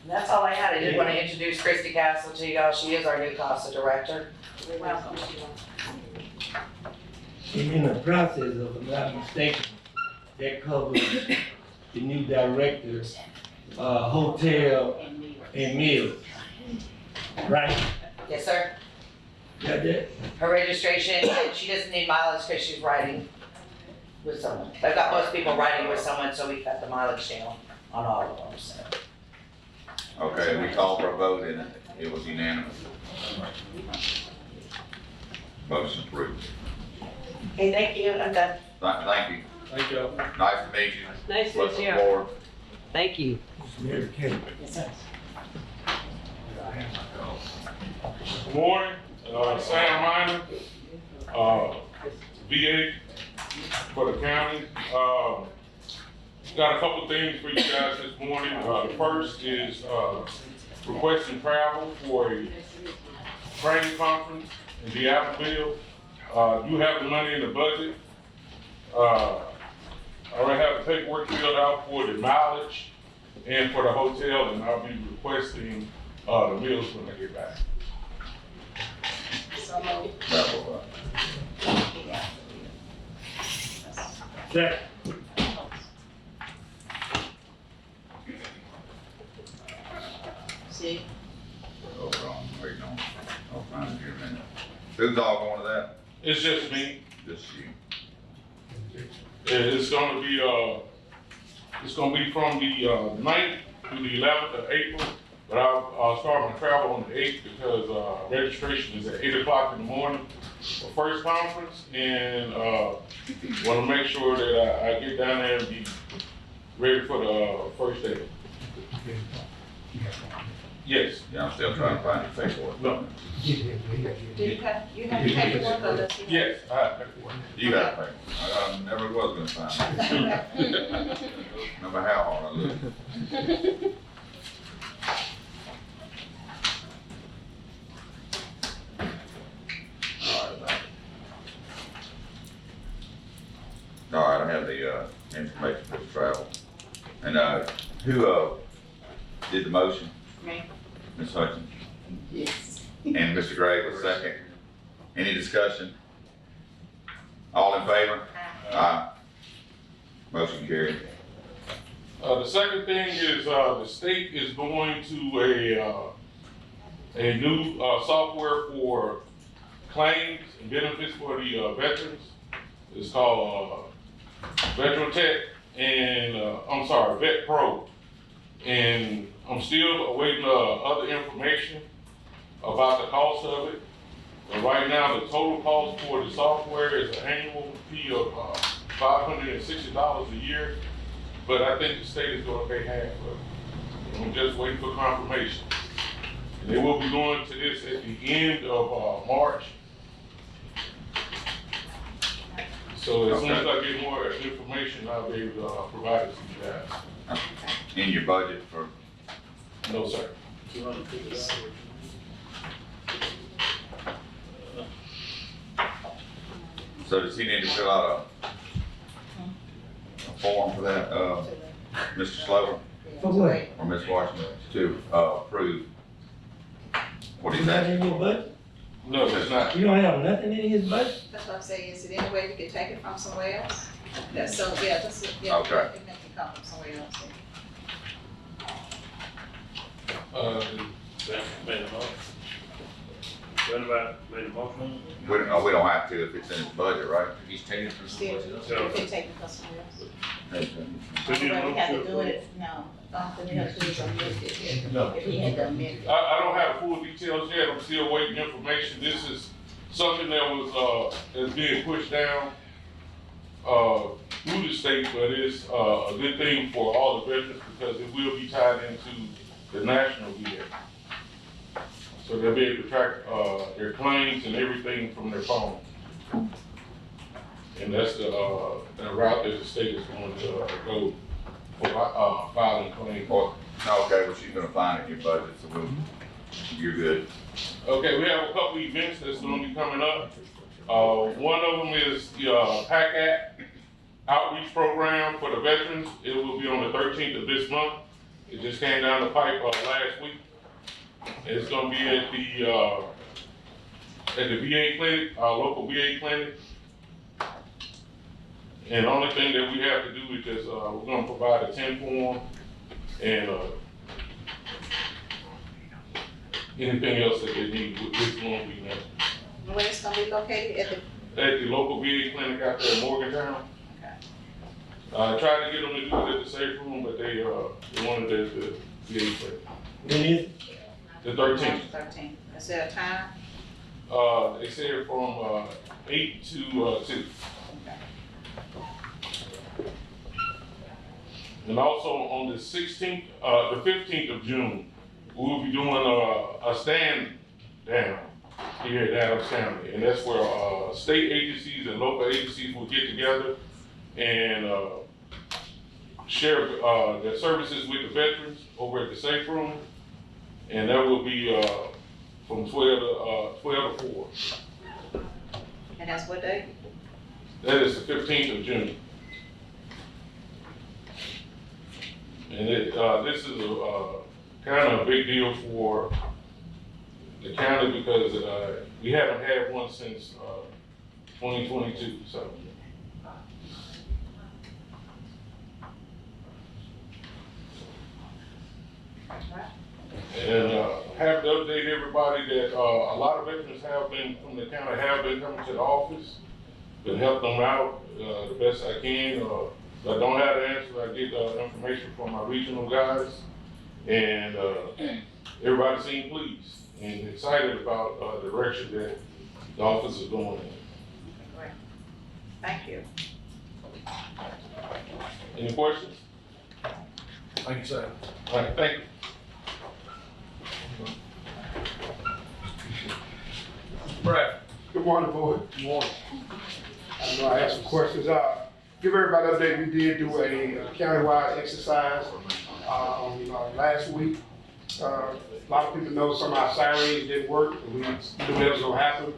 That's all I had. I did want to introduce Christy Castle to y'all. She is our new CASA director. You're welcome. And in the process of, if I'm not mistaken, that covers the new director, hotel And meals. and meals. Right? Yes, sir. Got that? Her registration, and she doesn't need mileage because she's riding with someone. I've got most people riding with someone, so we cut the mileage down on all of them, so. Okay, we called for a vote and it was unanimous. Motion approved. Hey, thank you. I'm done. Thank you. Thank you. Nice to meet you. Nice Welcome aboard. Thank you. Mary Kay. Good morning, Sam Minor, VA for the county. Got a couple things for you guys this morning. The first is requesting travel for a training conference in Deauville. You have the money in the budget. I already have the paperwork filled out for the mileage and for the hotel, and I'll be requesting the meals when I get back. So moved. That will, Second. See? hold on, waiting on, I'll find it here in a minute. Who's all going to that? It's just me. Just you. It's gonna be from the 9th to the 11th of April, but I'll start my travel on the 8th because registration is at 8 o'clock in the morning for first conference, and wanna make sure that I get down there and be ready for the first day. Yes. Yeah, I'm still trying to find your paperwork. No. Do you have paperwork or does he? Yes, I have paperwork. You got paper. I never was gonna find it. No matter how hard I look. All right, I have the, information for the travel. And, who, did the motion? Me. Ms. Hutchins? Yes. And Mr. Gray was second. Any discussion? All in favor? Aye. Motion carried. The second thing is, the state is going to a new software for claims and benefits for the veterans. It's called Veteran Tech and Vet Pro. And I'm still awaiting other information about the cost of it. And right now, the total cost for the software is an annual fee of $560 a year. But I think the state is going to pay half of it. I'm just waiting for confirmation. And they will be going to this at the end of March. So as soon as I get more information, I'll be able to provide it to you guys. In your budget for? No, sir. So does he need to fill out a form for that, Mr. Slover? For what? Or Ms. Washington to approve? What is that? In your budget? No, it's not. You don't have nothing in his budget? That's what I'm saying, is it any way we could take it from somewhere else? That's so, yeah, just, Okay. it may come from somewhere else. Made a motion. Anybody made a motion? We don't have to if it's in his budget, right? He's taking it from Still, somewhere else. we can take it from somewhere else. So you Well, we move have to to do it, no, we have to do it from this, No. if he had to amend it. I don't have full details yet. I'm still waiting information. This is something that was, that's being pushed down, through the state, but it's, a good thing for all the veterans because it will be tied into the national VA. So they'll be able to track, their claims and everything from their phone. And that's the route that the state is going to go for, filing claims. Okay, well, she's gonna find it in your budget, so you're good. Okay, we have a couple events that's gonna be coming up. One of them is the PACAT outreach program for the veterans. It will be on the 13th of this month. It just came down the pipe last week. It's gonna be at the VA clinic, our local VA clinic. And the only thing that we have to do is just, we're gonna provide a 10 form and anything else that they need, which won't be necessary. Where it's gonna be located, At the local VA clinic out there in Morgantown. Okay. I tried to get them to do it at the safe room, but they wanted it at the VA clinic. When is? The 13th. 13th, is there a time? They said from 8 to 2. And also on the 16th, the 15th of June, we'll be doing a stand down here at Adams County. And that's where state agencies and local agencies will get together and share their services with the veterans over at the safe room. And that will be from 12 to 4. And that's what day? That is the 15th of June. And this is a kind of a big deal for the county because we haven't had one since 2022. So. And have to update everybody that a lot of veterans from the county have been coming to the office, been helping them out the best I can. If I don't have the answer, I get information from my regional guys. And everybody seemed pleased and excited about the direction that the office is going in. Great. Thank you. Any questions? Thank you, sir. All right, thank you. Brad. Good morning, board. Good morning. I know I have some questions. Give everybody an update. We did do a countywide exercise last week. A lot of people know some of our sirens didn't work, and we knew that was gonna happen.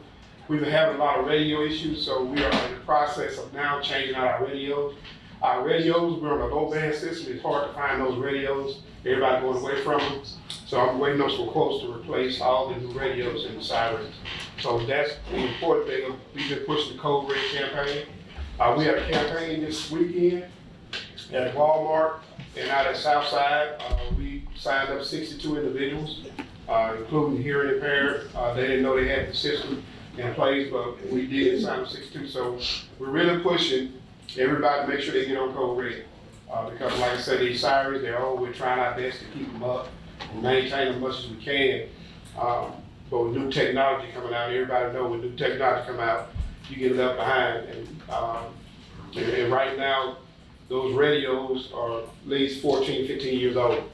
We've been having a lot of radio issues, so we are in the process of now changing out our radios. Our radios, we're on a low band system. It's hard to find those radios. Everybody going away from them. So I'm waiting on some quotes to replace all the new radios and the sirens. So that's the important thing. We've been pushing the Code Red campaign. We have a campaign this weekend at Walmart and out at Southside. We signed up 62 individuals including hearing impaired. They didn't know they had the system in place, but we did sign 62. So we're really pushing everybody to make sure they get on code red. Because like I said, these sirens, we're trying our best to keep them up and maintain them as much as we can. But with new technology coming out, everybody knows when new technology come out, you get left behind. And right now, those radios are at least 14, 15 years old.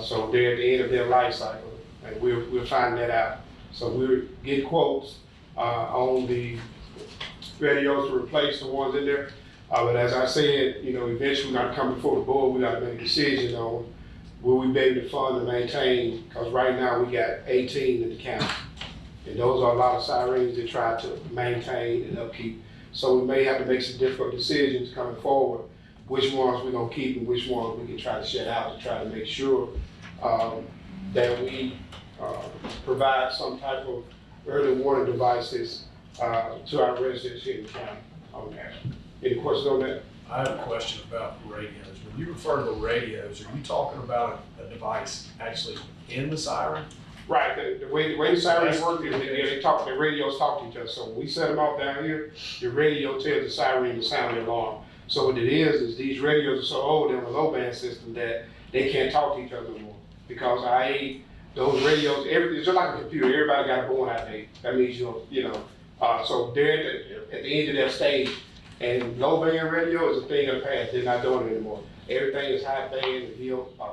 So they're at the end of their life cycle, and we're finding that out. So we're getting quotes on the radios to replace the ones in there. But as I said, eventually we're gonna come before the board, we gotta make a decision on will we be able to fund and maintain, because right now we got 18 in the county. And those are a lot of sirens that try to maintain and upkeep. So we may have to make some difficult decisions coming forward, which ones we're gonna keep and which ones we can try to shut out to try to make sure that we provide some type of early warning devices to our residents here in the county on that. Any questions on that? I have a question about radios. When you refer to radios, are you talking about a device actually in the siren? Right, the way the sirens work is the radios talk to each other. So when we set them off down here, the radio tells the siren to sound the alarm. So what it is these radios are so old, they're on a low band system that they can't talk to each other anymore. Because those radios, it's just like a computer, everybody got a born out date. That means, so they're at the end of their stage. And low band radio is a thing of the past, they're not doing it anymore. Everything is high band,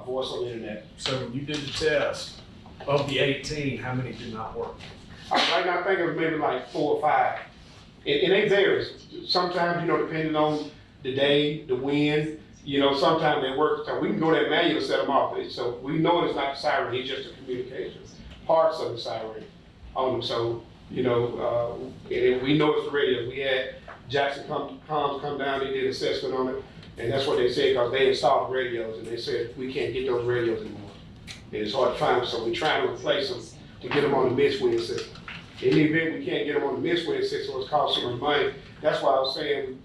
voice on the internet. So when you did the test, of the 18, how many did not work? Right now, I think it was maybe like 4 or 5. And it varies. Sometimes, depending on the day, the wind, sometimes they work. So we can go there manually and set them off. So we know it's not the siren, it's just the communication. Parts of the siren on them. So, and we know it's the radio. We had Jackson Comms come down, they did assessment on it. And that's what they said, because they installed the radios and they said, we can't get those radios anymore. And it's hard to find them, so we're trying to replace them to get them on the mid-swing system. In the event we can't get them on the mid-swing system, it's cost so much money. That's why I was saying we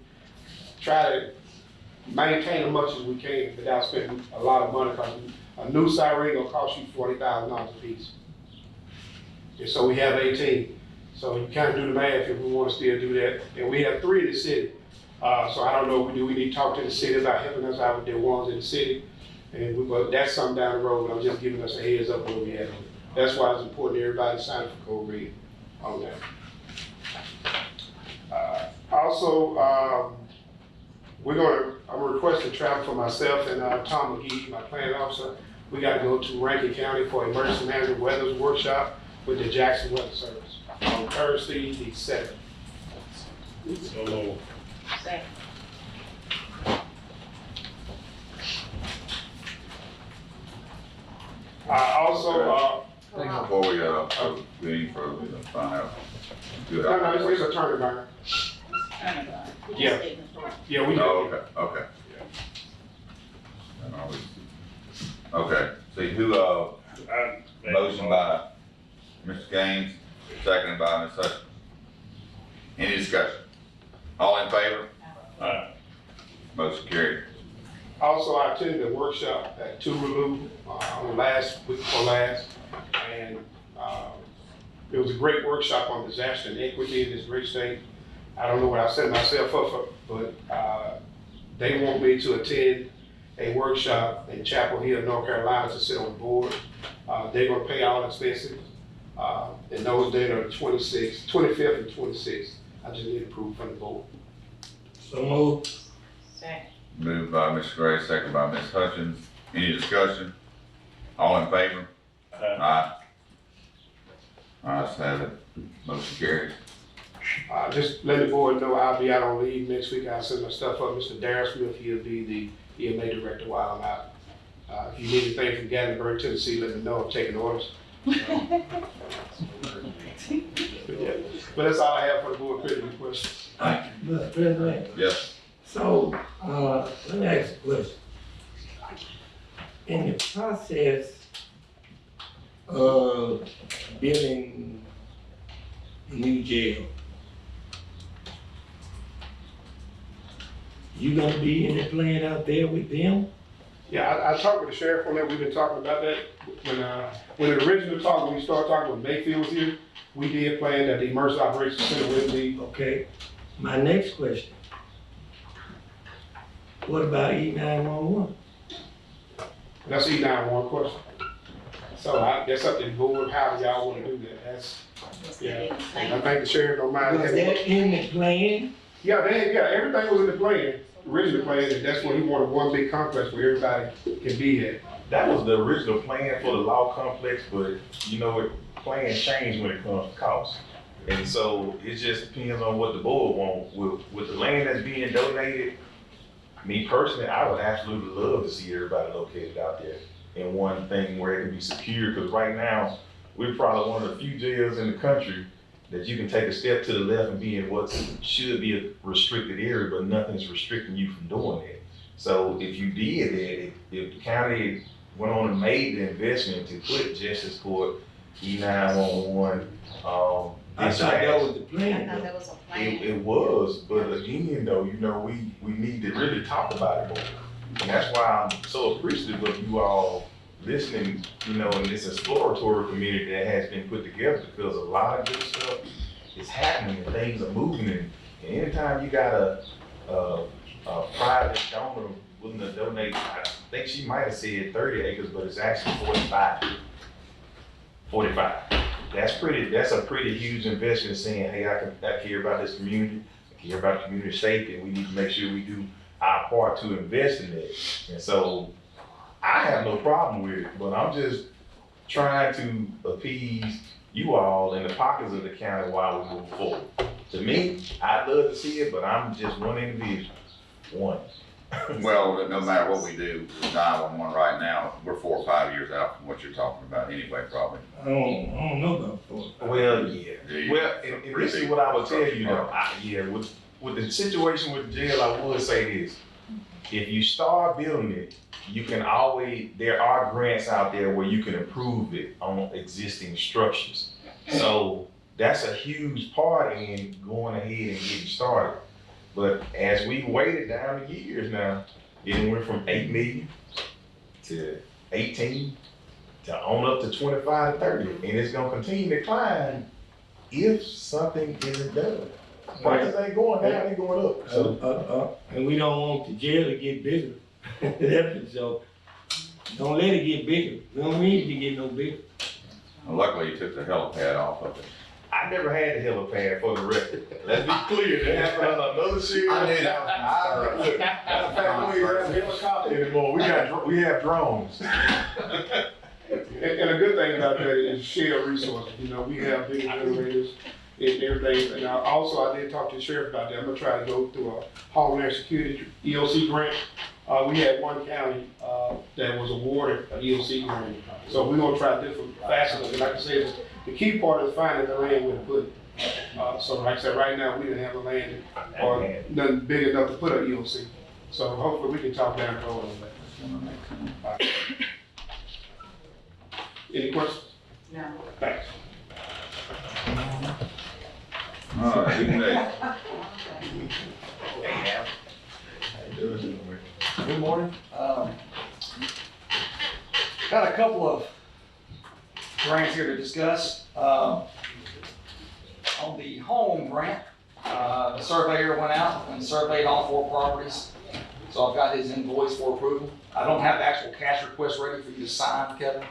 try to maintain as much as we can without spending a lot of money, because a new siren will cost you $40,000 a piece. And so we have 18. So you kind of do the math if we want to still do that. And we have 3 in the city. So I don't know, do we need to talk to the city about helping us out with their ones in the city? But that's something down the road, I'm just giving us a heads up where we at. That's why it's important everybody sign up for code red on that. Also, I'm requesting travel for myself and Tom McGee, my planning officer. We got to go to Rankin County for emergency management weather workshop with the Jackson Weather Service on Thursday, the 7th. So, Second. Before we any further, find out. Good. No, it's a turn burner. Yeah. Yeah, we do. Oh, okay. Okay, see who, motion by Mr. Gaines, seconded by Ms. Hutchins. Any discussion? All in favor? Motion carried. Also, I attended a workshop at Tougaloo on last week before last, and it was a great workshop on disaster and equity in this great state. I don't know what I set myself up for, but they want me to attend a workshop in Chapel Hill, North Carolina, to sit on the board. They're gonna pay all expenses. And those dates are the 25th and 26th. I just need approval from the board. So moved. Second. Moved by Mr. Gray, seconded by Ms. Hutchins. Any discussion? All in favor? Aye. Ayes have it. Motion carries. Just let the board know I'll be out on leave next week. I'll send my stuff up. Mr. Darrell Smith, he'll be the EMA director while I'm out. If you need anything from Gatlinburg, Tennessee, let me know. I'm taking orders. But that's all I have for the board critical questions. Thank you. Mr. President. Yes. So, let me ask a question. In the process of building a new jail, you gonna be in the plan out there with them? Yeah, I talked with the sheriff on that, we've been talking about that. When the original talk, when we started talking with Mayfield was here, we did plan that the emergency operations center would be. Okay, my next question. What about E911? That's E911 question. So that's up to the board, how y'all wanna do that, that's, yeah. And I think the sheriff don't mind. Was that in the plan? Yeah, everything was in the plan, original plan, and that's when he wanted one big complex where everybody can be at. That was the original plan for the law complex, but you know, plans change when it comes to cost. And so it just depends on what the board wants. With the land that's being donated, me personally, I would absolutely love to see everybody located out there in one thing where it can be secure, because right now, we're probably one of the few jails in the country that you can take a step to the left and be in what should be a restricted area, but nothing's restricting you from doing that. So if you did that, if the county went on and made the investment to put Justice Court, E911, I thought that was the plan. I thought that was a plan. it was, but again, though, you know, we need to really talk about it more. And that's why I'm so appreciative of you all listening, you know, in this exploratory community that has been put together, because a lot of good stuff is happening and things are moving. And anytime you got a private donor willing to donate, I think she might have said 30 acres, but it's actually 45. That's a pretty huge investment, saying, hey, I care about this community, I care about community safety, and we need to make sure we do our part to invest in it. And so I have no problem with it, but I'm just trying to appease you all in the pockets of the county while we move forward. To me, I'd love to see it, but I'm just one individual, one. Well, no matter what we do with 911 right now, we're 4 or 5 years out from what you're talking about anyway, probably. I don't know about 4 or 5. Well, yeah. Well, and this is what I would tell you though. With the situation with the jail, I would say this. If you start building it, there are grants out there where you can improve it on existing structures. So that's a huge part in going ahead and getting started. But as we waited down the years now, it went from 8 million to 18 to on up to 25 to 30. And it's gonna continue to climb if something isn't done. Prices ain't going down, they going up. So, and we don't want the jail to get bigger. So don't let it get bigger. We don't need it to get no bigger. Well, luckily you took the helipad off of it. I never had a helipad for the record. Let's be clear, that happened on another series. I knew that was Look, matter of fact, we don't have a helicopter anymore. We have drones. And a good thing about that is shared resources. You know, we have big generators and everything. And I did talk to the sheriff about that. I'm gonna try to go through a Homeland Security EOC grant. We had one county that was awarded an EOC grant. So we're gonna try different facets. And like I said, the key part is finding the land where to put it. So like I said, right now, we didn't have the land or nothing big enough to put an EOC. So hopefully we can talk down the road on that. Any questions? No. Thanks. All right, who's next? Good morning. Got a couple of grants here to discuss. On the home grant, the surveyor went out and surveyed all 4 properties. So I've got his invoice for approval. I don't have the actual cash request ready for you to sign, Kevin,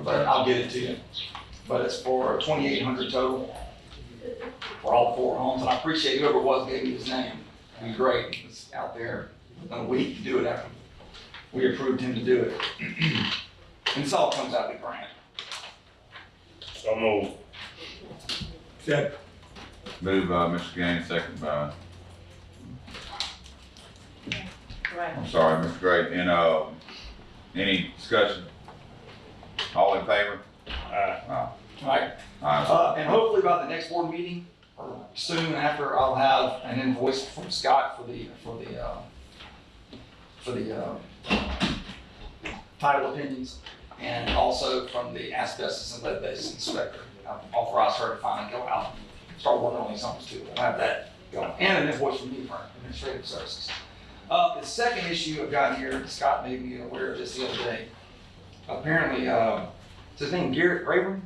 but I'll get it to you. But it's for $2,800 total for all 4 homes. And I appreciate whoever it was gave me his name. It'd be great. He was out there in a week to do it after we approved him to do it. And this all comes out of the grant. So moved. Second. Moved by Mr. Gaines, second by, I'm sorry, Mr. Gray. And any discussion? All in favor? Aye. All right. Aye. And hopefully by the next board meeting, or soon after, I'll have an invoice from Scott for the title opinions, and also from the asbestos and lead-based inspector. I've authorized her to finally go out and start working on these homes too. I'll have that going, and an invoice from me for administrative services. The second issue I've got here, Scott made me aware of this the other day. Apparently, is his name Garrett Rayburn?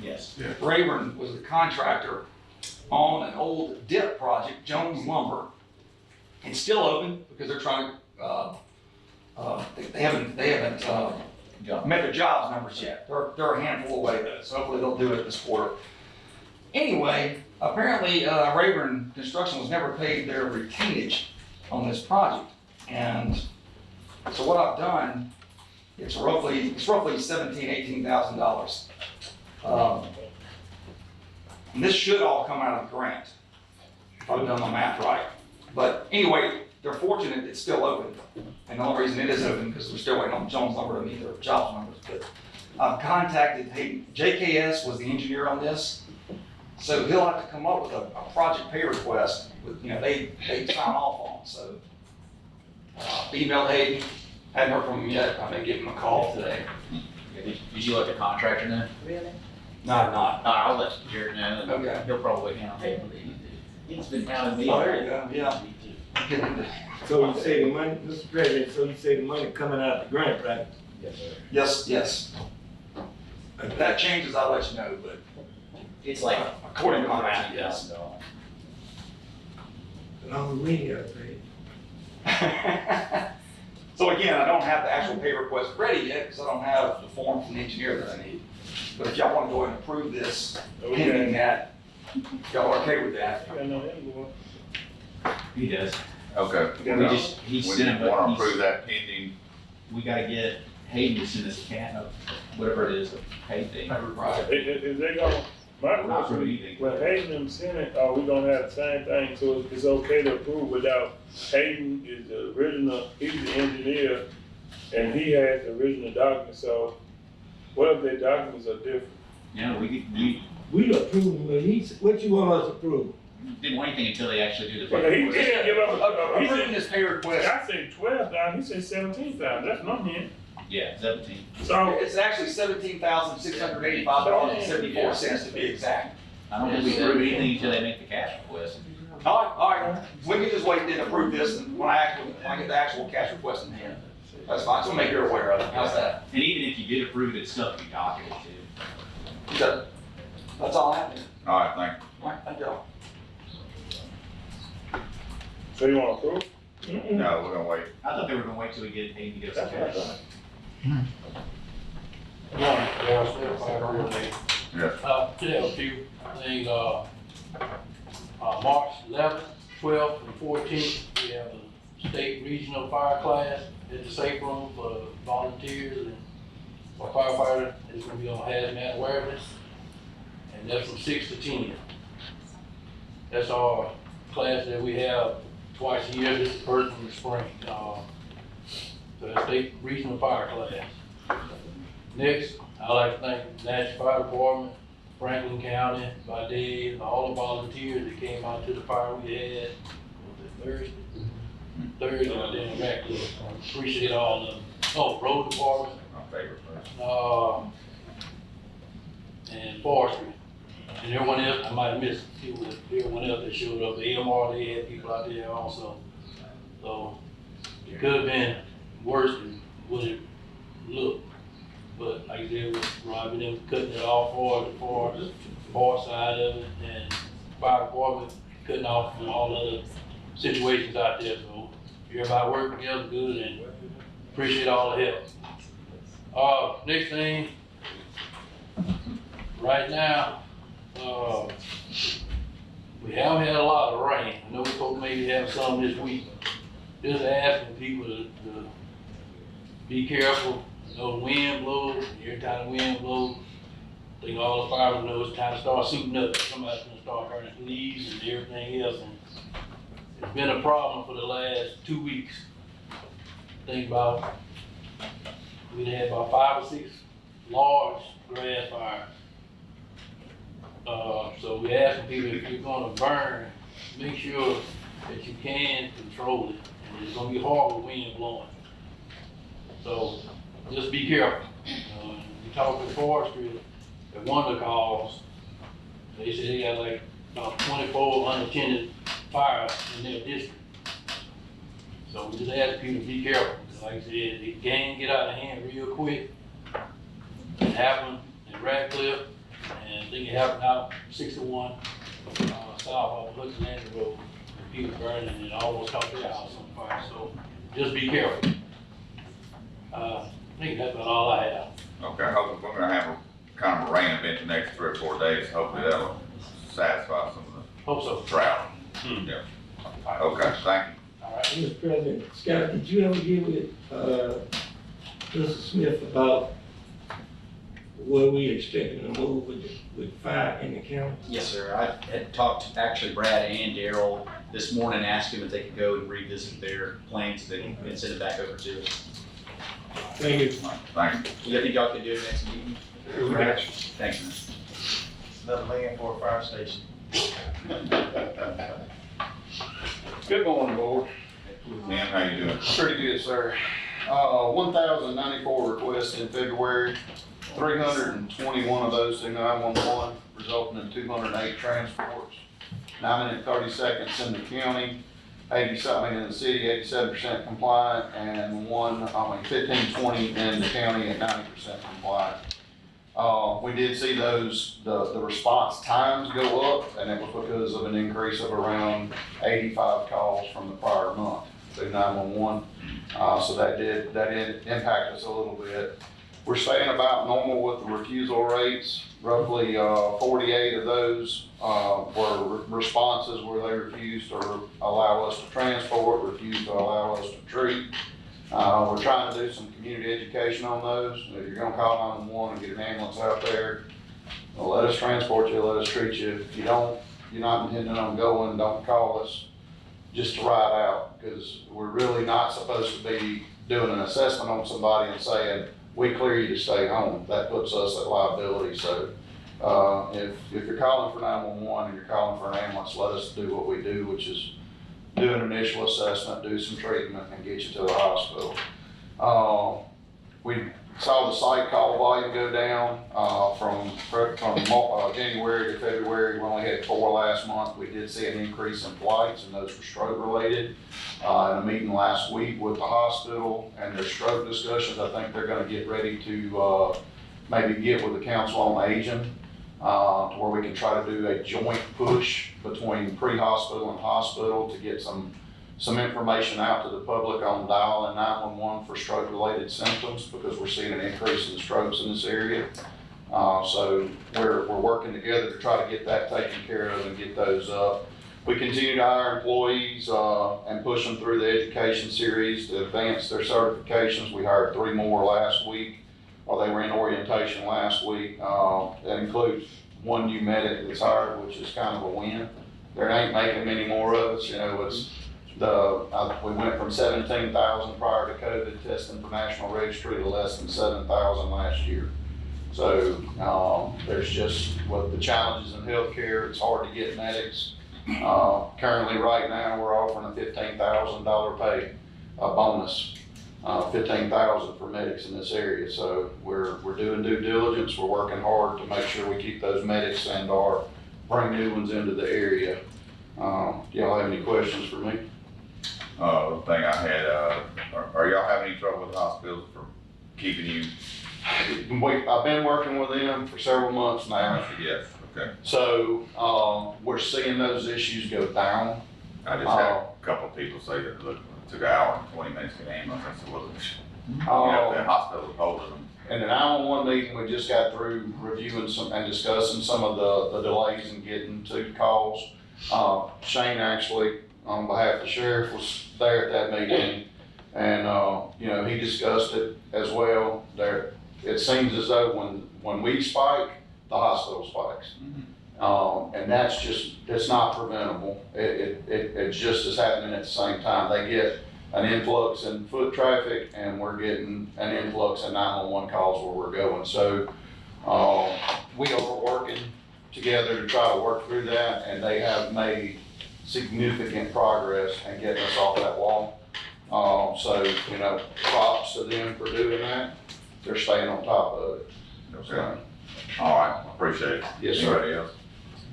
Yes. Rayburn was the contractor on an old dip project, Jones Lumber. It's still open because they're trying to, they haven't met their jobs numbers yet. They're a handful away though, so hopefully they'll do it this quarter. Anyway, apparently Rayburn Construction was never paid their retainage on this project. And so what I've done, it's roughly $18,000. And this should all come out of the grant, if I've done my math right. But anyway, they're fortunate it's still open. And the only reason it is open because we're still waiting on Jones Lumber to meet their jobs numbers. But I've contacted Hayden. JKS was the engineer on this. So he'll have to come up with a project pay request with, they sign off on. So emailed Hayden, hadn't heard from him yet. I may give him a call today. Did you let the contractor know? Really? No, I'm not. I'll let Jared know, and Okay. he'll probably handle it. He's been hounding me. Oh, there you go, yeah. So you say the money, Mr. President, so you say the money coming out of the grant, right? Yes, sir. Yes. If that changes, I'll let you know, but It's like according to my math, yes. No, we ain't gotta pay. So again, I don't have the actual pay request ready yet because I don't have the form from the engineer that I need. But if y'all want to go ahead and approve this, pending that, y'all are okay with that? He does. Okay. He We sent him, want to but approve that pending. we gotta get Hayden to send us a whatever it is, a pay thing. Right. Is they gonna, my Not for question, anything. when Hayden and Senate, are we gonna have the same thing, so it's okay to approve without, Hayden is the original, he's the engineer, and he has the original document, so what if their documents are different? Yeah, we We approve, but what you want us to approve? didn't want anything until they actually do the But pay. he didn't give up, he Approving said, this pay request, I said 12,000, he said 17,000, that's not him. Yeah, 17. So, it's actually $17,685.74 to be exact. I don't think we approve anything until they make the cash request. All right, we can just wait then approve this and when I get the actual cash request in hand. That's fine, so make you aware of it, how's that? And even if you did approve it, stuff to be docketed too. That's all I have. All right, thank you. All right, thank y'all. so you wanna approve? No, we're gonna wait. I thought they were gonna wait till we get Hayden to get us a cash. Yes. Tell a few things, March 11th, 12th, and 14th, we have a state regional fire class at the safe room for volunteers and for firefighters. It's gonna be on hazmat awareness, and that's from 6 to 10. That's our class that we have twice a year. This is the first in the spring, the state regional fire class. Next, I'd like to thank the National Fire Department, Franklin County, Valdez, and all the volunteers that came out to the fire we had, was it Thursday, I didn't back there. Appreciate all of them. Oh, road department, My favorite person. and forestry. And everyone else, I might have missed a few, of everyone else that showed up, the AMR, they had people out there also. So, it could have been worse than what it looked. But like I said, with Robbie, them cutting it off for the far side of it, and fire department cutting off from all other situations out there. So everybody working together good and appreciate all the help. Next thing, right now, we haven't had a lot of rain. I know we're supposed to maybe have some this week. Just asking people to be careful. You know, the wind blows, every time the wind blows, I think all the firemen know it's time to start suiting up. Somebody's gonna start turning leaves and everything else. And it's been a problem for the last 2 weeks. Think about, we had about 5 or 6 large grass fires. So we asking people, if you're gonna burn, make sure that you can control it. And it's gonna be hard with wind blowing. So just be careful. You talk to forestry, at one of the calls, they said they got like about 24 unattended fires in their district. So we just ask people to be careful. Like I said, it can get out of hand real quick. It happened in Radcliffe, and I think it happened out 61 south of Hudson Landing Road. And people burning and it almost caught their house on fire. So just be careful. I think that's about all I have. Okay, I hope we're gonna have a kind of a rain event the next 3 or 4 days. Hopefully that'll satisfy some of Hope so. the drought. Yeah. Okay, thank you. All right. Mr. President, Scott, did you ever get with, Mr. Smith about where we expecting to move with fire in the county? Yes, sir. I had talked to actually Brad and Daryl this morning, asked them if they could go and revisit their plans and send it back over to us. Thank you. Thank you. You think y'all could do it next meeting? Thanks. Thanks, man. Another land for a fire station. Good morning, board. Tim, how you doing? Pretty good, sir. 1,094 requests in February, 321 of those through 911, resulting in 208 transports. 9 minutes 30 seconds in the county, 80-something in the city, 87% compliant, and 1520 in the county at 90% compliant. We did see the response times go up, and it was because of an increase of around 85 calls from the prior month through 911. So that did impact us a little bit. We're staying about normal with the refusal rates. Roughly 48 of those were responses where they refused to allow us to transport, refused to allow us to treat. We're trying to do some community education on those. If you're gonna call 911 and get an ambulance out there, well, let us transport you, let us treat you. If you don't, you're not intending on going, don't call us just to ride out, because we're really not supposed to be doing an assessment on somebody and saying, we clear you to stay home. That puts us at liability. So if you're calling for 911 and you're calling for an ambulance, let us do what we do, which is do an initial assessment, do some treatment, and get you to the hospital. We saw the site call volume go down from January to February. We only had 4 last month. We did see an increase in flights, and those were stroke related. In a meeting last week with the hospital and their stroke discussions, I think they're going to get ready to maybe get with the Council on Aging to where we can try to do a joint push between pre-hospital and hospital to get some information out to the public on dialing 911 for stroke-related symptoms, because we're seeing an increase in strokes in this area. So we're working together to try to get that taken care of and get those up. We continue to hire employees and push them through the education series to advance their certifications. We hired 3 more last week, or they were in orientation last week. That includes 1 new medic that's hired, which is kind of a win. They ain't making many more of us. You know, we went from 17,000 prior to COVID testing for national registry to less than 7,000 last year. So there's just, with the challenges in healthcare, it's hard to get medics. Currently, right now, we're offering a $15,000 pay bonus, $15,000 for medics in this area. So we're doing due diligence. We're working hard to make sure we keep those medics and bring new ones into the area. Do y'all have any questions for me? The thing I had, are y'all having any trouble with the hospitals for keeping you? I've been working with them for several months now. Yes, okay. So we're seeing those issues go down. I just had a couple of people say that, look, it took an hour and 20 minutes to get an ambulance. I said, well, the hospital was holding them. In the 911 meeting, we just got through reviewing and discussing some of the delays in getting to calls. Shane actually, on behalf of the sheriff, was there at that meeting, and he discussed it as well. It seems as though when we spike, the hospital spikes, and it's not preventable. It just is happening at the same time. They get an influx in foot traffic, and we're getting an influx in 911 calls where we're going. So we are working together to try to work through that, and they have made significant progress in getting us off that wall. So props to them for doing that. They're staying on top of it. Okay. All right, appreciate it. Yes, sir. Anybody else?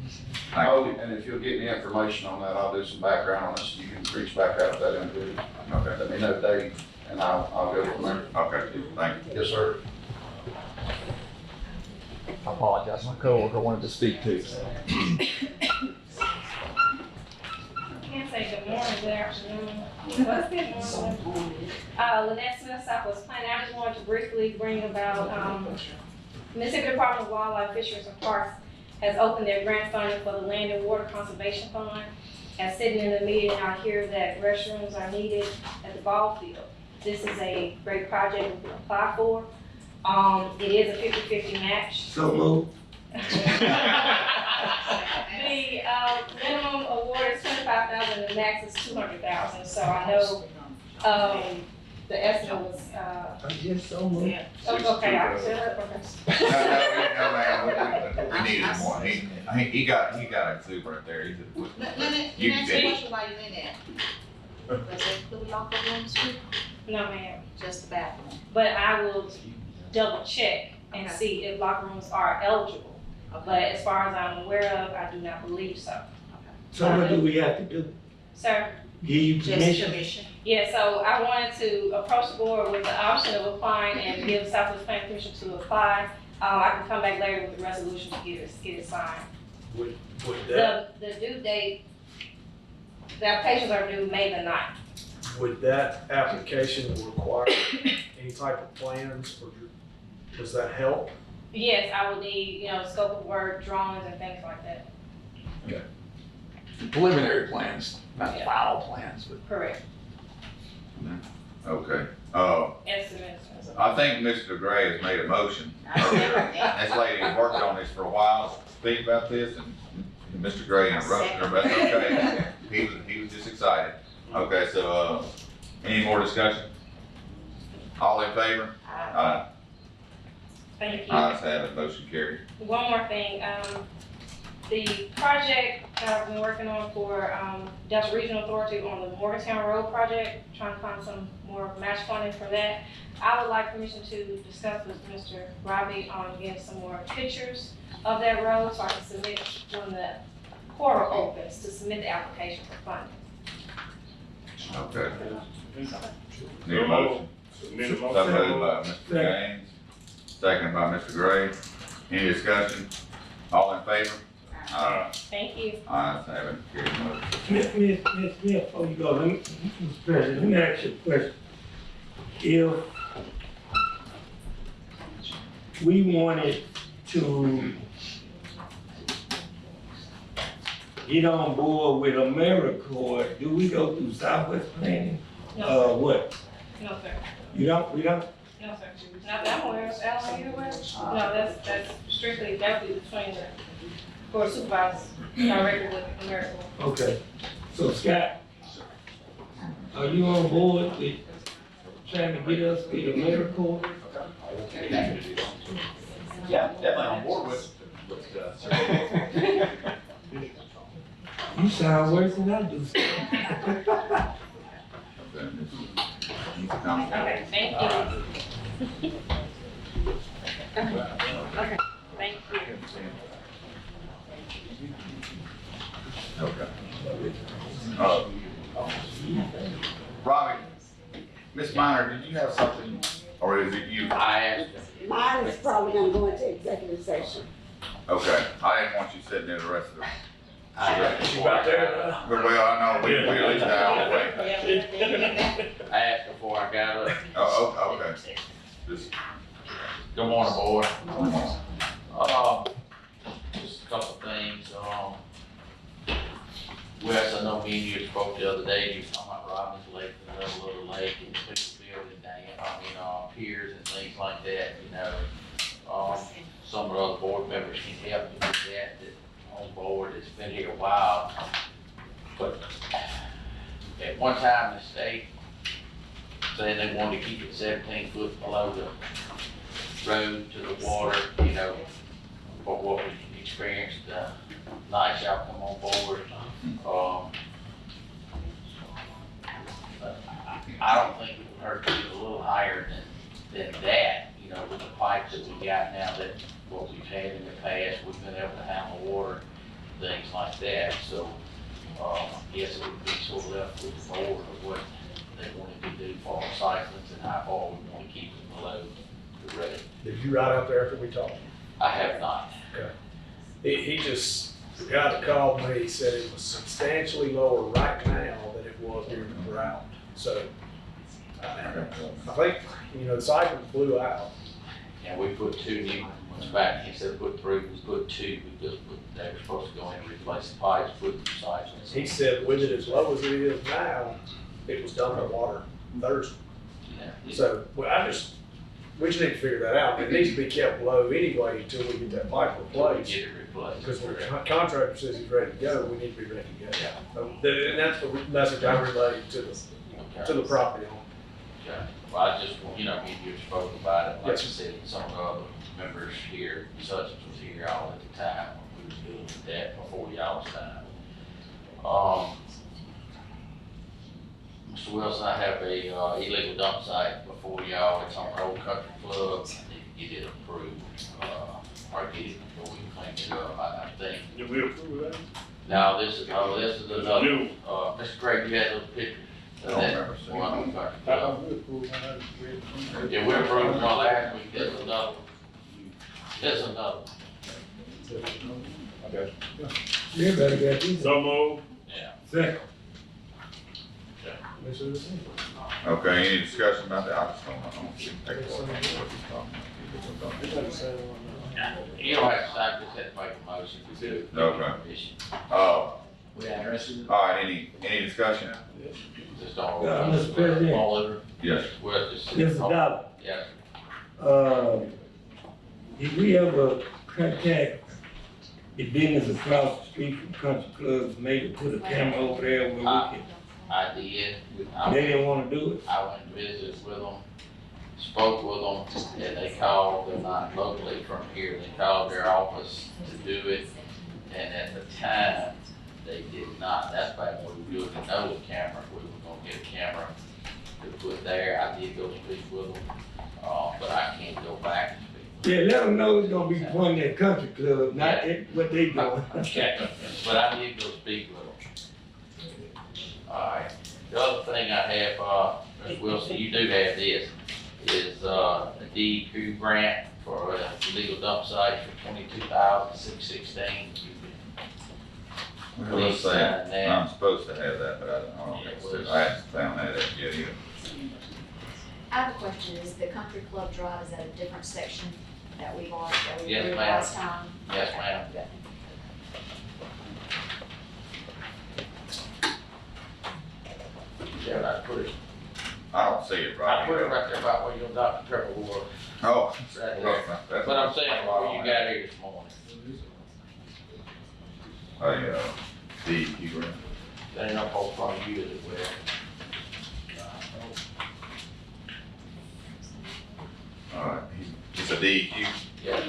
Thank Oh, you. and if you'll get me information on that, I'll do some background on this. You can reach back out to that individual. Okay, Let me know date, and I'll go from there. okay, thank you. Yes, sir. I apologize, my coworker wanted to speak too. Can't say good morning, good afternoon. What's good morning? Lynette Smith, Southwest Planning. I just wanted to briefly bring about, Mississippi Department of Wildlife, Fisheries and Parks has opened their grant funding for the Land and Water Conservation Fund. As sitting in the meeting, I hear that restrooms are needed at the ball field. This is a great project we can apply for. It is a 50-50 match. So moved. The minimum award is $25,000 and the max is $200,000. So I know the estimate was. Yes, so moved. Okay, I said that. No, ma'am, we needed more. He got a super right there. He's Let You me ask can you a take- question while you're in there. Does that include locker rooms too? No, ma'am. Just the bathroom? But I will double check and Okay. see if locker rooms are eligible. But as far as I'm aware of, I do not believe so. So what do we have to do? Sir? Give you Just permission? permission? Yeah, so I wanted to approach the board with the option of applying and give Southwest Planning Commission to apply. I can come back later with the resolution to get it signed. Would that, The due date, the applications are due May the 9th. would that application require any type of plans, or does that help? Yes, I will need, scope of work, drawings and things like that. Preliminary plans, not Yeah. final plans, but. Correct. Okay, Estimates. I think Mr. Gray has made a motion. This lady has worked on this for a while, to speak about this, and Mr. Gray interrupted her, but that's okay. He was just excited. Okay, so, any more discussion? All in favor? Aye. Thank you. Ayes have it, motion carried. One more thing, the project that I've been working on for, Delta Regional Authority on the Morgantown Road project, trying to find some more match funding for that. I would like permission to discuss with Mr. Robbie on getting some more pictures of that road, so I can submit when the portal opens, to submit the application for funding. Okay. Need a motion? So moved by Mr. Gaines, second by Mr. Gray. Any discussion? All in favor? Thank you. Ayes have it, carried motion. Miss Smith, before you go, Mr. President, let me ask you a question. If we wanted to get on board with AmeriCorps, do we go through Southwest Planning? No, What? no, sir. We don't? No, sir. Not that I'm aware of. Alan, are you aware? No, that's strictly, that would be between the Board of Supervisors, directly with AmeriCorps. Okay. So Scott, are you on board with trying to get us with AmeriCorps? Yeah, definitely on board with You sound worse than I do. Okay, thank you. Okay, thank you. Okay. Robbie, Ms. Minor, did you have something, or is it you? I asked. Mine is probably gonna go into executive session. Okay, I didn't want you sitting there the rest of the. You about there now? Well, I know, we at least now, wait. I asked before I got up. Oh, okay. Just, Good morning, board. Just a couple of things, Wes, I know me and you spoke the other day, you was talking about Robbins Lake, the little lake, and put the building down, piers and things like that, some of the other board members can help you with that on board, it's been here a while. But at one time, the state said they wanted to keep it 17 foot below the road to the water, for what we experienced, nights y'all come on board. I don't think it would hurt to get a little higher than that, with the pipes that we got now, that what we've had in the past, we've been able to handle water things like that, so, yes, it would be sort of left with the board of what they wanted to do for recycling and how far we want to keep it below the rate. Did you ride out there after we talked? I have not. Okay. He just, the guy that called me said it was substantially lower right now than it was during the drought. So, I think, the siphon flew out. And we put 2 new ones back, instead of put 3, we put 2, we just put, they were supposed to go in and replace the pipes, put the siphons. He said with it as low as it is now, it was done with water Thursday. Yeah. So, we just need to figure that out. It needs to be kept low anyway until we get that pipe replaced. Get it replaced. Because when the contractor says he's ready to go, we need to be ready to go. So, and that's the message I relayed to the property owner. Okay. Well, I just, you spoke about it, like I Yes. said, some of the other members here, such as was here all at the time, when we was doing that before y'all's time. Mr. Wilson, I have a illegal dump site before y'all, it's on Old Country Club, I need to get it approved, or get it before we clean it up, I think. Did we approve that? Now, this is another, New. Mr. Craig, you had those pictures? I don't remember seeing One it. on Country Club. Yeah, we approved one last week, there's another one. There's another one. Okay. Everybody got these. So move. Yeah. Second. Okay, any discussion about that? I just don't take it what he's talking about. You don't have to stop, just have to make a motion to do it. Okay. We interested? All right, any discussion? Just don't. Mr. President. All over. Yes. Well, just. Mr. Dollar, Yes. did we ever contact the business across the street from Country Club, maybe put a camera over there where we can? I did. They didn't wanna do it? I went and visited with them, spoke with them, and they called, they're not locally from here, they called their office to do it. And at the time, they did not, that's back when we were doing the nose camera, we were gonna get a camera to put there, I did go speak with them, but I can't go back and speak. Yeah, let them know it's gonna be pointing at Country Club, not at what they doing. Okay, but I did go speak with them. Alright, the other thing I have, Mr. Wilson, you do have this, is, a DEQ grant for a illegal dump site for $22,616. Well, let's say, I'm supposed to have that, but I haven't found that yet either. I have a question, is the Country Club Drive, is that a different section that we Yes, approved ma'am. last time? Yes, ma'am. Okay. Yeah, I put it, I don't see it right I put it here. right there about where you'll dump the triple water. Oh. Right well, there. that's- But I'm saying, where you got here this morning, DEQ grant. there ain't no fault from you as well. All right, it's a DEQ. Yeah.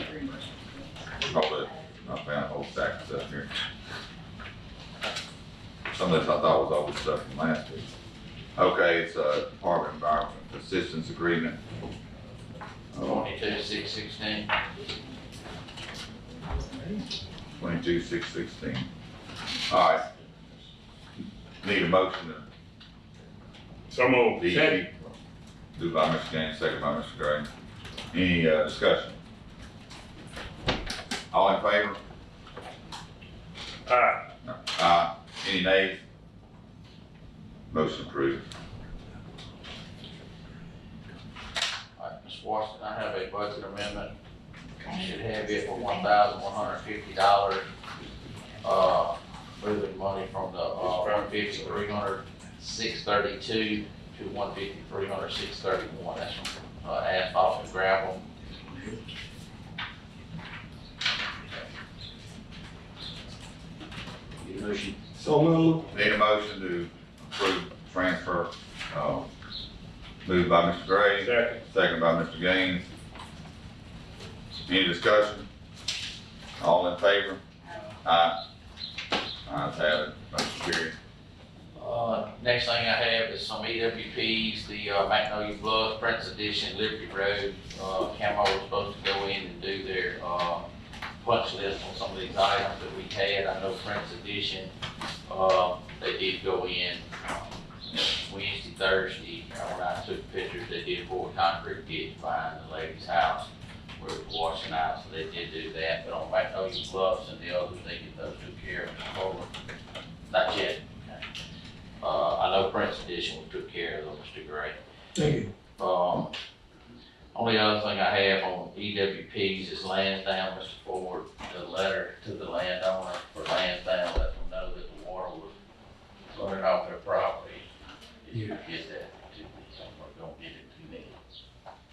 Hold it, I found a whole stack of stuff here. Some of this I thought was old stuff from last week. Okay, it's a Department of Environment Assistance Agreement. 22,616. 22,616. All right. Need a motion to. So moved. DEQ. Moved by Mr. Gaines, second by Mr. Gray. Any discussion? All in favor? Aye. No. Any nays? Motion approved. All right, Ms. Washington, I have a budget amendment. You should have it for $1,150. Moving money from the, 150, 300, 632 to 150, 300, 631. That's from, asphalt and gravel. Need a motion? So moved. Need a motion to approve transfer, moved by Mr. Gray. Second by Mr. Gaines. Any discussion? All in favor? Aye. Ayes have it, motion carried. Next thing I have is some EWPs, the Magnolia Bluff, Prince Edition, Liberty Road. Camo was supposed to go in and do their punch list on some of these items that we had. I know Prince Edition, they did go in Wednesday, Thursday, when I took pictures, they did pour a concrete ditch behind the lady's house where it was washing out, so they did do that. But on Magnolia Bluffs and the others, they get those took care of before. Not yet. Okay. I know Prince Edition took care of those, Mr. Gray. Thank you. Only other thing I have on EWPs is Lansdowne, Mr. Ford, the letter to the landowner for Lansdowne, let them know that the water was running off their property. If you could get that to me, we're gonna get it to me.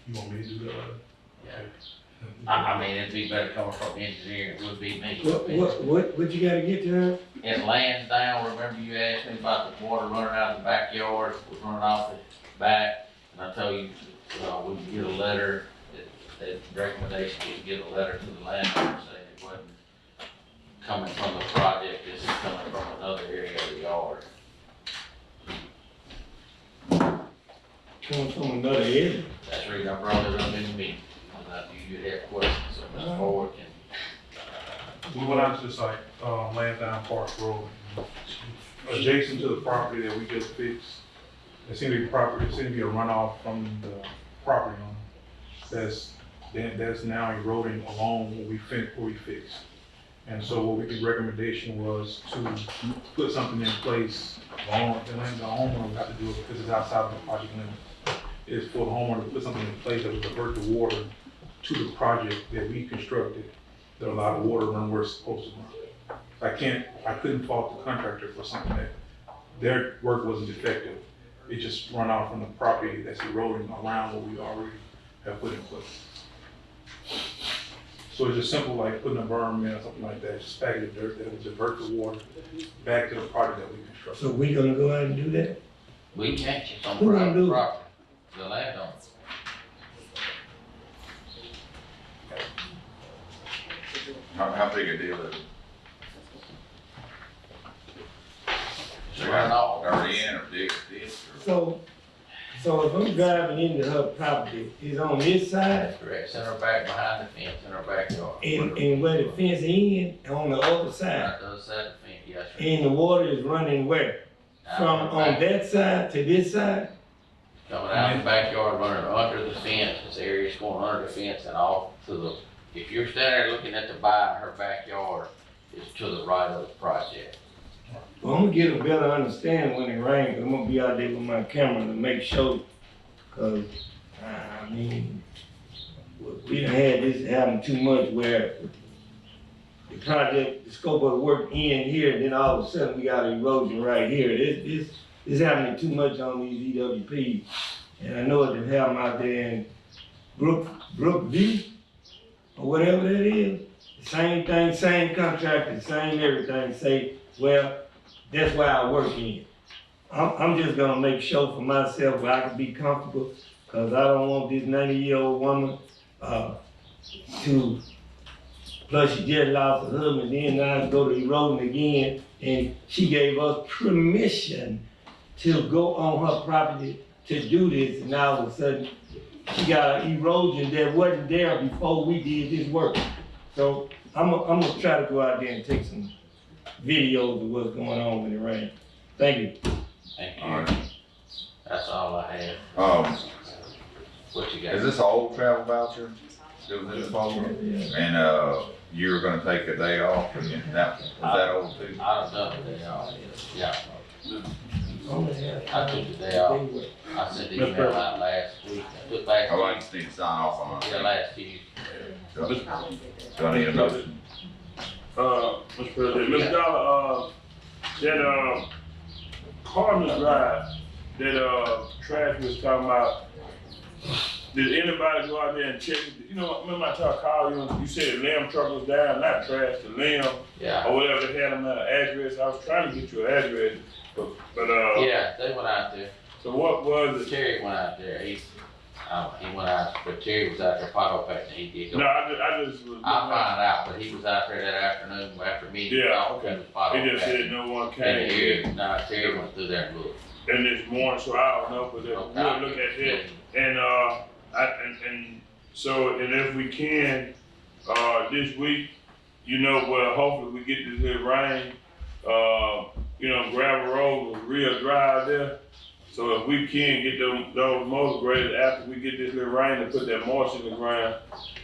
You want me to do that? Yeah. I mean, it'd be better coming from the engineer, it would be me. What you gotta get to her? In Lansdowne, remember you asked me about the water running out of the backyard, was running off the back, and I told you, we could get a letter, that recommendation, we could get a letter to the landowner saying it wasn't coming from the project, this is coming from another area of the yard. Coming from another area? That's the reason I brought it up in the meeting, and I knew you'd have questions, so Mr. Ford can. We went out to the site, Lansdowne Park Road, adjacent to the property that we just fixed. There seemed to be a runoff from the property owner that's now eroding along what we fixed. And so what the recommendation was to put something in place, the homeowner would have to do it because it's outside of the project limit, is for the homeowner to put something in place that would divert the water to the project that we constructed that allowed the water to run where it's supposed to run. I couldn't fault the contractor for something that their work wasn't effective. It just run out from the property that's eroding around what we already have put in place. So it's just simple like putting a berm in or something like that, just package of dirt that would divert the water back to the project that we constructed. So we gonna go out and do that? We can't, it's on Who gonna do private it? property, the landowner. How big a deal is it? It's running off. Dirty in or dig a ditch or? So if I'm driving into her property, it's on this side, Correct, send her back behind the fence in her backyard. and where the fence ends, on the other side, Right, the other side of the fence, yes, sir. and the water is running where? From Out on back. that side to this side? Coming out of the backyard, running under the fence, this area's going under the fence and off to the, if you're standing there looking at the by her backyard, it's to the right of the project. Well, I'm gonna get a better understanding when it rains. I'm gonna be out there with my camera to make sure, cause, I mean, we done had this happen too much where the project, the scope of the work end here, and then all of a sudden we got erosion right here. It's happening too much on these EWPs. And I know it done happen out there in Brookview, or whatever that is. Same thing, same contractor, same everything, say, well, that's why I work in. I'm just gonna make sure for myself where I can be comfortable, cause I don't want this 90-year-old woman, plus she just lost her husband, then now go to eroding again, and she gave us permission to go on her property to do this, and now all of a sudden, she got an erosion that wasn't there before we did this work. So I'm gonna try to go out there and take some videos of what's going on when it rains. Thank you. Thank you. All right. That's all I have. What you got? Is this an old travel voucher? Still in this folder? And, you're gonna take a day off and was that old too? I've done the day off, yeah. I took the day off. I sent the email out last week. I took last Oh, I week. just need to sign off on it. Yeah, last Tuesday. So I need a motion. Mr. President, Ms. Dollar, that, Cardinal Drive, that, trash was talking about, did anybody go out there and check, you know, remember I tried to call you, and you said the limb truck was down, not trash, the limb, Yeah. or whatever, they had them at an address, I was trying to get you an address, but, Yeah, they went out there. so what was it? Terry went out there. He went out, but Terry was out there pothole patching. He did go. No, I just was. I'll find out, but he was out there that afternoon after meeting. Yeah, okay. He was pothole He just patching. said no one And came. Terry, no, Terry went through there and looked. And this morning, so I don't know, but we'll look at that. And, and so, and if we can, this week, you know, well, hopefully we get this little rain. You know, gravel road was real dry out there. So if we can get those motor graded after we get this little rain to put that moisture in the ground,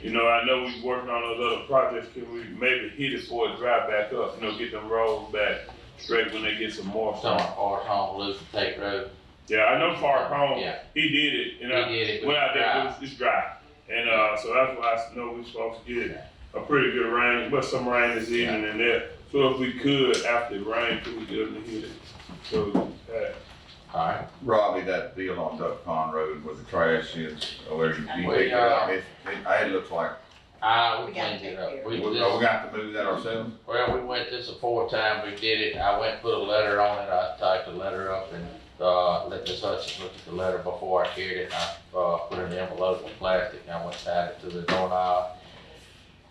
you know, I know we working on those other projects. Can we maybe hit it before it dry back up? You know, get them roads back straight when they get some moisture. Some Forest Home, Lucy Tate Road. Yeah, I know Far Home. Yeah. He did it. You know, He did it, but went out there, dry. it's dry. And so that's why I know we're supposed to get a pretty good rain, but some rain this evening and there. So if we could, after the rain, could we get them to hit it? So, Alright. Robbie, that deal on Duck Pond Road where the trash is, where you We, pick it up, it looks like, we cleaned it up. we got to move that ourselves? Well, we went this the fourth time we did it. I went and put a letter on it. I typed the letter up and, let Ms. Hudson look at the letter before I carried it. And I, put it in an envelope with plastic and I went and tied it to the doorknob.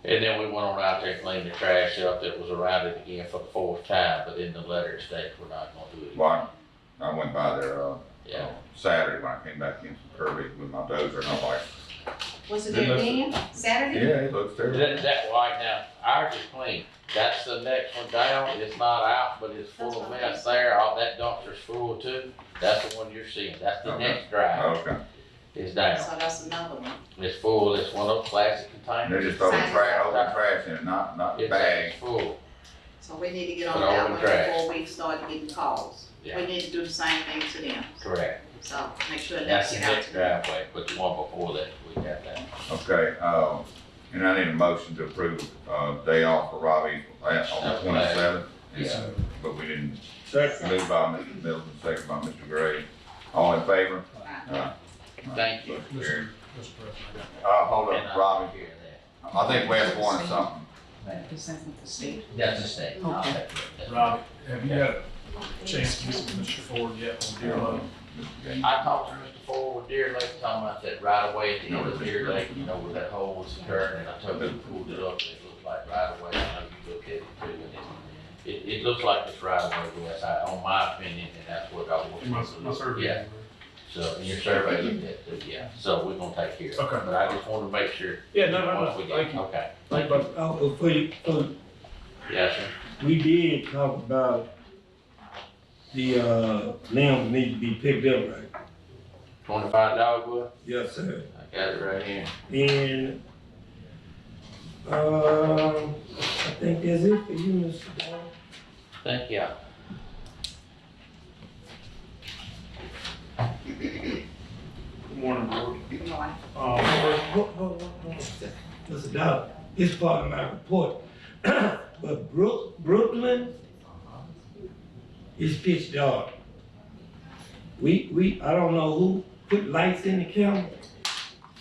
And then we went on out there and cleaned the trash up that was around it again for the fourth time, but in the letter states we're not gonna do it again. Well, I went by there, Yeah. Saturday when I came back in from Kirby with my dozer and I'm like, Was it there again, Saturday? yeah, it looks terrible. That right now, ours is clean. That's the next one down. It's not out, but it's full of mess there. All that dumpster's full too. That's the one you're seeing. That's the next drive. Okay. It's down. So that's another one. It's full. It's one of those plastic containers. They're just throwing trash in it, not the bag. It's full. So we need to get on Put all that the one trash. before we start getting calls. Yeah. We need to do the same thing to them. Correct. So make sure That's that's the get out next to them. driveway, but the one before that, we got that. Okay, and I need a motion to approve, day off for Robbie on the 27th. Yeah. But we didn't, moved by Mr. Middleton, second by Mr. Gray. All in favor? Thank you. Carried. Hold up, Robbie. I think we have one or something. That's the state. Okay. Robbie, have you had a chance to visit with Mr. Ford yet on Deer Lake? I talked to Mr. Ford with Deer Lake, talking about that right away at the end of Deer Lake, you know, where that hole was occurring, and I told him to pull it up, and it looked like right away. I know you looked at it too, and it looks like it's right away, Wes, on my opinion, and that's what I want. My survey. Yeah. So, and your survey looked at it, yeah, so we're gonna take care of it. Okay. But I just wanted to make sure. Yeah, no, once we get- thank you. Okay. Thank you. For you, Yes, sir. we did talk about the, limbs need to be picked up, right? $25 dogwood? Yes, sir. I got it right here. And, I think that's it for you, Mr. Ball. Thank you. Good morning, board. Good morning. Hold on. Mr. Dollar, it's part of my report. But Brooklyn is pitch dark. I don't know who put lights in the camera,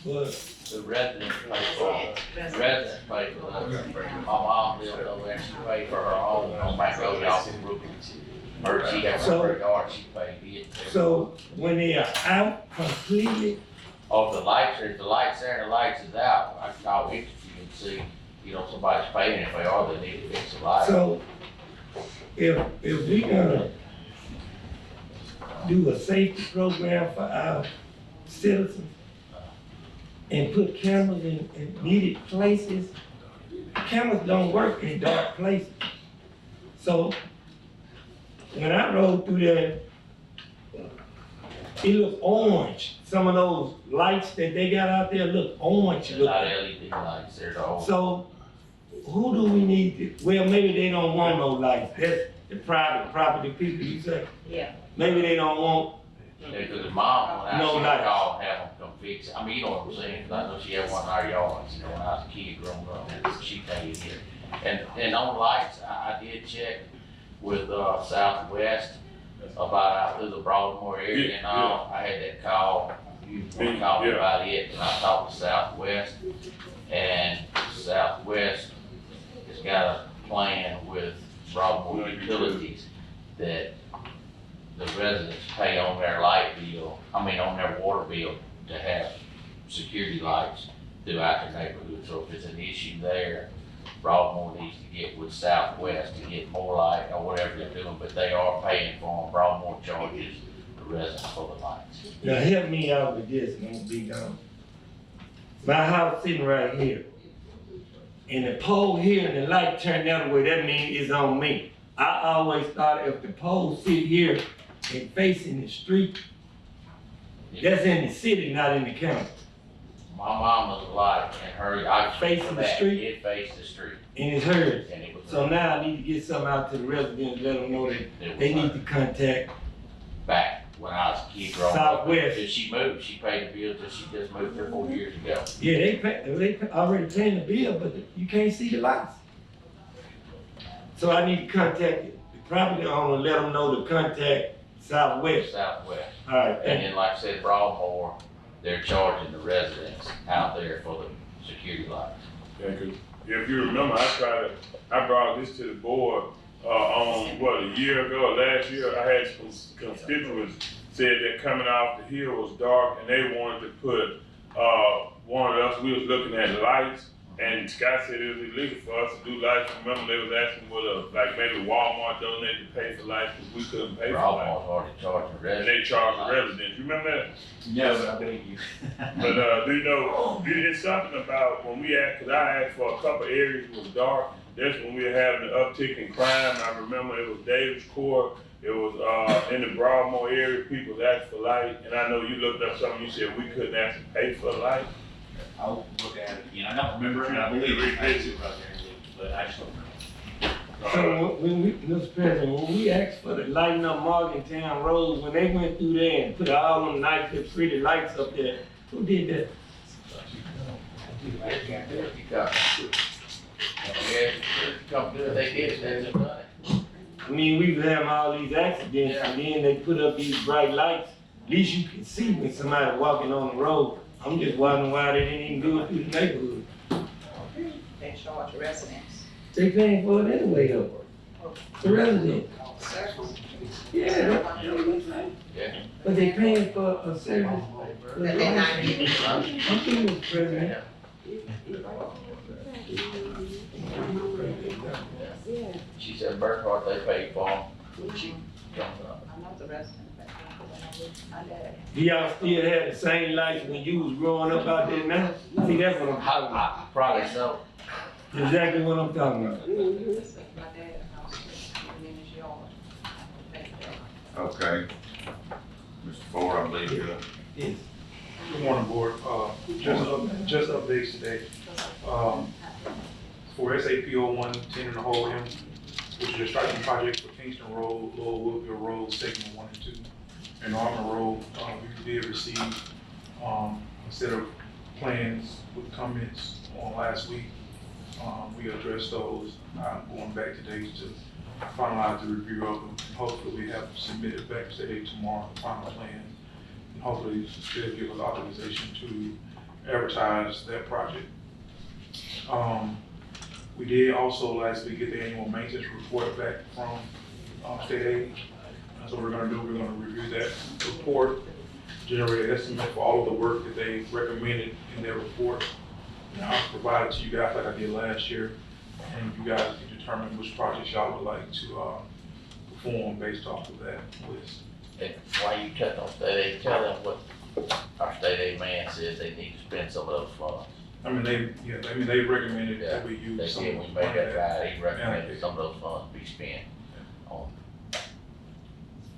but The residents pay for it. Residents pay for it. My mom lived over there, she paid for her own, on back over off in Brooklyn. Or she had her yard, she paid it. so when they are out completely, Oh, the lights are, the lights there and the lights is out, I can call it, you can see, you know, somebody's paying, if they are, they need to fix the light. so if we gonna do a safety program for our citizens and put cameras in needed places, cameras don't work in dark places. So when I rode through there, it looked orange. Some of those lights that they got out there look orange. A lot of LED lights, they're the old. So who do we need to, well, maybe they don't want no lights. That's the private property people, you say? Yeah. Maybe they don't want, Yeah, cause the mom, when I No see her lights. call, have them come fix it, I mean, you know what I'm saying, 'cause I know she had one in our yards, you know, when I was a kid growing up, and she paid it. And on lights, I did check with, Southwest about out through the Baltimore area and all, I had that call, you called me about it, and I talked to Southwest, and Southwest has got a plan with Baltimore Utilities that the residents pay on their light bill, on their water bill to have security lights throughout their neighborhood. So if it's an issue there, Broadmoor needs to get with Southwest to get more light or whatever they're doing, but they are paying for them. Broadmoor charges the residents for the lights. now help me out with this and I'm gonna be done. My house sitting right here. and the pole here and the light turned the other way, that means it's on me. I always thought if the pole sit here and facing the street, that's in the city, not in the county. My mom was alive and her, I Facing the street? It faced the street. And it's hers. And it was So now I need to get something out to the residents, let them know that they need to contact back when I was a kid growing up. Southwest. Till she moved, she paid the bill till she just moved here 4 years ago. Yeah, they already paying the bill, but you can't see the lights. So I need to contact the property owner, let them know to contact Southwest. Southwest. All right, And thank then, like I said, Broadmoor, they're charging the residents out there for the security lights. Yeah, 'cause if you remember, I brought this to the board, a year ago, or last year, I had some constituents said that coming off the hill was dark and they wanted to put, wanted us, we was looking at lights, and Scott said it was illegal for us to do lights. Remember, they was asking whether, like, maybe Walmart donated to pay for lights, because we couldn't pay for lights. Broadmoor's already charging the And residents. they charge the residents, you remember that? Yes, I believe you. But, do you know, it's something about when we asked, cause I asked for a couple areas was dark, that's when we were having an uptick in crime. I remember it was Davis Court, it was, in the Broadmoor area, people asked for light, and I know you looked up something, you said we couldn't actually pay for light. I'll look at it again. I don't remember it. I believe it. I see it right there, but I just don't remember. So when we, Mr. President, when we asked for the lighting up Morgantown Road, when they went through there and put all them nice, pretty lights up there, who did that? Come do it, they did it, that's done it. I mean, we was having all these accidents, and then they put up these bright lights. At least you can see when somebody walking on the road. I'm just wondering why they didn't even do it through the neighborhood. They charge residents. They paying for it anyway, though. The residents. Yeah. Yeah. But they paying for a service. That they're not getting. I'm thinking, Mr. President. She said Burkhart, they paid for them. I know the residents. Do y'all still have the same lights when you was growing up out there now? See, that's what I'm talking about. Probably so. Exactly what I'm talking about. Okay. Mr. Ford, I believe you're up. Yes. Good morning, board. Just updates today. For SAPO 110 and a whole M, which is a striping project for Kingston Road, Lower Woodville Road, segment 1 and 2, and Armour Road, we did receive a set of plans with comments on last week. We addressed those. I'm going back today to finalize the review of them. Hopefully we have submitted back today tomorrow, the final plan. And hopefully they'll give us authorization to advertise that project. We did also last week get the annual maintenance report back from state aid. That's what we're gonna do. We're gonna review that report, generate an estimate for all of the work that they recommended in their report. And I'll provide it to you guys like I did last year, and you guys can determine which projects y'all would like to perform based off of that list. And why you touch on state aid, tell them what our state aid man said they need to spend some of those funds. I mean, they recommended that we use They some. did, we made that right, he recommended some of those funds be spent on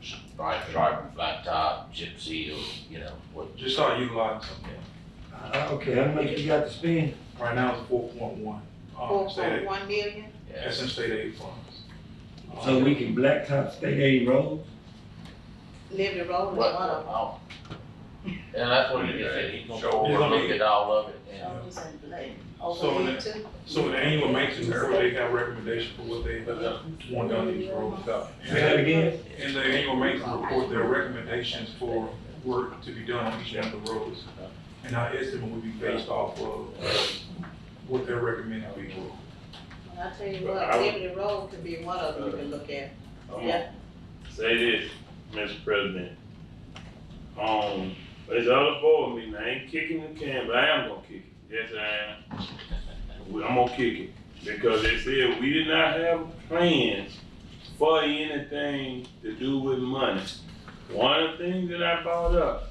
striping, flat top, chip seal, you know, what. Just start utilizing some. Okay, how much you got to spend? Right now it's 4.1. 4.1 million? That's in state aid funds. So we can blacktop state aid roads? Liberty Road is one of them. And that's what he said, he's gonna go over and look at all of it. So in the annual maintenance report, they have recommendations for what they want done in these roads. Say that again? In the annual maintenance report, there are recommendations for work to be done on each one of the roads. And our estimate would be based off of what they're recommending for each road. I tell you what, Liberty Road could be one of them you can look at. Yeah. Say this, Mr. President. There's other board meeting, I ain't kicking the can, but I am gonna kick it. Yes, I am. I'm gonna kick it, because they said we did not have plans for anything to do with money. One of the things that I brought up,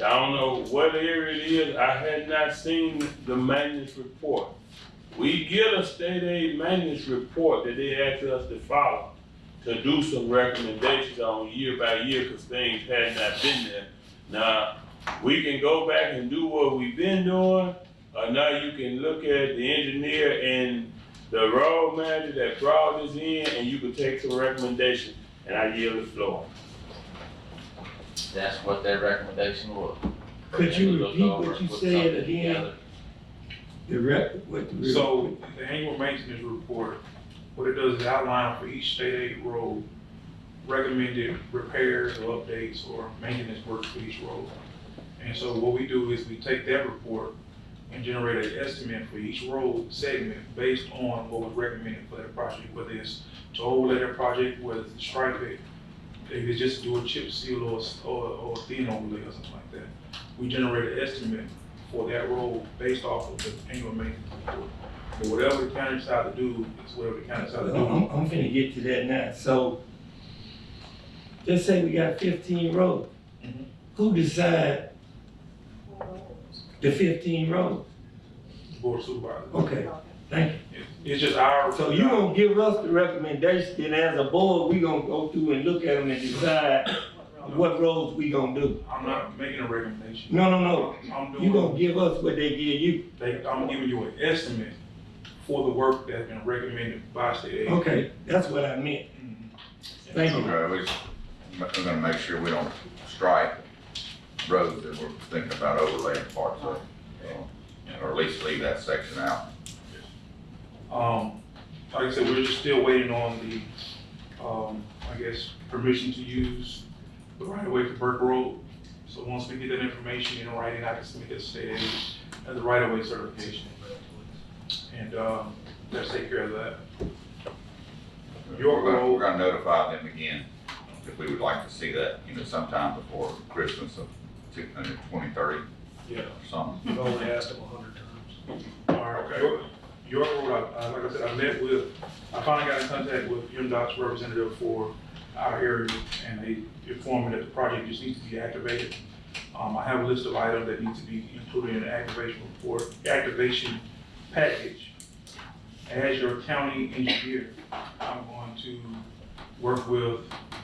I don't know what area it is, I had not seen the maintenance report. we get a state aid maintenance report that they ask us to follow, to do some recommendations on year by year, cause things had not been there. Now, we can go back and do what we've been doing, or now you can look at the engineer and the road manager that brought this in, and you can take some recommendations, and I yield the floor. That's what their recommendation was. Could you Look repeat over what and you put said something again? together. So the annual maintenance report, what it does is outline for each state aid road, recommended repairs or updates or maintenance work for each road. And so what we do is we take that report and generate an estimate for each road segment based on what was recommended for that project, whether it's to overlay that project, whether it's to stripe it, if it's just do a chip seal or thin overlay or something like that. We generate an estimate for that road based off of the annual maintenance report. But whatever the county decide to do is whatever the county decide to do. I'm finna get to that now. So, just say we got 15 roads. Who decide the 15 roads? The Board of Supervisors. Okay, thank you. It's just our. So you gonna give us the recommendation, then as a board, we gonna go through and look at them and decide what roads we gonna do? I'm not making a recommendation. No. I'm doing. You gonna give us what they give you? I'm giving you an estimate for the work that's been recommended by state aid. Okay, that's what I meant. Thank you. Okay, we're gonna make sure we don't strike roads that we're thinking about overlaying parts of, or at least leave that section out. Like I said, we're just still waiting on the, I guess, permission to use the right of way for Burke Road. So once we get that information in writing, I can submit that state aid as a right of way certification. And, let's take care of that. We're gonna notify them again if we would like to see that, sometime before Christmas of 2030 Yeah. or something. We've only asked them 100 times. All right, York Road, like I said, I finally got in contact with MDOT's representative for our area, and they informed me that the project just needs to be activated. I have a list of items that need to be included in the activation report, activation package. As your county engineer, I'm going to work with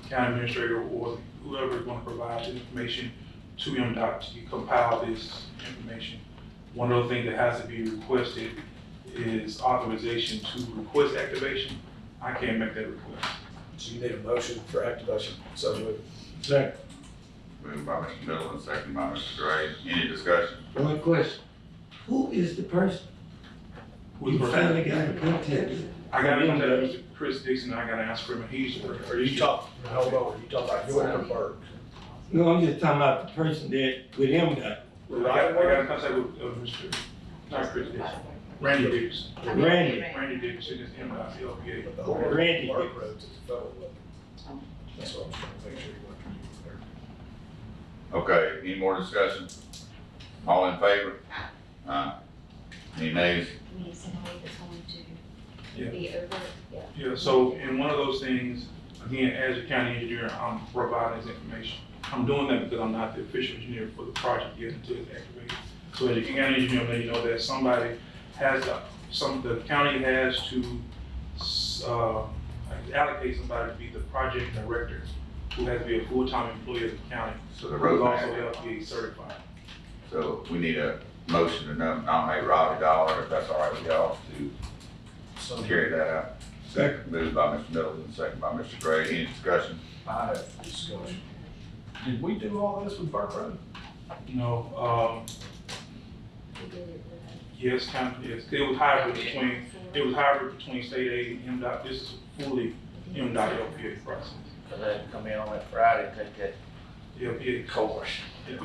county administrator or whoever is going to provide the information to MDOT to compile this information. One of the things that has to be requested is authorization to request activation. I can't make that request. So you need a motion for activation. So moved. Second. Moved by Mr. Middleton, second by Mr. Gray. Any discussion? One question. Who is the person? You finally got in contact with? I got in contact with Mr. Chris Dixon, and I got to ask for him, and he's. Are you talking, hold on, are you talking about York or Burke? No, I'm just talking about the person that with him that. I got in contact with Mr. Not Chris Dixon, Randy Dixon. Randy Dixon is MDOT's LPA. But the whole Randy Burke roads is federal road. That's what I'm trying to make sure you want to do there. Okay, any more discussion? All in favor? Aye. Any nays? We need somebody that's going Yeah. to be over, Yeah, so in one of those things, again, as a county engineer, I'm providing this information. I'm doing that because I'm not the official engineer for the project yet until it's activated. So as a county engineer, I'm letting you know that somebody has, the county has to, allocate somebody to be the project director, who has to be a full-time employee of the county. So the road who's also manager. LPA certified. So we need a motion to nominate Robbie Dollar, if that's all right with y'all, to carry that out. Second. Moved by Mr. Middleton, second by Mr. Gray. Any discussion? I have discussion. Did we do all this with Burke Road? No, yes, kind of, yes. It was hybrid between state aid and MDOT. This is fully MDOT LPA process. Cause they had to come in on that Friday and take that LPA course. Yeah.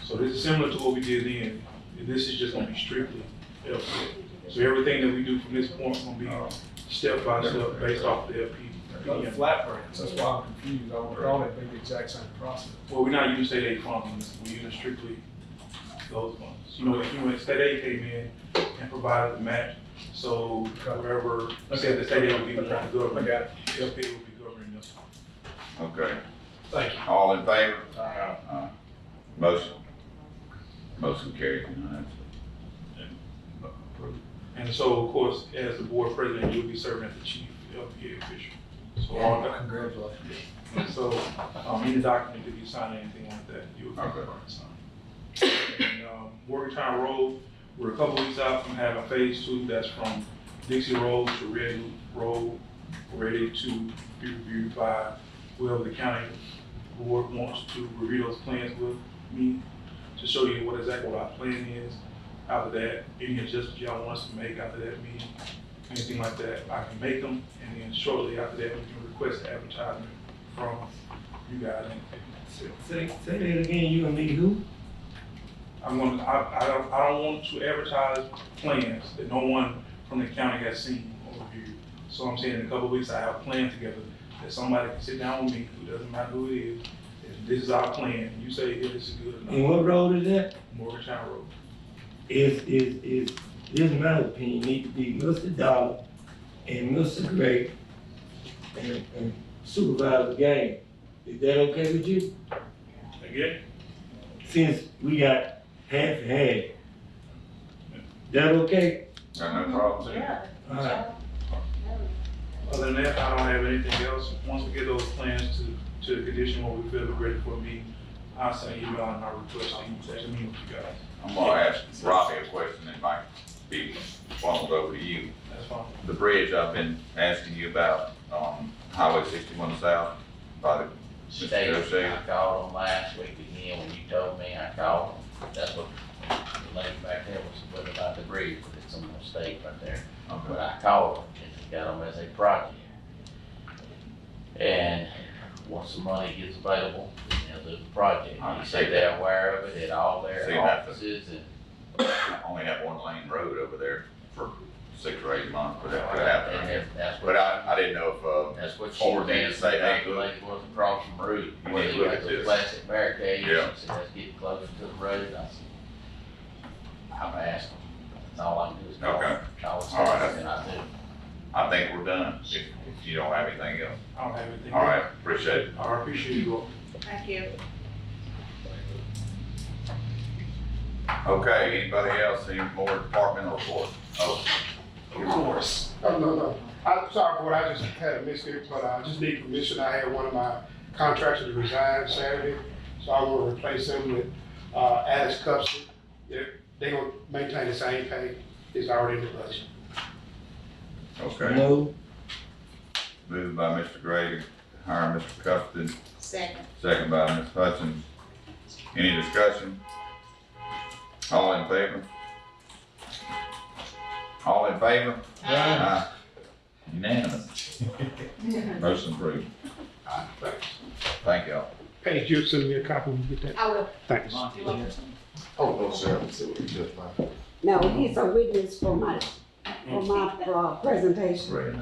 So this is similar to what we did then. This is just gonna be strictly LPA. So everything that we do from this point is gonna be step by step based off the LP. The flat branch, that's why I'm confused. I thought it'd be the exact same process. Well, we're not using state aid funds, we're using strictly those funds. When state aid came in and provided the match, so wherever said the state aid would be the government, LP will be governing this. Okay. Thank you. All in favor? Aye. Motion carried. Approved. And so, of course, as the board president, you'll be serving as the chief LPA official. So all that. Congratulations. And so, any document that you sign, anything like that, you'll be required to sign. And, Morgantown Road, we're a couple weeks out from having phase 2, that's from Dixie Road to Red Loop Road, ready to be reviewed by whoever the county board wants to review those plans with me to show you what exactly our plan is. After that, any adjustments y'all want us to make after that meeting, anything like that, I can make them, and then shortly after that, we can request advertisement from you guys. Say that again, you gonna need who? I don't want to advertise plans that no one from the county has seen or reviewed. So I'm saying in a couple of weeks, I have a plan together that somebody can sit down with me, who doesn't matter who it is, and this is our plan, and you say, yeah, this is good enough. And what road is that? Morgantown Road. This in my opinion, need to be Mr. Dollar and Mr. Gray and Supervisor Gang. Is that okay with you? Again? Since we got half and half. That okay? Got no problem, sir. All right. Other than that, I don't have anything else. Once we get those plans to the condition where we feel we're ready for a meeting, I'll send an email and I'll request to meet with you guys. I'm gonna ask Robbie a question that might be funneled over to you. That's fine. The bridge I've been asking you about, Highway 61 South by the State, State. I called them last week again, when you told me, I called them. That's what the lady back there was, what about the bridge, but it's on the state right there. But I called them, and they got them as a project. And once the money gets available, they'll do the project. You say they're aware of it at all their offices and. I only have one lane road over there for 6 or 8 months, but that could happen. And that's But I didn't know if, that's what she Ford did, needed to say, hey, the look, lady was across from the road, You where need they to look got at those this. plastic barricades, Yeah. and said, let's get closer to the road, I said, I've asked them, that's all I can do is call, Okay. call the All right. station, and I do. I think we're done, if you don't have anything else. I don't have anything. All right, appreciate it. I appreciate you all. Thank you. Okay, anybody else, any more departmental report? Oh, Of course. No. I'm sorry, board, I just had a mistake, but I just need permission. I had one of my contractors resign Saturday, so I want to replace him with Alice Cupson. They gonna maintain the same pay, it's already in the budget. Okay. No. Moved by Mr. Gray, hire Mr. Custon, Second. second by Ms. Hutchins. Any discussion? All in favor? All in favor? Aye. Unanimous. Motion approved. Thank y'all. Paige, you'll send me a copy when you get that? I will. Thanks. Oh, sir, see what you just found. No, he's a witness for my presentation.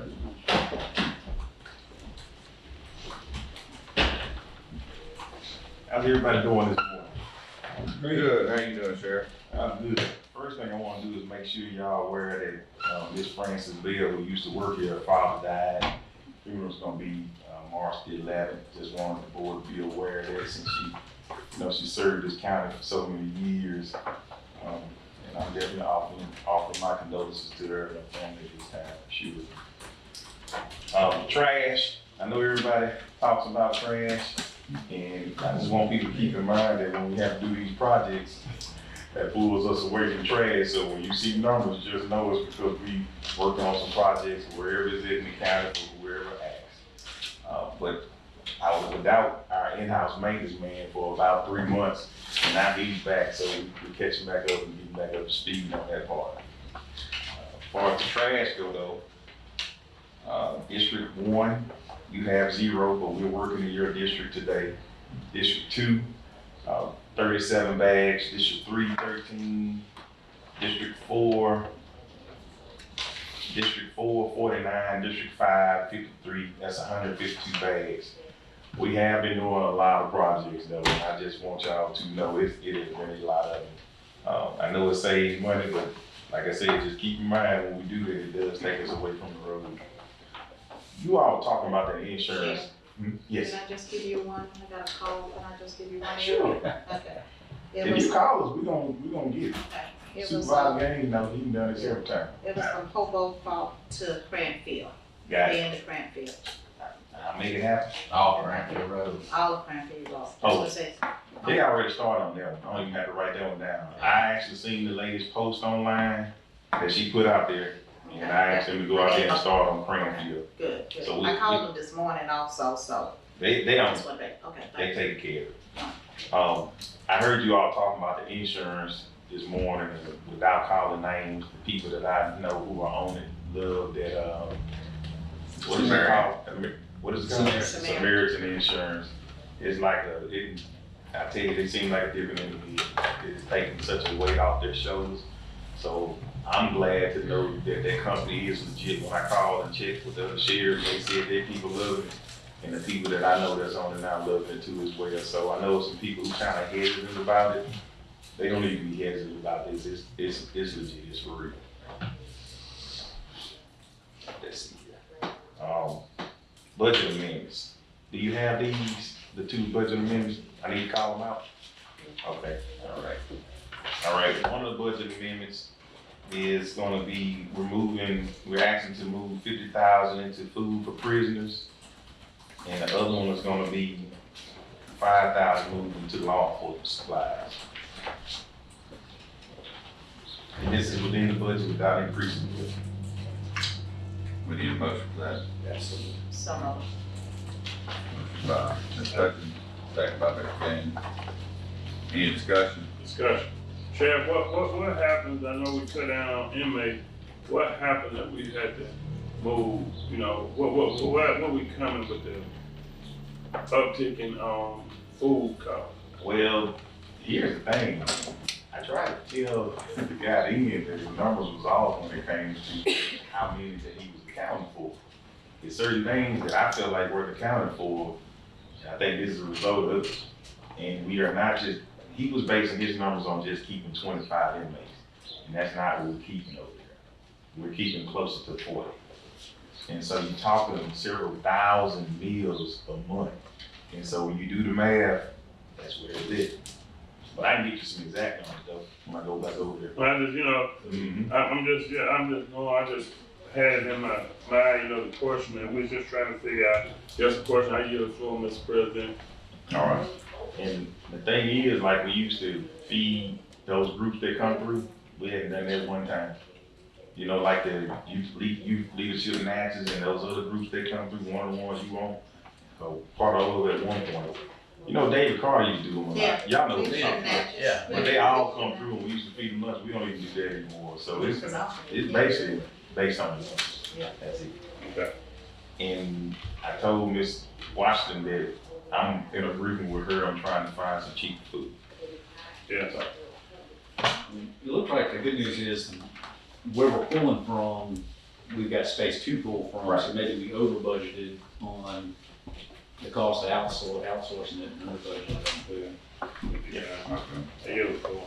How's everybody doing this morning? Good, how you doing, Sheriff? I'm good. First thing I want to do is make sure y'all aware that Miss Frances Bell, who used to work here, her father died. Funeral's gonna be March the 11th. Just wanted the board to be aware of that since she served this county for so many years. And I'm definitely offering my condolences to her and her family this time. She was trash. I know everybody talks about trash, and I just want people to keep in mind that when we have to do these projects, that pulls us away from trash. So when you see numbers, just know it's because we worked on some projects wherever it's in the county for whoever asks. But I was without our in-house maintenance man for about 3 months, and now he's back, so we're catching back up and getting back up to speed on that part. As far as the trash go though, District 1, you have 0, but we're working in your district today. District 2, 37 bags, District 3, 13, District 4, 49, District 5, 53, that's 152 bags. We have been doing a lot of projects though, and I just want y'all to know it has been a lot of them. I know it saves money, but like I said, just keep in mind when we do that, it does take us away from the road. You all talking about the insurance. Yes. Can I just give you one? I got a call. Can I just give you one? Sure. Okay. If you call us, we gonna get it. Okay. It was, Supervisor Gaines, no, he done this every time. it was from Hobo Fault to Cranfield. Got The it. end of Cranfield. I made it happen. All Cranfield Road. All of Cranfield Road. That's Oh. what it says. They already started on that one. I don't even have to write that one down. I actually seen the latest post online that she put out there. And I asked them to go out there and start on Cranfield. Good, good. So I called them this morning also, so. They That's don't, what they, okay, they thank you. take care of it. I heard you all talking about the insurance this morning, and without calling names, the people that I know who are on it love that, what is it called? What is it called? Samaritan Insurance. It's like I tell you, they seem like a different entity. It's taking such a weight off their shoulders. So I'm glad to know that that company is legit. When I called and checked with the other sheriff, they said their people love it. And the people that I know that's on it now love it too as well. So I know some people who kind of hesitant about it. They don't need to be hesitant about this. It's legit. It's for real. Let's see here. Budget amendments. Do you have these, the two budget amendments? I need to call them out? Okay, all right. All right, one of the budget amendments is gonna be we're asking to move 50,000 into food for prisoners. And the other one is gonna be 5,000 moved into law enforcement supplies. And this is within the budget without increasing the budget. We need a motion for that. Yes. Some of them. By Ms. Hutchins, second by Mr. Gaines. Any discussion? Discussion. Sheriff, what happens, I know we cut down inmates, what happened that we had to move, you know, what we coming with the uptick in, food costs? Well, here's the thing. I tried to tell the guy in that the numbers was off when it came to how many that he was accounting for. There's certain things that I felt like weren't accounted for. I think this is a result of it. And we are not just, he was basing his numbers on just keeping 25 inmates. And that's not what we're keeping over there. We're keeping closer to 40. And so you're talking several thousand meals a month. And so when you do the math, that's where it is. But I can get you some exact numbers though, when I go back over there. Well, I just, you know, I just had it in my mind, you know, the question, and we're just trying to figure out, just a question, I yield the floor, Mr. President. All right. And the thing is, like we used to feed those groups that come through, we hadn't done that one time. You know, like the youth leadership matches and those other groups that come through, one of the ones you want, so part of it at one point. You know, David Carr used to do them a lot. Yeah. Y'all know Leadership something. matches. Yeah. But they all come through and we used to feed them lunch. We don't even do that anymore. So it's basically based on the lunch. Yeah. That's it. Okay. And I told Miss Washington that I'm in agreement with her. I'm trying to find some cheap food. Yeah. So, It looks like the good news is where we're pulling from, we've got space to pull from, Right. so maybe we over budgeted on the cost of outsourcing it and under budgeted on food. Yeah, I yield the floor.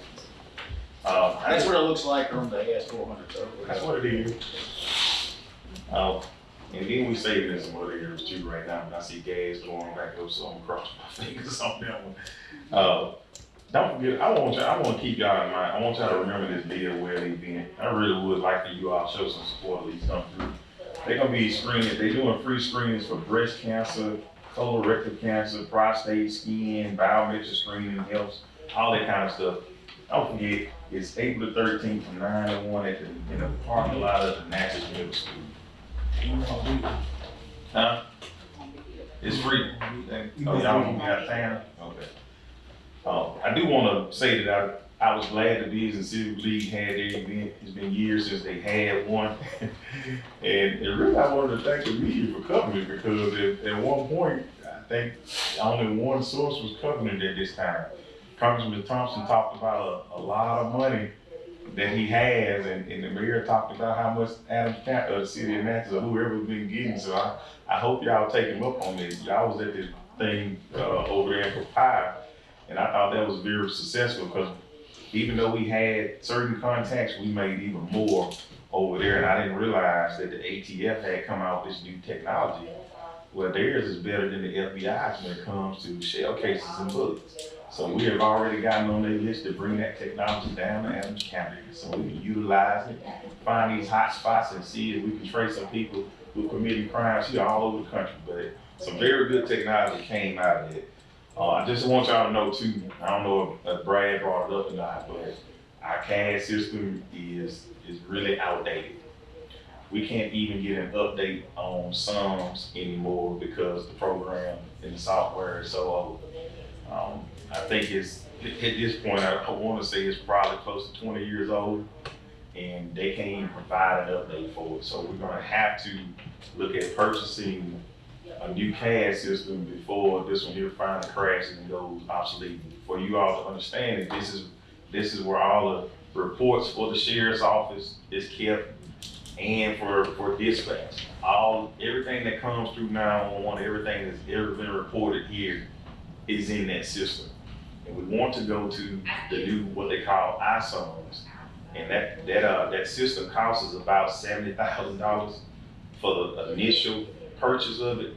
That's what it looks like on the AS400, so. That's what it is. And then we saving in some other areas too right now, but I see gas going back up, so I'm crossing my fingers on that one. Don't forget, I want to keep y'all in mind. I want y'all to remember this bill where they been. I really would like for you all to show some support, at least come through. They're gonna be screening, they're doing free screenings for breast cancer, colorectal cancer, prostate, skin, biometric screening, health, all that kind of stuff. Don't forget, it's April the 13th from 9 to 1 in the parking lot of the Natchez Middle School. Huh? It's free. Oh, y'all want me out of town? Okay. I do want to say that I was glad the Bees and Civic League had their event. It's been years since they had one. And really, I wanted to thank the media for covering it because at one point, I think only one source was covering it at this time. Congressman Thompson talked about a lot of money that he has, and the mayor talked about how much Adams County, the city of Natchez, or whoever's been getting. So I hope y'all take him up on this. Y'all was at this thing over there in Papaya, and I thought that was very successful because even though we had certain contacts, we made even more over there, and I didn't realize that the ATF had come out with this new technology where theirs is better than the FBI's when it comes to shell cases and bullets. So we have already gotten on their list to bring that technology down to Adams County, so we can utilize it, find these hot spots and see if we can trace some people who committing crimes here all over the country. But some very good technology came out of it. I just want y'all to know too, I don't know if Brad brought it up or not, but our CAD system is really outdated. We can't even get an update on sums anymore because the program and the software is so old. I think it's, at this point, I want to say it's probably close to 20 years old, and they can't even provide an update for it. So we're gonna have to look at purchasing a new CAD system before this one here finally crashes and goes obsolete. For you all to understand that this is where all the reports for the sheriff's office is kept, and for dispatch. Everything that comes through 911, everything that's ever been reported here is in that system. And we want to go to the new, what they call iSums. And that system costs us about $70,000 for the initial purchase of it.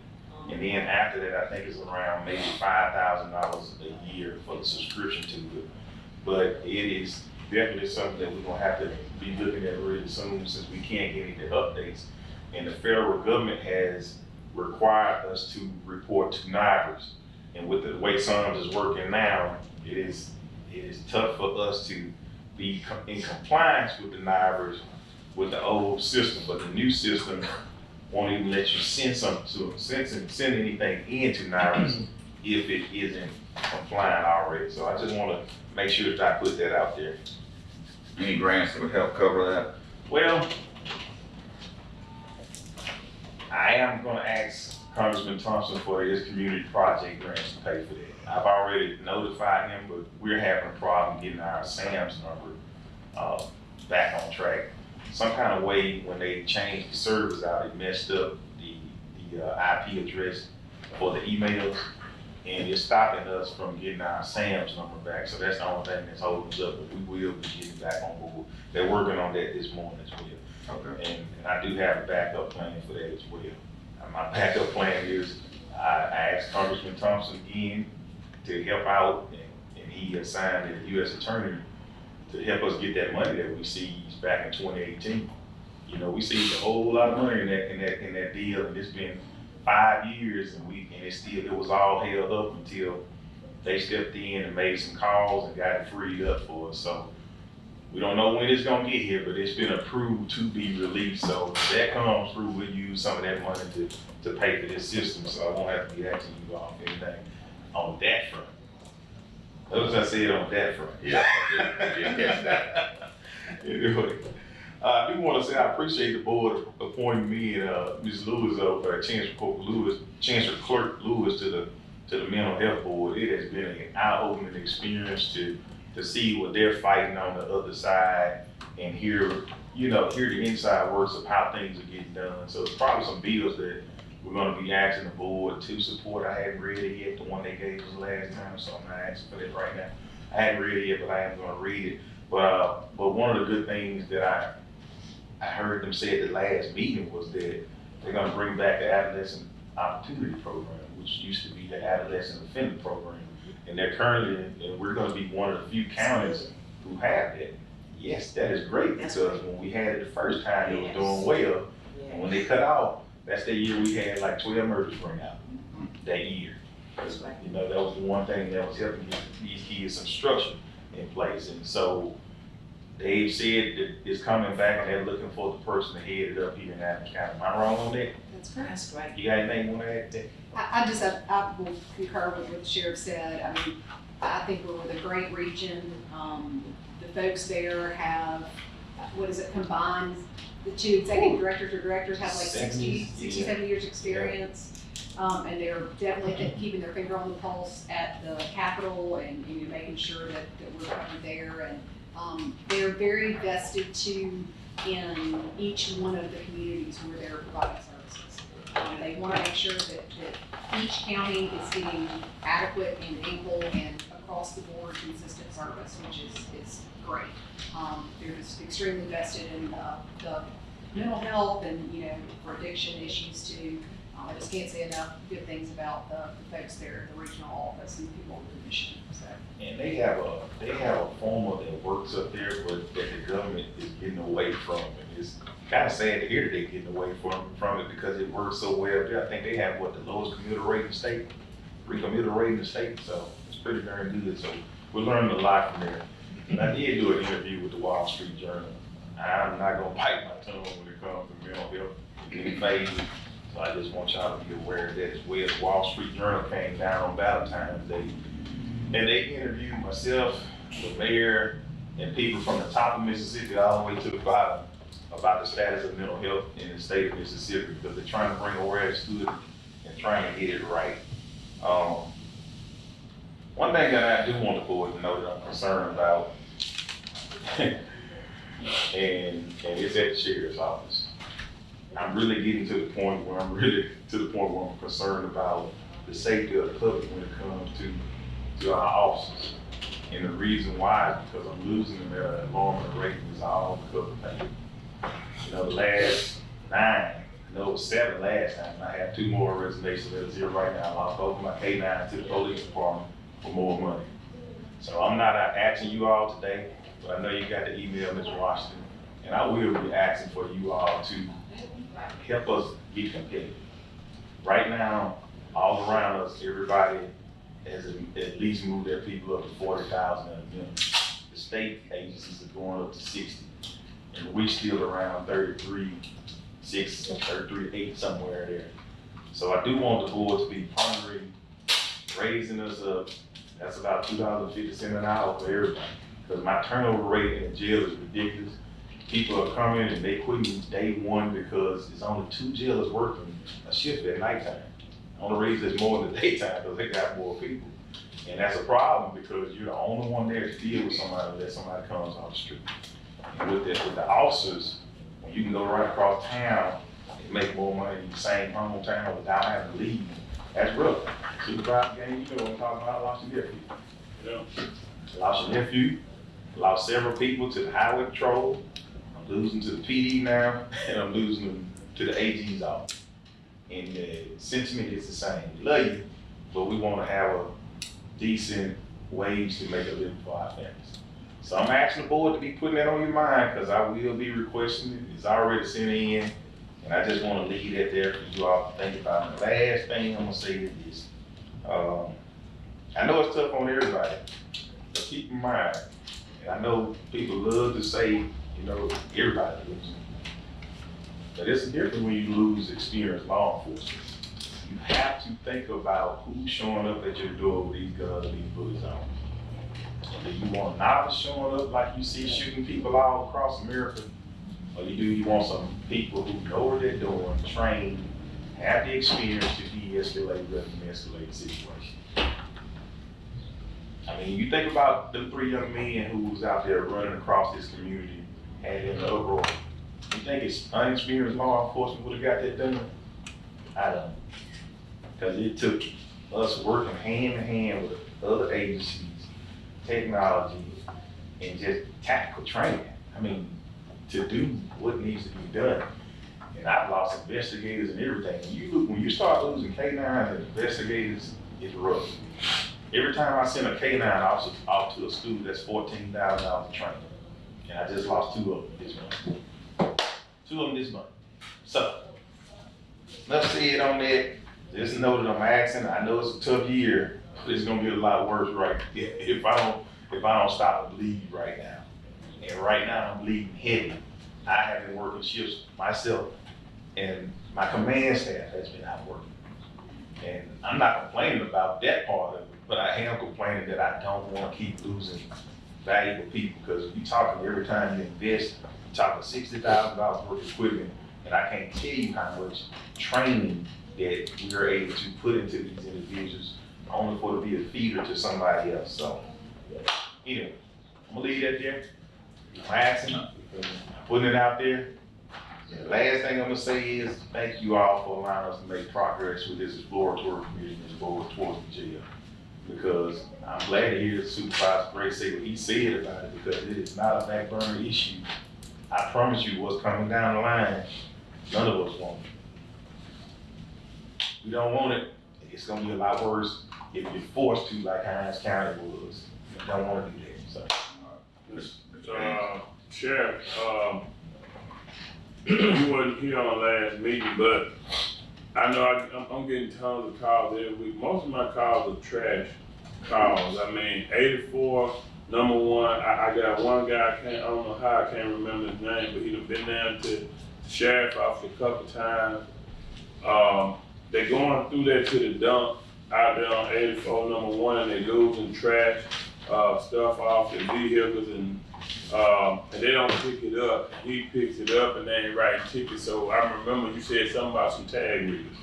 And then after that, I think it's around maybe $5,000 a year for the subscription to it. But it is definitely something that we're gonna have to be looking at really soon, since we can't get any updates. And the federal government has required us to report to NIBRS. And with the way SUMS is working now, it is tough for us to be in compliance with the NIBRS with the old system. But the new system won't even let you send anything into NIBRS if it isn't compliant already. So I just want to make sure that I put that out there. Any grants that would help cover that? Well, I am going to ask Congressman Thompson for his community project grants to pay for that. I've already notified him, but we're having a problem getting our SAMS number back on track. Some kind of way, when they changed the servers out, it messed up the IP address for the emails, and it's stopping us from getting our SAMS number back. So that's the only thing that's holding us up, but we will be getting back on board. They're working on that this morning as well. Okay. And I do have a backup plan for that as well. My backup plan is I asked Congressman Thompson again to help out, and he assigned a U.S. attorney to help us get that money that we seized back in 2018. You know, we seized a whole lot of money in that deal, and it's been 5 years, and it was all held up until they stepped in and made some calls and got it freed up for us. So we don't know when it's gonna get here, but it's been approved to be released. So if that comes through, we'll use some of that money to pay for this system. So I won't have to be asking you about anything on that front. Notice I said on that front. Yeah, I did catch that. Anyway, I do want to say I appreciate the board appointing me and Ms. Lewis, Chancellor Clerk Lewis to the mental health board. It has been an eye-opening experience to see what they're fighting on the other side and hear the inside works of how things are getting done. So there's probably some bills that we're going to be asking the board to support. I haven't read it yet, the one they gave us last time, so I'm not asking for that right now. I haven't read it yet, but I am going to read it. But one of the good things that I heard them say at the last meeting was that they're going to bring back the Adolescent Opportunity Program, which used to be the Adolescent Offender Program. And they're currently, and we're going to be one of the few counties who have that. Yes, that is great, because when we had it the first time, it was doing well. And when they cut off, that's the year we had like 12 murders bring out that year. You know, that was the one thing that was helping these kids some structure in place. And so they've said that it's coming back, and they're looking for the person to head it up here in Adams County. Am I wrong on that? That's correct. That's right. You got anything you want to add to that? I will concur with what the sheriff said. I mean, I think we're with a great region. The folks there have, combined, the two executive directors or directors have like 60, 70 years experience. And they're definitely keeping their finger on the pulse at the Capitol and making sure that we're covered there. And they're very vested too in each one of the communities where they're providing services. They want to make sure that each county is getting adequate and equal and across the board consistent service, which is great. They're just extremely vested in the mental health and for addiction issues too. I just can't say enough good things about the folks there, the regional office and the people in the commission, so. And they have a former that works up there, but that the government is getting away from. And it's kind of sad to hear that they're getting away from it because it works so well there. I think they have what, the lowest commuter rate in the state, recommuter rate in the state, so it's pretty darn good. So we're learning a lot from there. And I did do an interview with the Wall Street Journal. I'm not gonna bite my tongue when it comes to mental health in any phase. So I just want y'all to be aware of that as well. The Wall Street Journal came down on Valentine's Day, and they interviewed myself, the mayor, and people from the top of Mississippi all the way to the bottom about the status of mental health in the state of Mississippi, because they're trying to bring awareness to it and trying to get it right. One thing that I do want the board to know that I'm concerned about, and it's at the sheriff's office. I'm really getting to the point where I'm concerned about the safety of the public when it comes to our officers. And the reason why is because I'm losing them at an alarming rate is all because of pay. You know, the last 9, I know it was 7 last time, and I have 2 more resignations letters here right now. I lost both of my K-9 to the police department for more money. So I'm not asking you all today, but I know you got the email, Ms. Washington, and I will be asking for you all to help us get competitive. Right now, all around us, everybody has at least moved their people up to 40,000 at a minimum. The state agencies are going up to 60, and we still around 33.6, 33.8, somewhere there. So I do want the board to be pondering raising us up. That's about $2.50 an hour for everybody. Because my turnover rate in the jail is ridiculous. People are coming and they quitting day 1 because it's only 2 jailers working a shift at nighttime. The only reason it's more in the daytime because they got more people. And that's a problem because you're the only one there to deal with somebody unless somebody comes off the street. And with the officers, when you can go right across town and make more money in the same hometown without having to leave, that's rough. Supervisor game, you know what I'm talking about, I lost your nephew. Yeah. Lost your nephew, lost several people to the highway patrol. I'm losing to the PD now, and I'm losing them to the AG's office. And the sentiment is the same. We love you, but we want to have a decent wage to make a living for our families. So I'm asking the board to be putting that on your mind because I will be requesting it. It's already sent in, and I just want to leave that there for you all to think about. And the last thing I'm going to say is this. I know it's tough on everybody, but keep in mind, and I know people love to say, you know, everybody loses. But it's different when you lose experienced law enforcement. You have to think about who's showing up at your door with these guns and these bullets on. And do you want novice showing up like you see shooting people all across America? Or you want some people who know what they're doing, trained, have the experience to de-escalate rather than escalate the situation? I mean, you think about them 3 young men who was out there running across this community, had in the uproar. You think it's unexperienced law enforcement would have got that done? I don't. Because it took us working hand in hand with other agencies, technology, and just tactical training. I mean, to do what needs to be done. And I've lost investigators and everything. When you start losing K9s and investigators, it's rough. Every time I send a K9 officer off to a school, that's $14,000 of training. And I just lost 2 of them this month. 2 of them this month. So, enough said on that. Just know that I'm asking. I know it's a tough year, but it's gonna get a lot worse right if I don't stop to bleed right now. And right now I'm bleeding heavy. I have been working shifts myself, and my command staff has been out working. And I'm not complaining about that part of it, but I am complaining that I don't want to keep losing valuable people because you're talking every time you invest, you're talking $60,000 worth of equipment, and I can't tell you how much training that we are able to put into these individuals only for to be a feeder to somebody else. So, anyway, I'm gonna leave that there. I'm asking, I'm putting it out there. And the last thing I'm gonna say is thank you all for allowing us to make progress with this exploratory committee and forward towards the jail. Because I'm glad to hear Supervisor Gray say what he said about it because it is not a back burner issue. I promise you what's coming down the line, none of us want it. We don't want it. It's gonna be a lot worse if you're forced to, like Hines County was. We don't wanna do that, so. Sheriff, you wasn't here on last meeting, but I know I'm getting tons of calls every week. Most of my calls are trash calls. I mean, 84, number one, I got one guy, I don't know how, I can't remember his name, but he'd been down to the sheriff's office a couple times. They're going through there to the dump out there on 84, number one, and they losing trash, stuff off their vehicles, and they don't pick it up. He picks it up and they ain't writing tickets. So I remember you said something about some tag readers.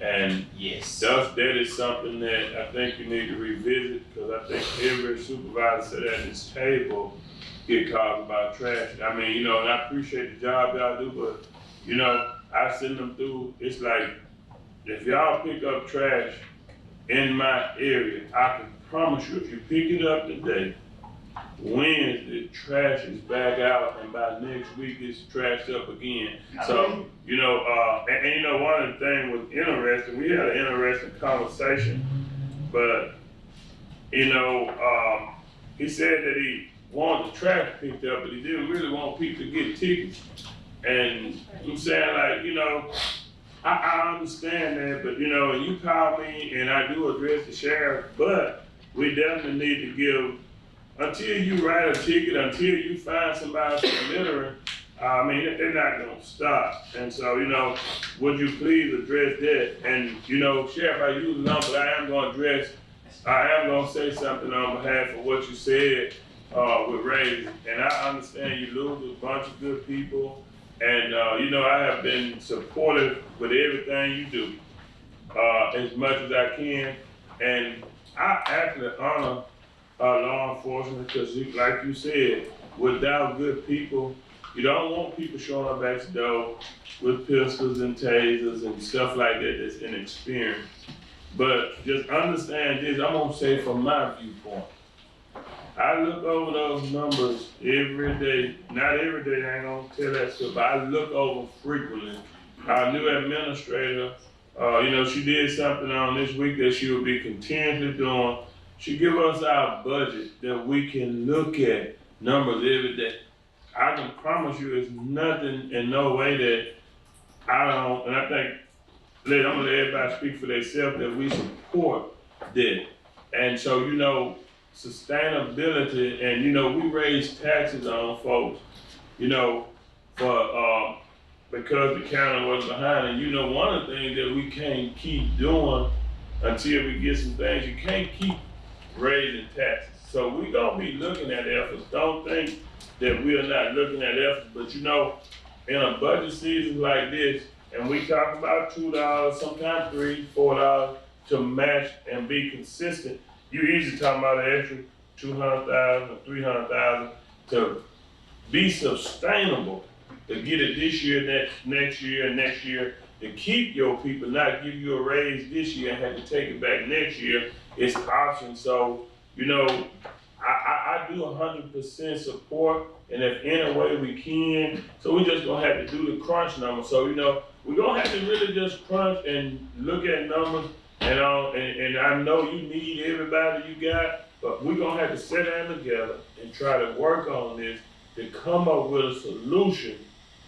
And yes, that is something that I think you need to revisit, because I think every supervisor sitting at this table get called about trash. I mean, you know, and I appreciate the job y'all do, but you know, I send them through. It's like, if y'all pick up trash in my area, I can promise you, if you pick it up today, Wednesday, trash is back out, and by next week it's trashed up again. So, you know, and you know, one of the things was interesting, we had an interesting conversation, but, you know, he said that he wanted the trash picked up, but he didn't really want people to get tickets. And I'm saying, like, you know, I understand that, but you know, you call me and I do address the sheriff, but we definitely need to give, until you write a ticket, until you find somebody for littering, I mean, they're not gonna stop. And so, you know, would you please address that? And, you know, Sheriff, I use the number, but I am gonna say something on behalf of what you said with Ray. And I understand you lose a bunch of good people. And, you know, I have been supportive with everything you do, as much as I can. And I actually honor law enforcement, because like you said, without good people, you don't want people showing up at the door with pistols and tasers and stuff like that that's inexperienced. But just understand this, I'm gonna say from my viewpoint, I look over those numbers every day. Not every day, I ain't gonna tell that stuff, but I look over frequently. Our new administrator, you know, she did something on this week that she will be continuously doing. She give us our budget that we can look at numbers every day. I can promise you it's nothing in no way that I don't, and I think, I'm gonna let everybody speak for themselves, that we support that. And so, you know, sustainability, and you know, we raise taxes on folks, you know, for because the county was behind. And you know, one of the things that we can't keep doing until we get some things, you can't keep raising taxes. So we gonna be looking at efforts. Don't think that we are not looking at efforts, but you know, in a budget season like this, and we talk about $2, sometimes $3, $4 to match and be consistent, you easily talking about an extra 200,000 or 300,000 to be sustainable, to get it this year, next year, and next year, to keep your people, not give you a raise this year and have to take it back next year. It's an option. So, you know, I do 100% support, and if any way we can, so we just gonna have to do the crunch numbers. So, you know, we're gonna have to really just crunch and look at numbers, and I know you need everybody you got, but we're gonna have to sit down together and try to work on this to come up with a solution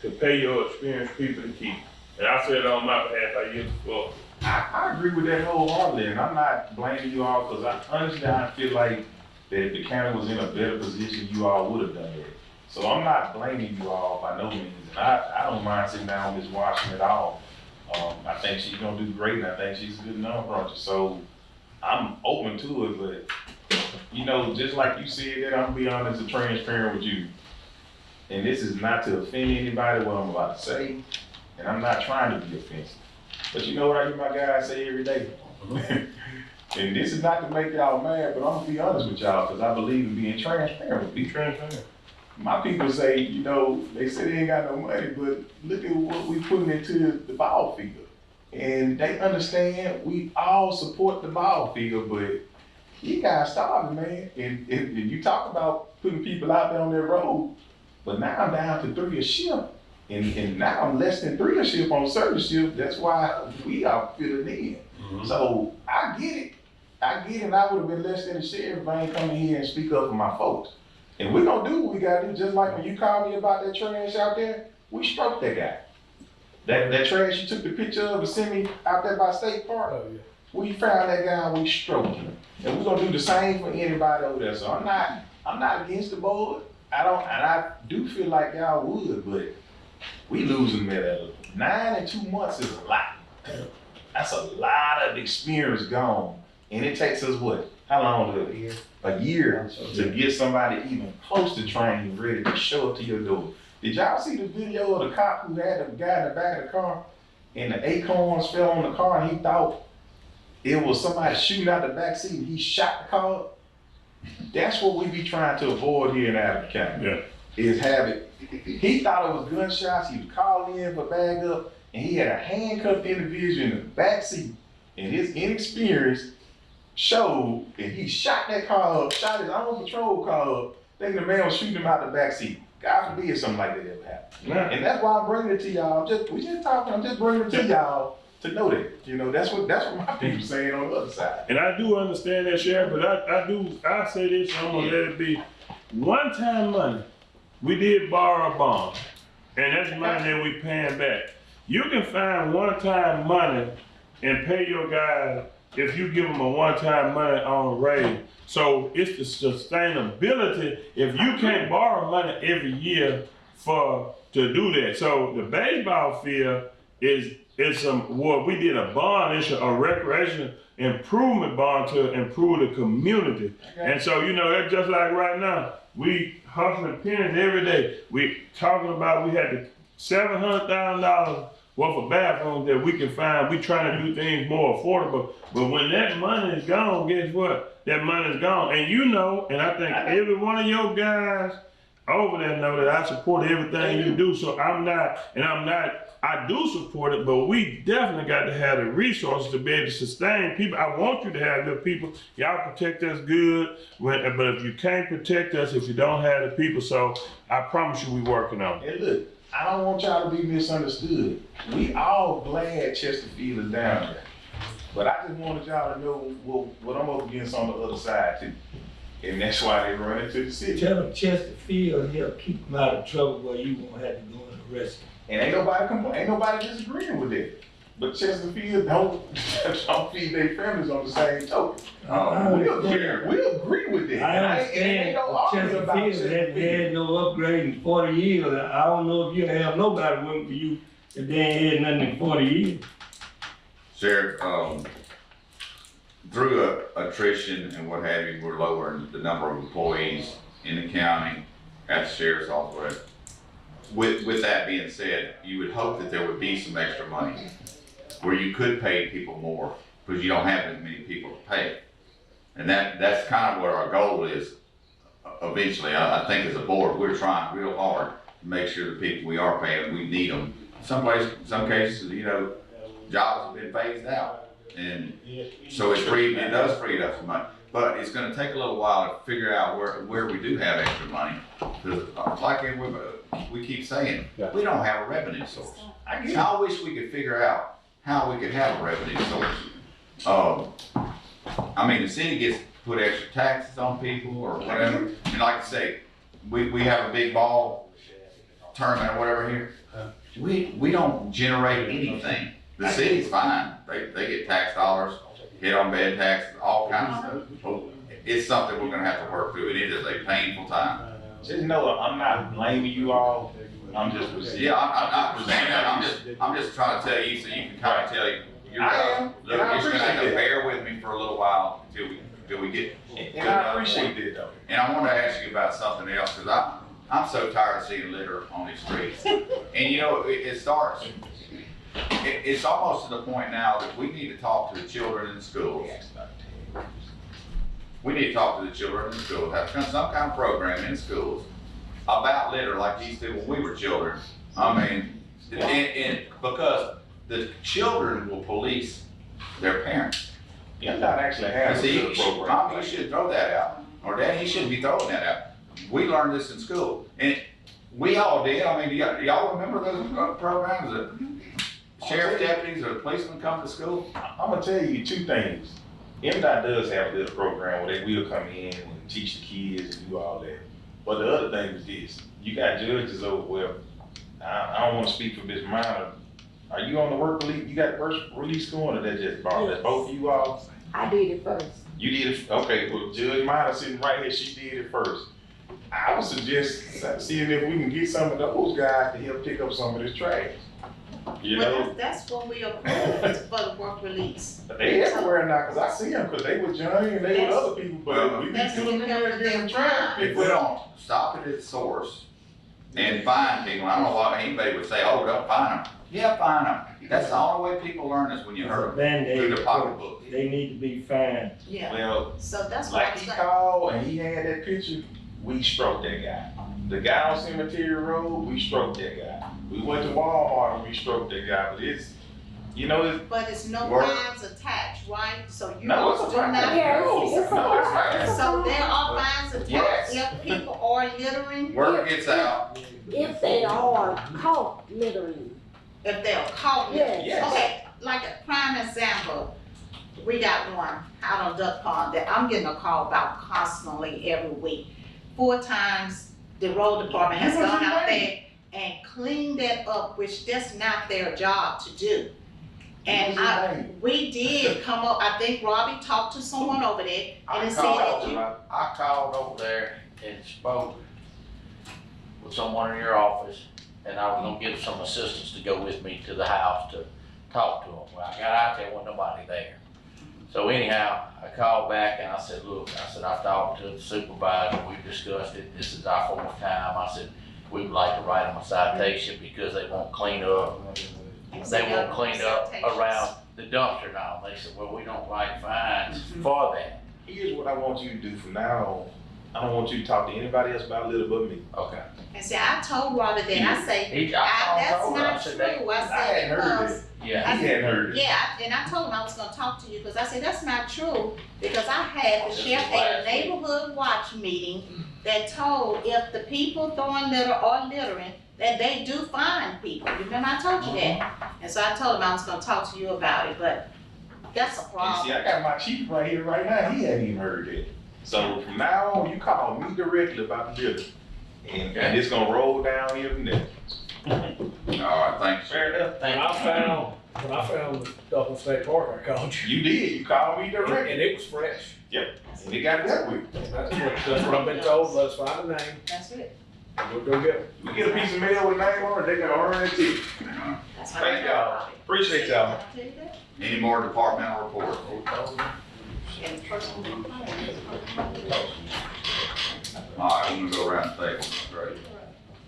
to pay your experienced people to keep. And I said it on my behalf, I yield the floor. I agree with that wholeheartedly, and I'm not blaming you all, because I feel like that if the county was in a better position, you all would have done that. So I'm not blaming you all by no means, and I don't mind sitting down with Ms. Washington at all. I think she's gonna do great, and I think she's a good number. So I'm open to it, but you know, just like you said that, I'm gonna be honest and transparent with you. And this is not to offend anybody what I'm about to say, and I'm not trying to be offensive. But you know what I hear my guys say every day? And this is not to make y'all mad, but I'm gonna be honest with y'all, because I believe in being transparent. Be transparent. My people say, you know, they say they ain't got no money, but look at what we putting into the ball field. And they understand we all support the ball field, but you guys starving, man. And you talk about putting people out there on their road, but now I'm down to 3 a shift. And now I'm less than 3 a shift on service shift. That's why we are filling in. So I get it. I would have been less than a sheriff if I ain't coming here and speak up for my folks. And we gonna do what we gotta do, just like when you called me about that trash out there, we stroked that guy. That trash you took the picture of and sent me out there by State Park, we found that guy and we stroked him. And we're gonna do the same for anybody over there. So I'm not against the board. I do feel like y'all would, but we losing them at 9 and 2 months is a lot. That's a lot of experience gone. And it takes us what? How long to a year to get somebody even close to trained, ready to show up to your door. Did y'all see the video of the cop who had the guy in the back of the car and the acorns fell on the car and he thought it was somebody shooting out the back seat and he shot the car? That's what we be trying to avoid here in Adams County. Is have it. He thought it was gunshots. He was calling in for bag up and he had a handcuffed individual in the back seat and his inexperience showed, and he shot that car up, shot his own patrol car up, thinking the man was shooting him out the back seat. God forbid something like that ever happen. And that's why I'm bringing it to y'all. We just talking, I'm just bringing it to y'all to know that. You know, that's what my people saying on the other side. And I do understand that, Sheriff, but I say this, and I'm gonna let it be. One-time money, we did borrow a bond, and that's money that we paying back. You can find one-time money and pay your guys if you give them a one-time money on a raise. So it's the sustainability. If you can't borrow money every year to do that. So the baseball field is what we did a bond issue, a recreation improvement bond to improve the community. And so, you know, that's just like right now, we hustling pennies every day. We talking about we had the $700,000 worth of bathrooms that we can find. We trying to do things more affordable. But when that money is gone, guess what? That money is gone. And you know, and I think every one of your guys over there know that I support everything you do. So I do support it, but we definitely got to have the resources to be able to sustain people. I want you to have good people. Y'all protect us good, but if you can't protect us, if you don't have the people, so I promise you we working on it. And look, I don't want y'all to be misunderstood. We all glad Chesterfield is down there. But I just wanted y'all to know what I'm up against on the other side too. And that's why they run into the city. Tell them Chesterfield help keep them out of trouble where you won't have to go and arrest them. And ain't nobody disagreeing with that. But Chesterfield don't feed their families on the same token. We agree with that. I understand Chesterfield hadn't had no upgrade in 40 years. I don't know if you'll have nobody working for you if they ain't had nothing in 40 years. Sheriff, through attrition and what have you, we're lowering the number of employees in the county at the sheriff's office. With that being said, you would hope that there would be some extra money where you could pay people more because you don't have as many people to pay. And that's kind of what our goal is eventually. I think as a board, we're trying real hard to make sure the people we are paying, we need them. Some cases, you know, jobs have been phased out. And so it does free up some money. But it's gonna take a little while to figure out where we do have extra money. Because like we keep saying, we don't have a revenue source. I wish we could figure out how we could have a revenue source. I mean, the city gets to put extra taxes on people or whatever. And like I say, we have a big ball tournament or whatever here. We don't generate anything. The city's fine. They get tax dollars, hit on bed taxes, all kinds of stuff. It's something we're gonna have to work through, and it is a painful time. Just know I'm not blaming you all. I'm just presenting. Yeah, I'm not presenting that. I'm just trying to tell you so you can kind of tell you. You're look, you're gonna have to bear with me for a little while until we get. And I appreciate that though. And I want to ask you about something else because I'm so tired of seeing litter on these streets. And you know, it starts. It's almost to the point now that we need to talk to the children in the schools. We need to talk to the children in the schools, have some kind of program in schools about litter like these did when we were children. I mean, and because the children will police their parents. You're not actually having a program. Mom, you should throw that out. Or Dad, you shouldn't be throwing that out. We learned this in school. And We all did. I mean, do y'all remember those programs that sheriff deputies or policemen come to school? I'm gonna tell you two things. MDOT does have a little program where they will come in and teach the kids and do all that. But the other thing is this, you got judges over, well, I don't wanna speak for Ms. Minor. Are you on the work release, you got work release going, or that just Bob, that both of you all? I did it first. You did it, okay, well, Judge Minor sitting right here, she did it first. I would suggest seeing if we can get some of those guys to help pick up some of this trash. You know? Well, that's what we approved for the work release. They everywhere now, cause I see them, cause they with Johnny and they with other people, but we be doing them here again trash. If we don't stop it at the source and fine people, I don't know why anybody would say, oh, don't fine them. Yeah, fine them. That's the only way people learn is when you hurt them through the pocketbook. They need to be fined. Yeah. Well, So that's like what he called and he had that picture, we stroked that guy. The guy on Cemetery Road, we stroked that guy. We went to Walmart and we stroked that guy, but it's, you know, it's. But it's no Work. fines attached, right? So you No, it's a do fine. not. No, it's a fine. So there are fines attached Yes. if people are littering, Word gets out. If they are caught littering. if they are caught littering. Yes. Okay, like a prime example, we got one out on Duck Pond that I'm getting a call about constantly every week. 4 times the road department has gone out there and cleaned that up, which that's not their job to do. And we did come up, I think Robbie talked to someone over there and it said that you. I called over there and spoke with someone in your office, and I was gonna get some assistants to go with me to the house to talk to them. Well, I got out there, wasn't nobody there. So anyhow, I called back and I said, look, I talked to the supervisor, we discussed it, this is our 4th time. I said, we would like to write them a citation because they won't clean up. They won't clean up around the dumpster now. They said, well, we don't write fines for that. Here's what I want you to do from now on. I don't want you to talk to anybody else about Little but me. Okay. And see, I told Robbie that, I say, that's not true. I said, because. Yeah. He hadn't heard it. Yeah, and I told him I was gonna talk to you, because I said, that's not true, because I had the sheriff at a neighborhood watch meeting that told if the people throwing litter or littering, that they do fine people. Remember I told you that? And so I told him I was gonna talk to you about it, but that's a And problem. see, I got my chief right here right now, he hadn't even heard it. So from now on, you call me directly about the litter. And it's gonna roll down here from there. All right, thanks. Fair enough. When I found the Dublin State Park, I called you. You did, you called me directly. And it was fresh. Yep, and it got dealt with. That's what I've been told, let's find a name, That's it. we'll go get it. We get a piece of mail with a name on it, they got earn it too. That's what Thank I y'all, appreciate y'all. I'll tell you that. Any more departmental reports? And personal complaint. All right, I'm gonna go around the table. Great.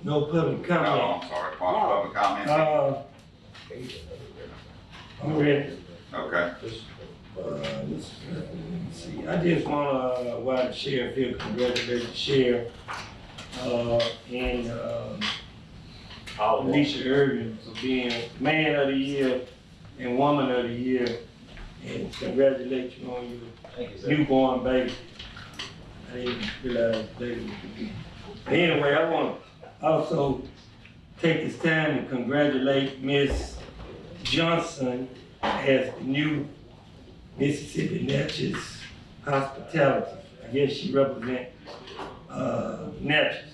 No public No, comment. I'm sorry, public comments. I'm ready. Okay. Let's see, I just wanna, while the sheriff here, congratulate the sheriff, and, Alicia Irvin for being man of the year and woman of the year, and congratulate you on your newborn baby. I didn't realize baby would be. Anyway, I wanna also take this time and congratulate Miss Johnson as the new Mississippi Natchez Hospitality. I guess she represents Natchez.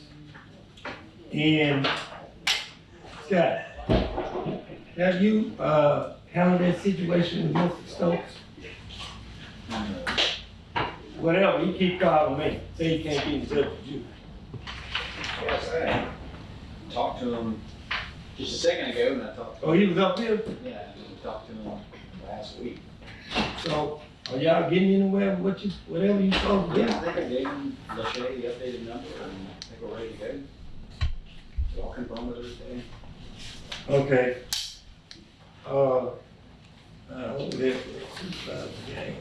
And Scott, have you handled that situation with Mr. Stokes? Whatever, he keep calling me, say he can't get in touch with you. Yes, I talked to him just a second ago, and I talked to him. Oh, he was up here? Yeah, I talked to him last week. So, are y'all getting anywhere with whatever you supposed to do? Yeah, I think I gave him Lachey the updated number, and I think we're ready to go. So I'll confirm with her today. Okay. Over there for the supervisor game.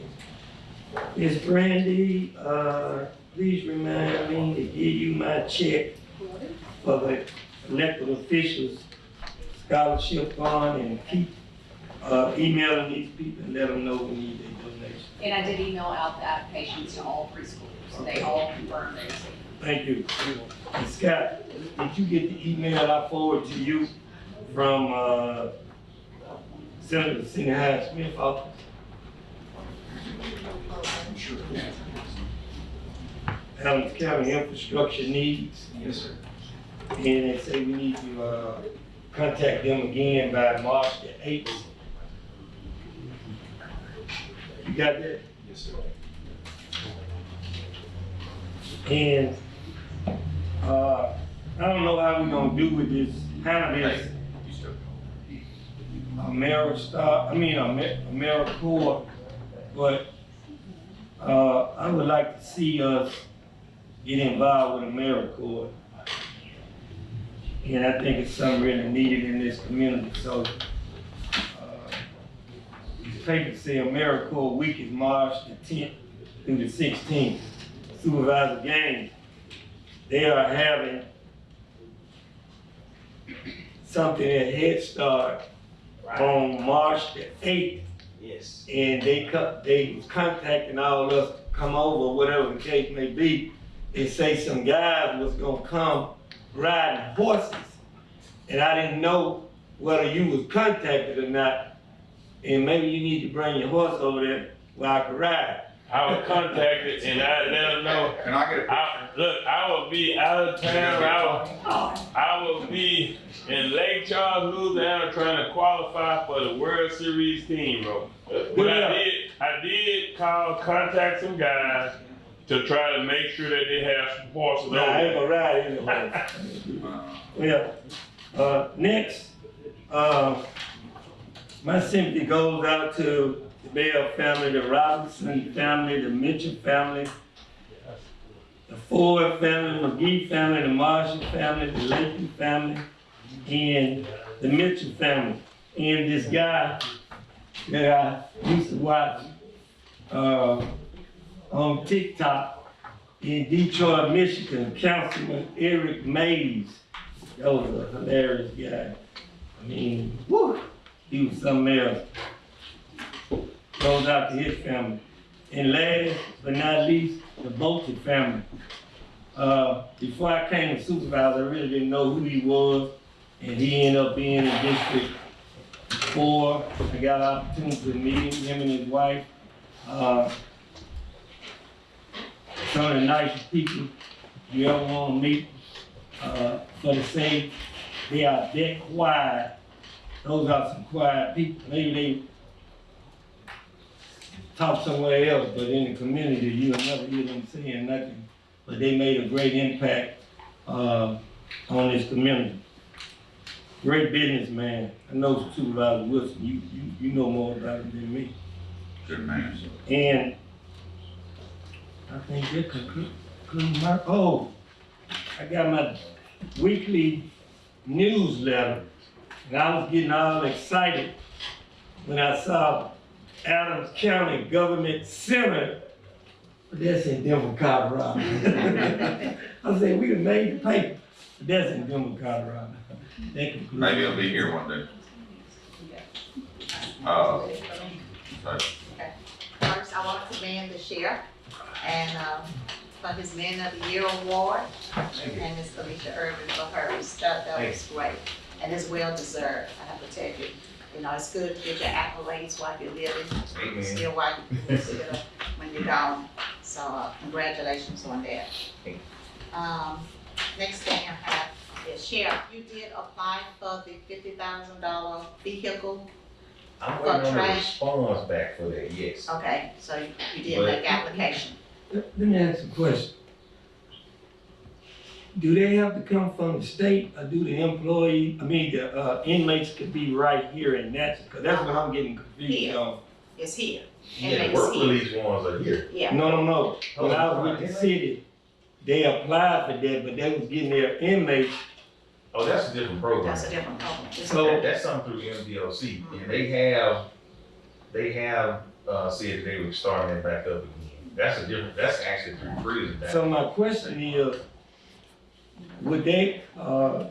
Miss Brandy, please remind me to give you my check for the elected officials scholarship fund, and keep emailing these people and let them know we need their donation. And I did email out the applications to all preschoolers, so they all confirmed they received them. Thank you. And Scott, did you get the email I forwarded to you from, Senator Cindy Hyde Smith office? Adams County infrastructure needs. Yes, sir. And they say we need to, contact them again by March the 8th. You got that? Yes, sir. And, I don't know how we're gonna do with this, handle this AmeriCorps, but, I would like to see us get involved with AmeriCorps. And I think it's something really needed in this community, so, these papers say AmeriCorps week is March the 10th through the 16th. Supervisor Gaines, they are having something at Head Start on March the 8th. Yes. And they was contacting all of us to come over, whatever the case may be. They say some guys was gonna come riding horses. And I didn't know whether you was contacted or not. And maybe you need to bring your horse over there where I could ride. I was contacted and I let them know. Can I get a Look, I will be out of town. I will be in Lake Charles, Louisiana, trying to qualify for the World Series team, bro. But I did contact some guys to try to make sure that they have some horses over I ain't there. gonna ride anyway. Well, next, my sympathy goes out to the Bell family, the Robinson family, the Mitchell family, the Ford family, the McGee family, the Marshall family, the Lincoln family, and the Mitchell family. And this guy that I used to watch on TikTok in Detroit, Michigan, Councilman Eric Mays. That was a hilarious guy. I mean, whoo, he was something else. Goes out to his family. And last but not least, the Bolton family. Before I came to supervisor, I really didn't know who he was, and he ended up being in District 4. I got an opportunity to meet him and his wife. Some of the nicest people you ever want to meet. For the sake, they are that quiet. Those are some quiet people. Maybe they talk somewhere else, but in the community, you'll never hear them saying nothing. But they made a great impact on this community. Great businessman. I know Supervisor Wilson, you know more about it than me. Good man. And I think that concludes my, I got my weekly newsletter, and I was getting all excited when I saw Adams County Government Center, but that's in Denver, Colorado. I said, we done made the paper, but that's in Denver, Colorado. Maybe it'll be here one day. First, I want to commend the sheriff and for his Man of the Year award, and Ms. Felicia Irvin for hers. That was great, and it's well deserved. I have to tell you, it's good to get your accolades while you're living, still while you're when you're gone. So congratulations on that. Next thing I have is Sheriff. You did apply for the $50,000 vehicle. I'm waiting on the response back for that, yes. Okay, so you did make application. Let me ask a question. Do they have to come from the state, or do the the inmates could be right here in Natchez? Because that's what I'm getting confused on. It's here. Yeah, the work release ones are here. Yeah. No. When I was with the city, they applied for that, but they was getting their inmates. Oh, that's a different program. That's a different program. So that's something through MDLC, and they have said they were starting that back up again. That's actually through prison. So my question is, would they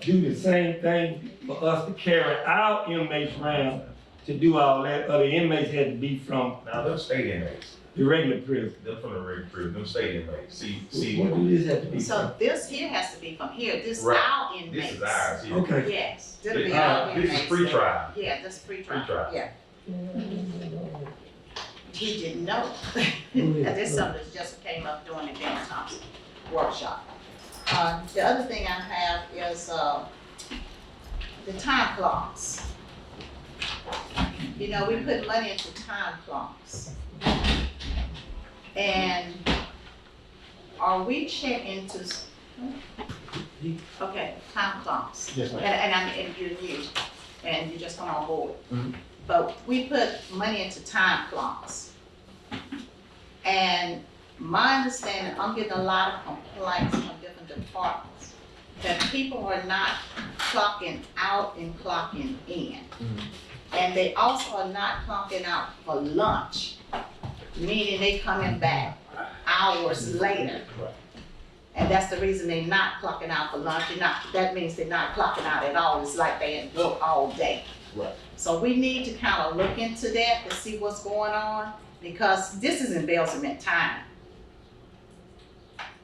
do the same thing for us to carry our inmates around to do all that, or the inmates had to be from? Now, those state inmates. The regular prison. Them from the regular prison, them state inmates. See. What do this have to be? So this here has to be from here, this Right. our inmates. This is ours here. Okay. Yes, this be our This inmates. is pre-trial. Yeah, this is pre-trial, Pre-trial. yeah. He didn't know. This is something that just came up during the James Thompson workshop. The other thing I have is, the time clocks. You know, we put money into time clocks. And are we checking to, okay, time clocks. Yes, ma'am. And you're new, and you just come on board. But we put money into time clocks. And my understanding, I'm getting a lot of complaints from different departments that people are not clocking out and clocking in. And they also are not clocking out for lunch, meaning they coming back hours later. And that's the reason they're not clocking out for lunch. That means they're not clocking out at all. It's like they ain't work all day. Right. So we need to kind of look into that to see what's going on, because this is embezzlement time.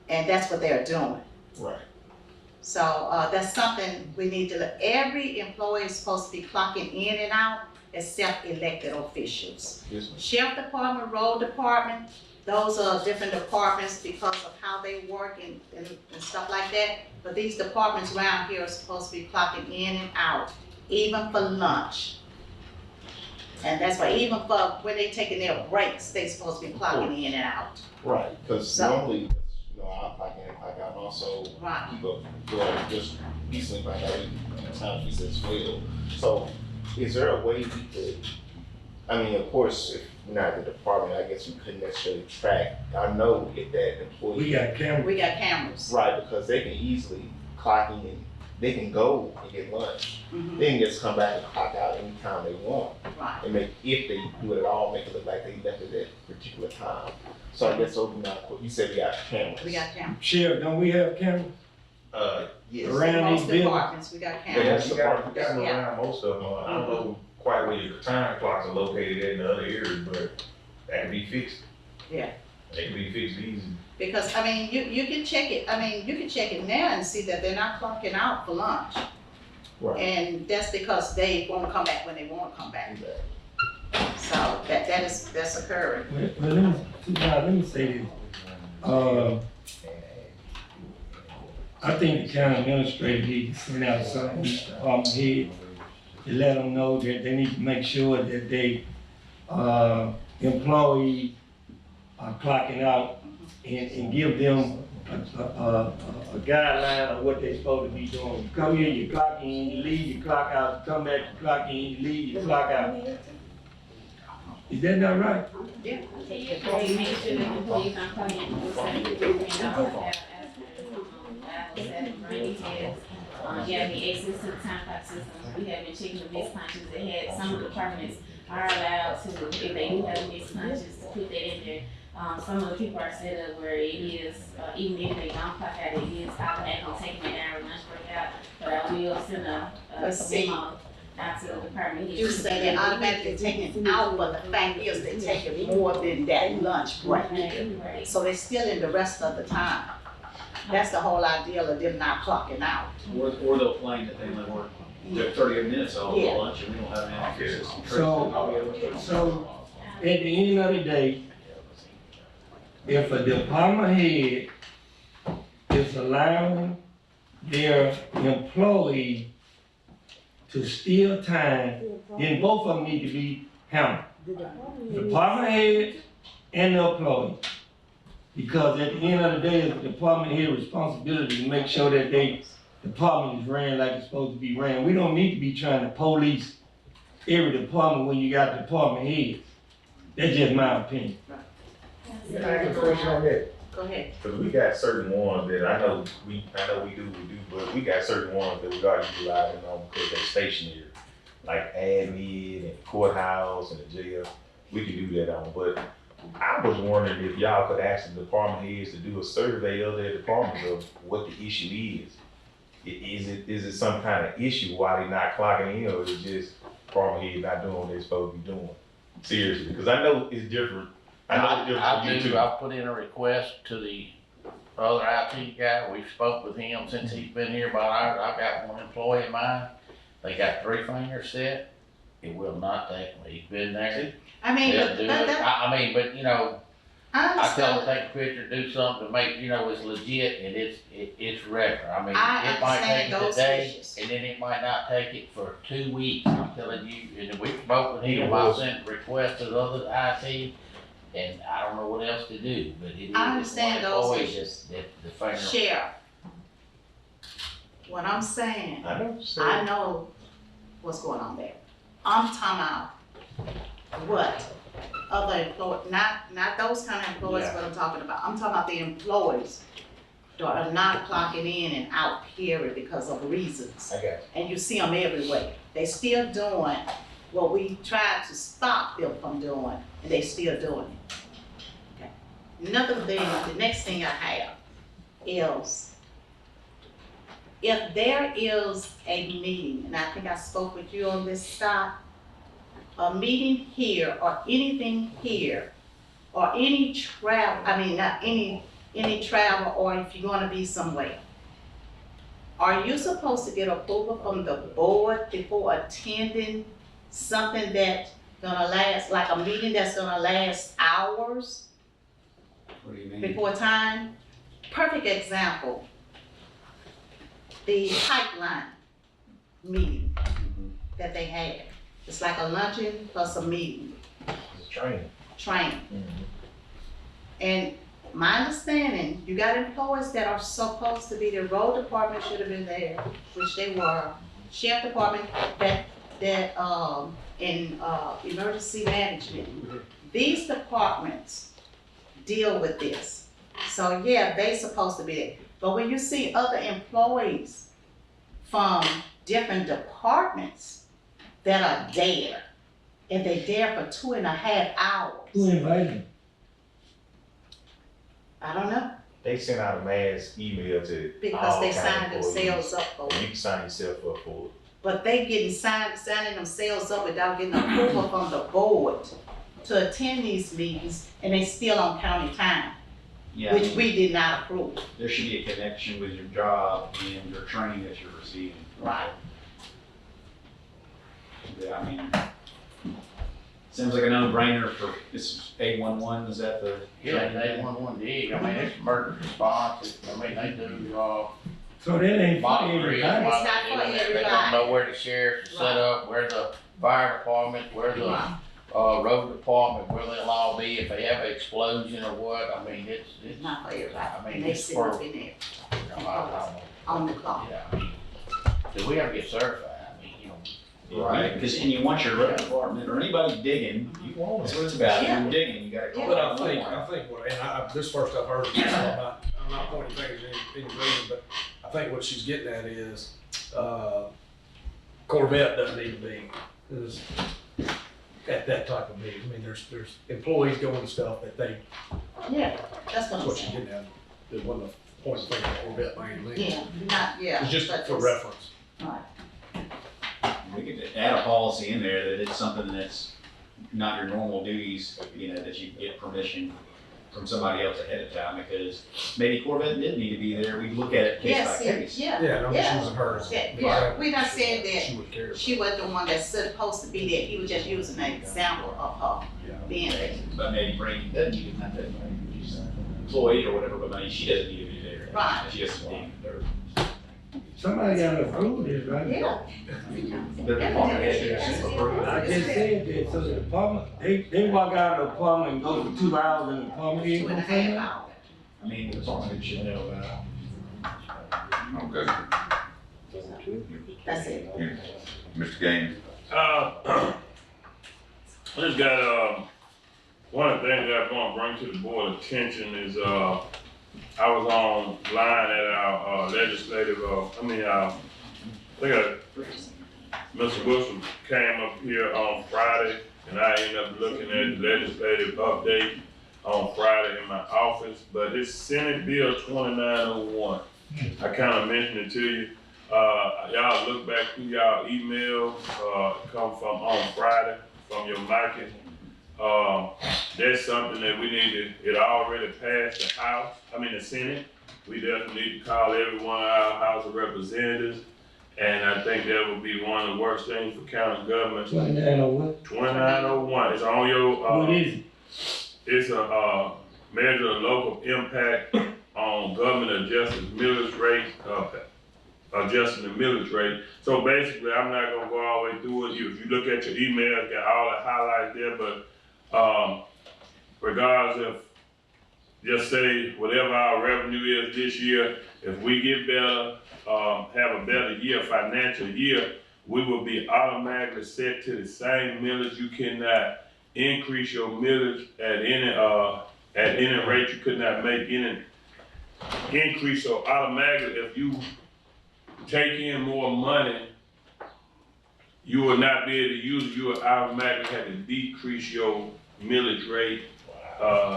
And that's what they're doing. Right. So that's something we need to look. Every employee is supposed to be clocking in and out except elected officials. Yes, ma'am. Sheriff department, road department, those are different departments because of how they work and stuff like that. But these departments around here are supposed to be clocking in and out, even for lunch. And that's why even for when they taking their breaks, they supposed to be clocking in and out. Right, because So- normally, I clock in, clock out, and also Right. keep up, just recently found out in time she says well. So, is there a way we could, I mean, of course, if we're not the department, I guess we couldn't necessarily track. I know if that employee. We got cameras. We got cameras. Right, because they can easily clock in and they can go and get lunch. They can just come back and clock out anytime they want. Right. And make, if they do it at all, make it look like they left it at a particular time. So I guess those are not, you said we got cameras. We got cameras. Sheriff, don't we have cameras? Yes. Around Most these buildings? departments, we got Yeah, cameras. we got them Yeah. around most of them. I don't know quite where your time clocks are located at in the other areas, but that can be fixed. Yeah. They can be fixed easy. Because, I mean, you can check it, you can check it now and see that they're not clocking out for lunch. Right. And that's because they wanna come back when they wanna come back. So that's occurring. Well, let me say this. I think the county administrator needs to send out something to each department head to let them know that they need to make sure that they, employee are clocking out and give them a guideline of what they're supposed to be doing. You come in, you clock in, you leave, you clock out, you come back, you clock in, you leave, you clock out. Is that not right? Yeah. Make sure the employees are coming in, you have the access to the time clock system. We have been checking the missed punches. They had some departments are allowed to, if they do have missed punches, to put that in there. Some of the people are set up where it is, even if they don't clock out, it is automatically taking an hour lunch break out. But I will send a memo out to the department. You say they're automatically taking it out, but the fact is they take it more than that lunch break. So they're still in the rest of the time. That's the whole idea of them not clocking out. Or they'll claim that they only work 30 minutes all Yeah. lunch and we don't have an access system. So, at the end of the day, if a department head is allowing their employee to steal time, then both of them need to be handled. Department head and the employee. Because at the end of the day, it's the department head responsibility to make sure that they department is ran like it's supposed to be ran. We don't need to be trying to police every department when you got department heads. That's just my opinion. Can I ask a question on that? Go ahead. Because we got certain ones that I know we do, but we got certain ones that we are utilizing on because they're stationary. Like admin and courthouse and the jail, we can do that on, but I was wondering if y'all could ask the department heads to do a survey of their departments of what the issue is. Is it some kind of issue why they not clocking in, or is it just department heads not doing what they're supposed to be doing? Seriously, because I know it's different. I know the difference for you too. I put in a request to the other IT guy. We've spoke with him since he's been here about hours. I've got one employee of mine. They got 3 fingers set. It will not take them. He's been there. I mean, They'll but do that, it. But you know, I I tell understand. them take a picture, do something to make, you know, it's legit and it's regular. I mean, I it might take understand it those today issues. and then it might not take it for 2 weeks. I'm telling you, and we spoke with him, I sent a request to the other IT and I don't know what else to do, but it is. I understand one those employee issues. that the finger. Sheriff, what I'm saying, I know what's going on there. I'm talking about what other employees, not those kind of employees, Yeah. what I'm talking about. I'm talking about the employees that are not clocking in and out, period, because of reasons. I got you. And you see them everywhere. They still doing what we tried to stop them from doing, and they still doing it. Okay. Another thing, the next thing I have is, if there is a meeting, and I think I spoke with you on this, Scott, a meeting here or anything here, or any travel, I mean, not any travel, or if you're gonna be somewhere, are you supposed to get approval from the board before attending something that's gonna last, like a meeting that's gonna last hours What do you mean? before time? Perfect example, the pipeline meeting that they had. It's like a luncheon plus a meeting, It's training. training. And my understanding, you got employees that are supposed to be, the road department should have been there, which they were. Sheriff department, in emergency management. These departments deal with this. So yeah, they supposed to be there. But when you see other employees from different departments that are there, and they're there for 2.5 hours, Who invited them? I don't know, They sent out a mass email to because all they kind of signed employees. themselves up for You it. can sign yourself up for it. But they getting signing themselves up without getting approval from the board to attend these meetings, and they still on county time, Yeah, which we did not approve. there should be a connection with your job and your training that you're receiving. Right. Yeah, I mean, seems like a no-brainer for, this 811, is that the? Yeah, they 111 dig. I mean, it's emergency response. I mean, they do, So that ain't for monitoring. everybody. It's not for They everybody. don't know where the sheriff is set up, where the fire department, where the, road department, where they'll all be, if they have an explosion or what. I mean, it's, It's not for everybody, I mean, and they it's sit for, up in there I don't know. on the clock. Yeah, I mean, do we ever get certified? I mean, you know. Right, because, and you want your road department, or anybody digging, you want, that's what it's about, Yeah. you're digging, you gotta call But it. I think what, and this first I've heard of this, I'm not pointing fingers at any reason, but I think what she's getting at is, Corvette doesn't need to be, is at that type of meeting. I mean, there's employees doing stuff that they, Yeah, that's that's what I'm what she's saying. getting at. It wasn't a point finger at Corvette by any means. Yeah, not, yeah. It's just but for reference. Right. We could add a policy in there that it's something that's not your normal duties, you know, that you get permission from somebody else ahead of time, because maybe Corvette did need to be there, we look at it case Yes, by yeah, case. yeah. Yeah, no, she wasn't hers. Yeah, we not saying She that would care. she wasn't the one that's supposed to be there, he was just using an example of her being there. But maybe Brady doesn't need to, not that, she's an employee or whatever, but maybe she doesn't need to be there. Right. She doesn't dig the dirt. Somebody gotta approve this, right? Yeah. The department head should approve it. I just said that, so the department, they walk out of the apartment and go for 2 hours and the apartment ain't gonna say 2.5 that? hours. I mean, the department head should know about it. Okay. That's it. Mr. Gaines. I just got, one of the things that I'm gonna bring to the board attention is, I was online at our legislative, I think Mr. Bush came up here on Friday, and I ended up looking at the legislative update on Friday in my office, but it's Senate Bill 2901. I kinda mentioned it to you. Y'all look back through y'all emails, come from on Friday, from your Mikey. that's something that we need to, it already passed the Senate. We definitely need to call every one of our House of Representatives. And I think that would be one of the worst things for county government. 2901. 2901, it's on your, What is it? it's a, measure of local impact on government adjusted millage rate, adjusting the millage rate. So basically, I'm not gonna go all the way through it. If you look at your email, it's got all the highlights there, but, regardless of, just say whatever our revenue is this year, if we get better, have a better year, financial year, we will be automatically set to the same millage. You cannot increase your millage at any rate. You could not make any increase. So automatically, if you take in more money, you will not be able to use it. You will automatically have to decrease your millage rate.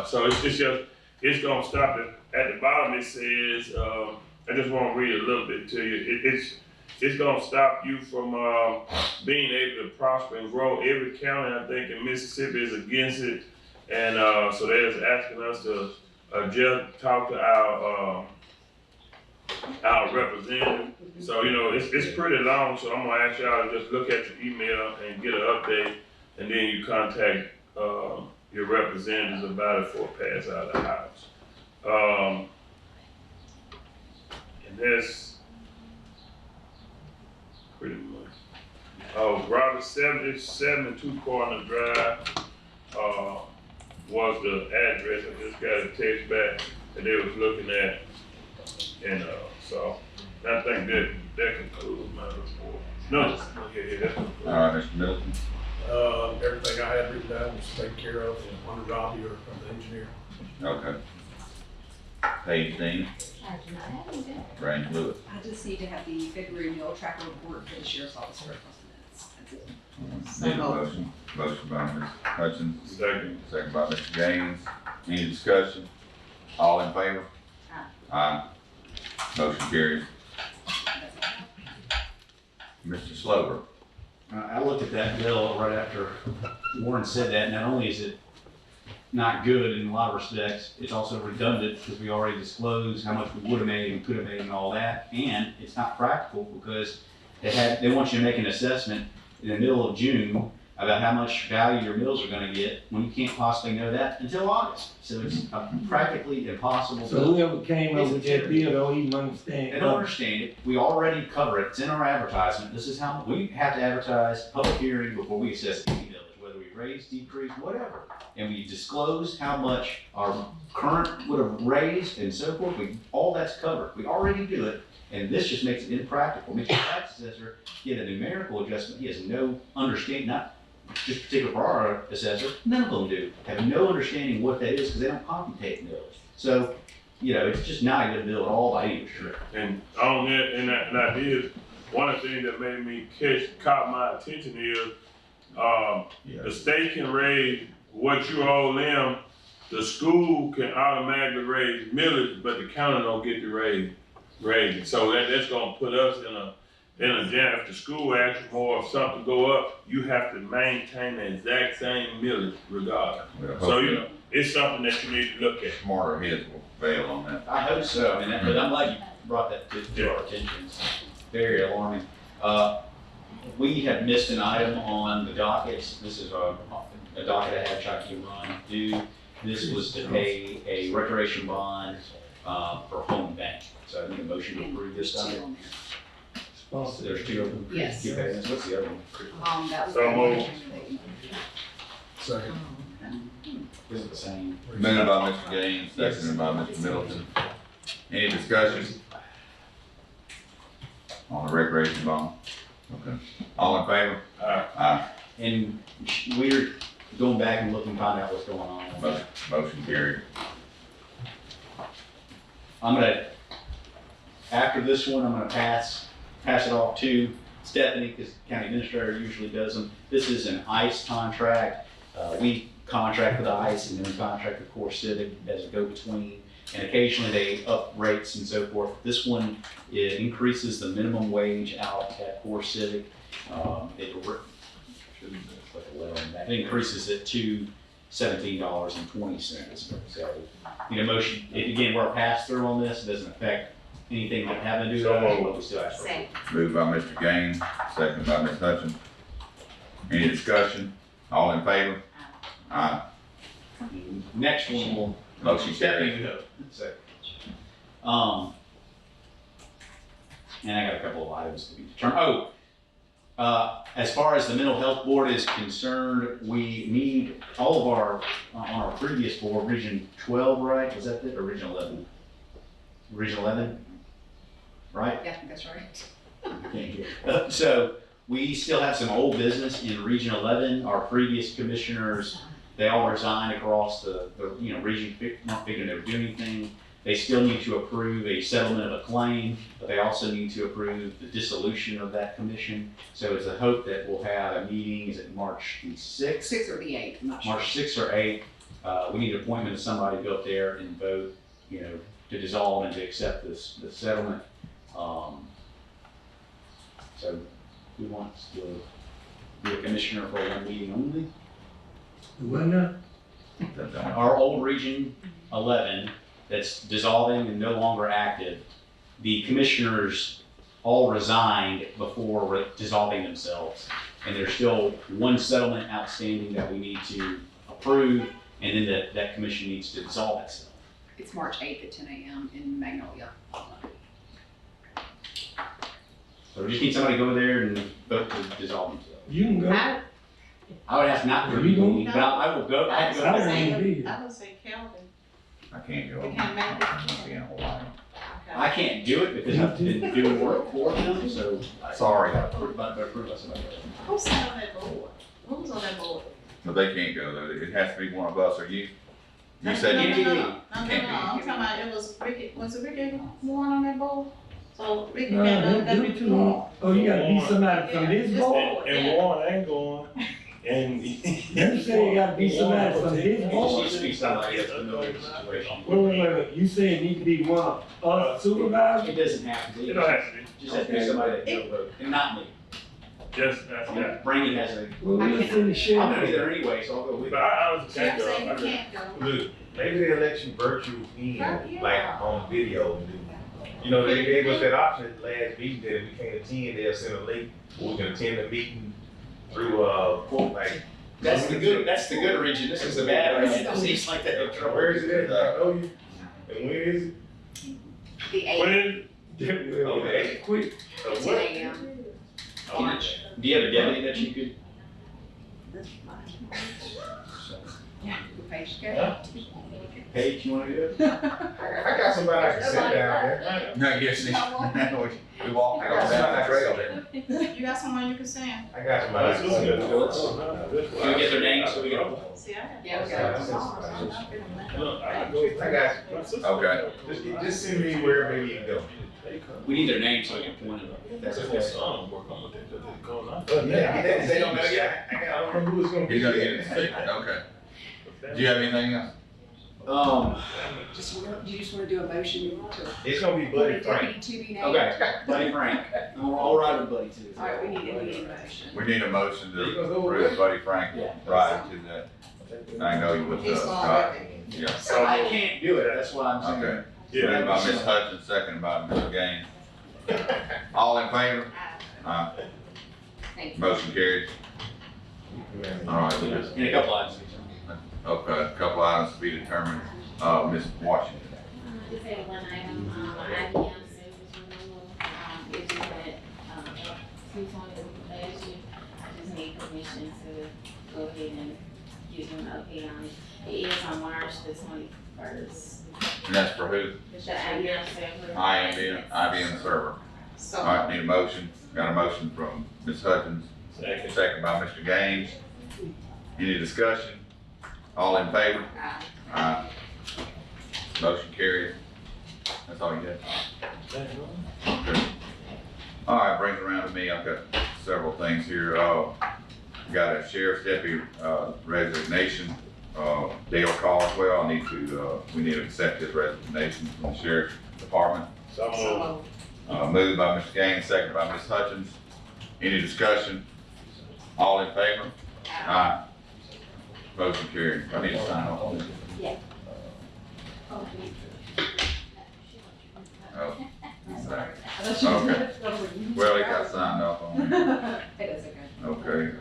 So it's gonna stop it. At the bottom it says, I just want to read a little bit to you. It's gonna stop you from being able to prosper and grow. Every county, I think, in Mississippi is against it, and so they're asking us to just talk to our representative. So it's pretty long. So I'm gonna ask y'all to just look at your email and get an update, and then you contact your representatives about it before it passes out of the House. And that's pretty much. Oh, Robert 72 Corner Drive was the address. I just got a text back that they was looking at, and so I think that concludes my report. No, yeah, that's concludes. All right, Mr. Middleton. Everything I had written down was taken care of under Robbie or from the engineer. Okay. Page Dean. I do not have anything. Range Lewis. I just need to have the February meal tracker report for the sheriff's office for minutes. That's it. Need a motion. Motion by Ms. Hutchins. Second. Second by Mr. Gaines. Any discussion? All in favor? Aye. Motion carries. Mr. Slover. I looked at that bill right after Warren said that. Not only is it not good in a lot of respects, it's also redundant because we already disclosed how much we would have made and could have made and all that. And it's not practical because they want you to make an assessment in the middle of June about how much value your mills are going to get when you can't possibly know that until August. So it's practically impossible. So whoever came up with that bill don't even understand. They don't understand it. We already cover it. It's in our advertisement. This is how we have to advertise public hearing before we assess any millage, whether we raise, decrease, whatever. And we disclose how much our current would have raised and so forth. All that's covered. We already do it. And this just makes it impractical. Makes the tax assessor get a numerical adjustment. He has no understanding, not just particular for our assessor, none of them do. Have no understanding what that is because they don't computate millage. So, it's just not a good bill at all by any stretch. And on that, and I did, one of the things that made me caught my attention is, the state can raise what you owe them, the school can automatically raise millage, but the county don't get to raise it. So that's gonna put us in a jam. If the school asks more of something go up, you have to maintain the exact same millage regardless. So it's something that you need to look at. Smarter heads will fail on that. I hope so. But I'm glad you brought that to our attention. It's very alarming. We have missed an item on the docket. This is a docket I had Chucky run due. This was to pay a recreation bond for home bank. So I need a motion to approve this item. There's two of them. Yes. Keep paying this. What's the other one? That was. So moved. Second. Is it the same? Moved by Mr. Gaines, seconded by Mr. Middleton. Any discussion on the recreation bond? Okay. All in favor? Aye. And we're going back and looking, find out what's going on. Motion carried. After this one, I'm gonna pass it off to Stephanie, because county administrator usually does them. This is an ICE contract. We contract with ICE and then we contract with Core Civic as a go-between. And occasionally they up rates and so forth. This one, it increases the minimum wage out at Core Civic. It increases it to $17.20. So, need a motion, if again, we're a pass-through on this, it doesn't affect anything that having to do with it, but we still ask for it. Moved by Mr. Gaines, second by Ms. Hutchins. Any discussion? All in favor? Aye. Next one will. Motion carries. Stephanie, so, and I got a couple of items to be determined. As far as the mental health board is concerned, we need all of our, on our previous board, Region 12, right? Was that it, or Region 11? Region 11, right? Yeah, I think that's right. So we still have some old business in Region 11. Our previous commissioners, they all resigned across the region, not figuring they were doing anything. They still need to approve a settlement of a claim, but they also need to approve the dissolution of that commission. So it's a hope that we'll have a meeting, is it March the 6th? 6th or the 8th, I'm not sure. March 6th or 8th. We need an appointment of somebody to go up there and vote, to dissolve and to accept the settlement. So who wants to be a commissioner for one meeting only? What now? Our old Region 11 that's dissolving and no longer active, the commissioners all resigned before dissolving themselves. And there's still one settlement outstanding that we need to approve, and then that commission needs to dissolve itself. It's March 8th at 10 a.m. in Magnolia. So we just need somebody to go there and vote to dissolve themselves. You can go. I would ask not to be, but I will go. I have to go. I would say Calvin. I can't go. You can't make it? I'm gonna be in Hawaii. I can't do it because I've been doing work for them, so. Sorry. Approved by somebody else. Who's sat on that board? Who's on that board? No, they can't go though. It has to be one of us or you. You said you No, can't. I'm talking about, it was Ricky, was it Ricky Warren on that board? So Ricky No, can't go, them two. Oh, you gotta be somebody from this board? And Warren ain't going, and. You say you gotta be somebody from this It just board? needs to be somebody that's familiar with the situation. Wait. You said it need to be one of us supervisors? It doesn't have to be. It don't have to be. Just has to be somebody that can vote, and not me. Just, that's that. Brandon has a. Well, we'll send the sheriff. I'm gonna be there anyway, so I'll go with But you. I was Jeff saying, said you can't go. Look, maybe the election virtual in, like on video. They gave us that option at the last meeting that if we can't attend, they'll send a link, or we can attend the meeting through, like. That's the good region. This is the bad region. It seems like that in trouble. Where is it at? I know you. And when is it? The 8th Okay. Quick. at 10 a.m. March. Do you have a deputy that you could? Yeah, Paige, go. Paige, you wanna do it? I got somebody I can sit down there. No, yes, we walk I got somebody I can trail there. You got someone you can send? I got somebody I can sit down. Can we get their names so we can? See, I have. Yeah, we got I got you. Okay. Just send me where maybe you can go. We need their names so we can point them. That's okay. They don't know yet. I don't know who it's gonna be. He's gonna get it. Okay. Do you have anything else? Do you just wanna do a motion to? It's gonna be Buddy Frank. Deputy to be named? Okay, Buddy Frank. I'll ride with Buddy too. All right, we need a motion. We need a motion to approve Buddy Frank ride to that. I know you with Scott. Yeah. So I can't do it, that's why I'm saying. Okay. Moved by Ms. Hutchins, second by Mr. Gaines. All in favor? Aye. Thank you. Motion carries. All right, we just. In a couple items. Okay, a couple items to be determined. Ms. Washington. Just have one item, IBM service renewal, it's just that, since on the last year, I just need permission to go ahead and give them an update on it. It is on March the 21st. And that's for who? The IBM server. IBM server. So. All right, need a motion. Got a motion from Ms. Hutchins, second by Mr. Gaines. Any discussion? All in favor? Aye. Motion carries. That's all you got? Okay. All right, brings it around to me. I've got several things here. Got a sheriff's deputy resignation. Dale Caldwell, we need to accept his resignation from the sheriff's department. Moved by Mr. Gaines, second by Ms. Hutchins. Any discussion? All in favor? Aye. Motion carried. I need to sign off on this. Yeah. Oh, okay. Well, he got signed off on it. It is okay. Okay,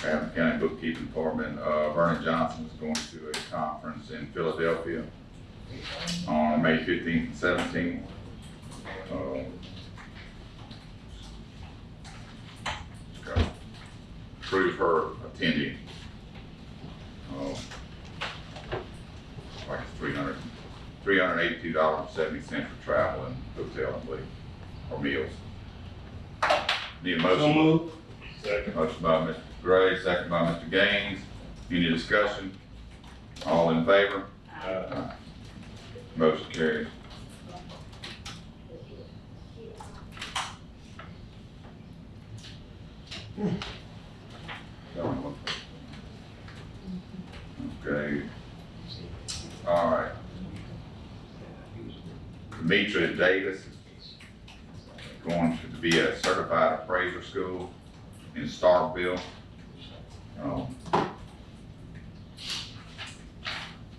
Adams County Bookkeeping Department, Vernon Johnson is going to a conference in Philadelphia on May 15th and 17th. Approve her attending. Like it's $382.70 for travel and hotel, I believe, or meals. Need a motion? So moved. Second. Motion by Mr. Gray, second by Mr. Gaines. Any discussion? All in favor? Aye. Motion carries. Okay. All right. Demetra Davis is going to be a certified appraiser school in Starkville.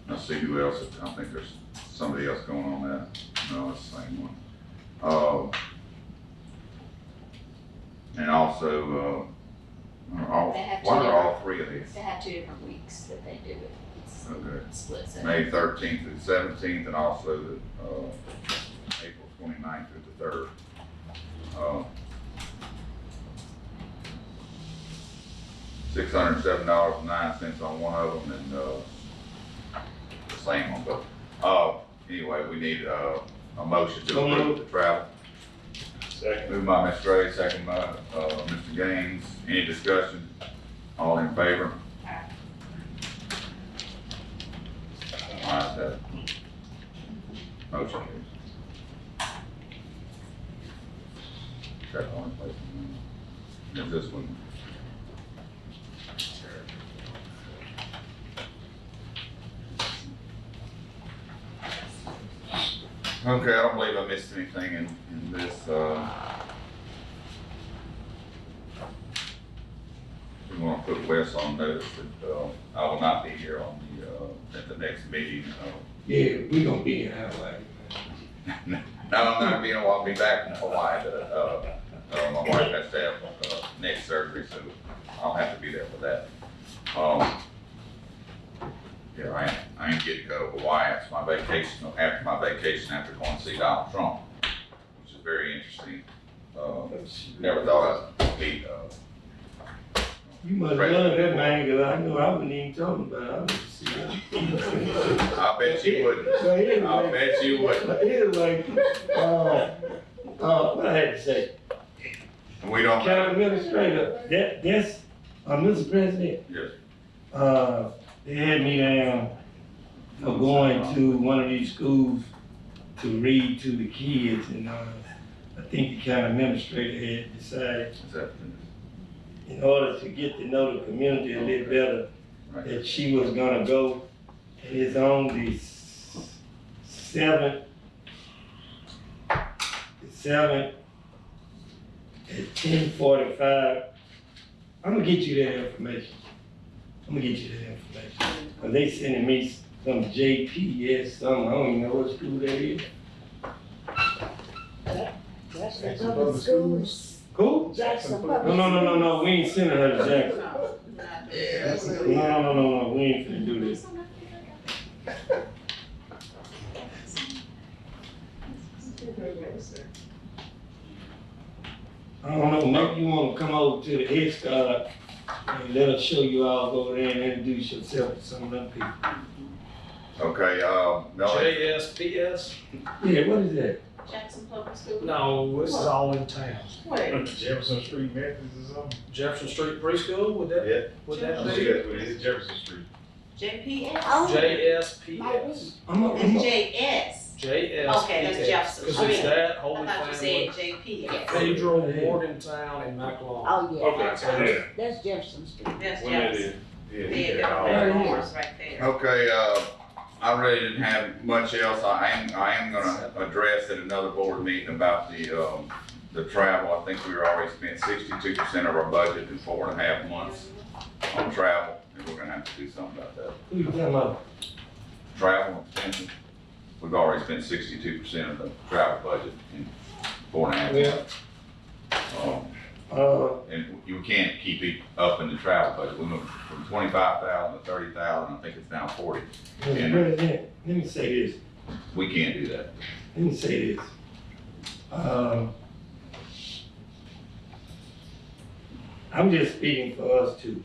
Let's see who else. I think there's somebody else going on that. No, it's the same one. And also, what are all three of these? They have 2 different weeks that they do it. It's Okay. splits it. May 13th through 17th, and also the, April 29th through the 3rd. $607.09 on one of them, and, the same on both. Anyway, we need, a motion to approve the travel. Second. Moved by Mr. Gray, second by, Mr. Gaines. Any discussion? All in favor? Ayes have it. Motion carries. Check on it, please. Is this one? Okay, I don't believe I missed anything in this, we want to put Wes on notice that, I will not be here on the, at the next meeting. Yeah, we gonna be in Hawaii. No, I'm not being, I'll be back in Hawaii, but, my wife has to have, neck surgery, so I'll have to be there for that. Yeah, I ain't getting to go to Hawaii. It's my vacation, after going to see Donald Trump, which is very interesting. Never thought I'd meet, You must love that man, cause I know I wasn't even talking about it. I was see that. I bet you wouldn't. So anyway, I bet you wouldn't. Anyway, what I had to say. And we don't. County administrator, that's, Mr. President. Yes. They had me down for going to one of these schools to read to the kids, and I think the county administrator had decided, in order to get to know the community a little better, that she was gonna go, and it's on the 7th at 10:45. I'm gonna get you that information. Cause they sending me some JPS, something, I don't even know what school that is. Jackson Public Schools. Who? Jackson Public. No, we ain't sending her to Jackson. No, we ain't finna do this. I don't know, maybe you wanna come over to the Head Start and let us show you all, go there and introduce yourself to some of them people. Okay, Melanie. JSPS? Yeah, what is that? Jackson Public School? No, this is all in town. Wait. Jefferson Street Methodist or something? Jefferson Street Preschool, would that? Yeah. Would that I be? think that's what it is, Jefferson Street. JPS? JSPS. It's JS. JS. Okay, that's Jefferson Because it's Street. that, I Holy thought you Family, said JPS. Cathedral, Morgantown, and McLaughlin. Oh, yeah. Okay, so Yeah. That's Jefferson Street. That's When that Jefferson. is. Yeah, Yeah. that's right there. Okay, I really didn't have much else. I am gonna address at another board meeting about the travel. I think we already spent 62% of our budget in 4.5 months on travel. and we're gonna have to do something about that. Who you talking about? Travel expenses, we've already spent 62% of the travel budget in 4.5 years. And you can't keep it up in the travel budget. We moved from 25,000 to 30,000, I think it's now 40. Mr. And President, let me say this. we can't do that. Let me say this. I'm just speaking for us too.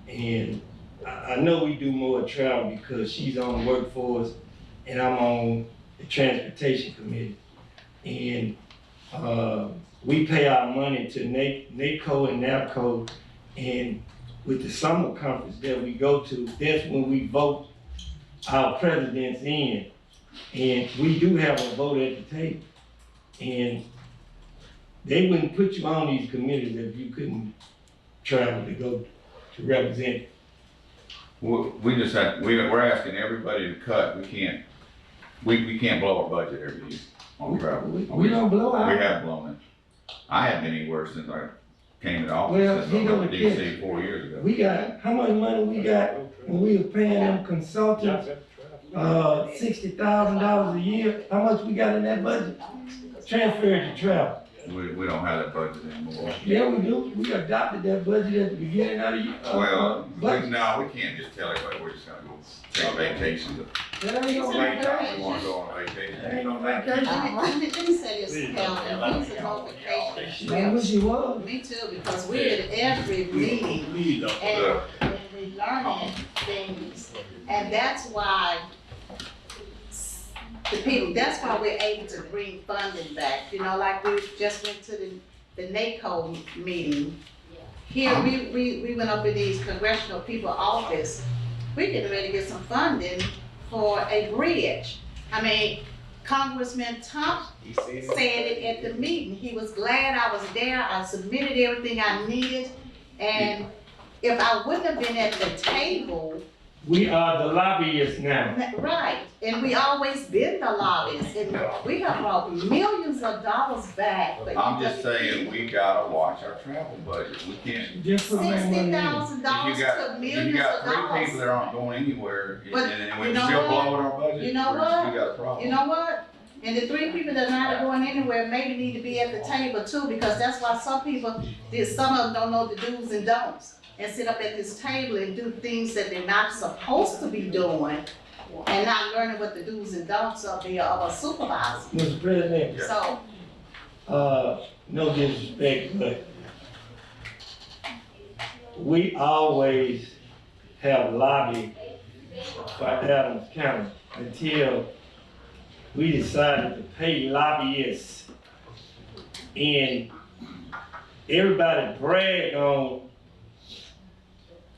And I know we do more travel because she's on the workforce and I'm on the transportation committee. And we pay our money to NACO and NAPCO, and with the summer conference that we go to, that's when we vote our presidents in. And we do have a vote at the table. And they wouldn't put you on these committees if you couldn't travel to go to represent. We just have, we're asking everybody to cut. We can't blow our budget every year on travel. We don't blow our. We have blown it. I haven't been anywhere since I came to office, Well, since he I don't was in DC 4 years ago. We got, how much money we got when we were paying them consultants, $60,000 a year? How much we got in that budget? Transferred to travel. We don't have that budget anymore. Yeah, we do. We adopted that budget at the beginning of the year. No, we can't just tell everybody we're just gonna go take vacations. That ain't no vacation. We wanna go on vacation. That ain't no vacation. Let me say this, Calvin, these are no vacation. I wish you was. Me too, because we're at every meeting and we're learning things. And that's why that's why we're able to bring funding back. You know, like we just went to the NACO meeting. Here, we went up in these congressional people office. We getting ready to get some funding for a bridge. I mean, Congressman Trump said it at the meeting. He was glad I was there. I submitted everything I needed. And if I wouldn't have been at the table. We are the lobbyists now. Right, and we always been the lobbyists, and we have brought millions of dollars back. But I'm just saying, we gotta watch our travel budget. We can't. $60,000 to If millions you got of 3 dollars. people that aren't going anywhere, But and we're you know still what? blowing our budget, You know we what? got a problem. You know what? And the 3 people that are not going anywhere maybe need to be at the table too, because that's why some of them don't know the do's and don'ts. And sit up at this table and do things that they're not supposed to be doing, and not learning what the do's and don'ts of a supervisor. Mr. President. So, no disrespect, but we always have lobbied for Adams County until we decided to pay lobbyists. And everybody bragged on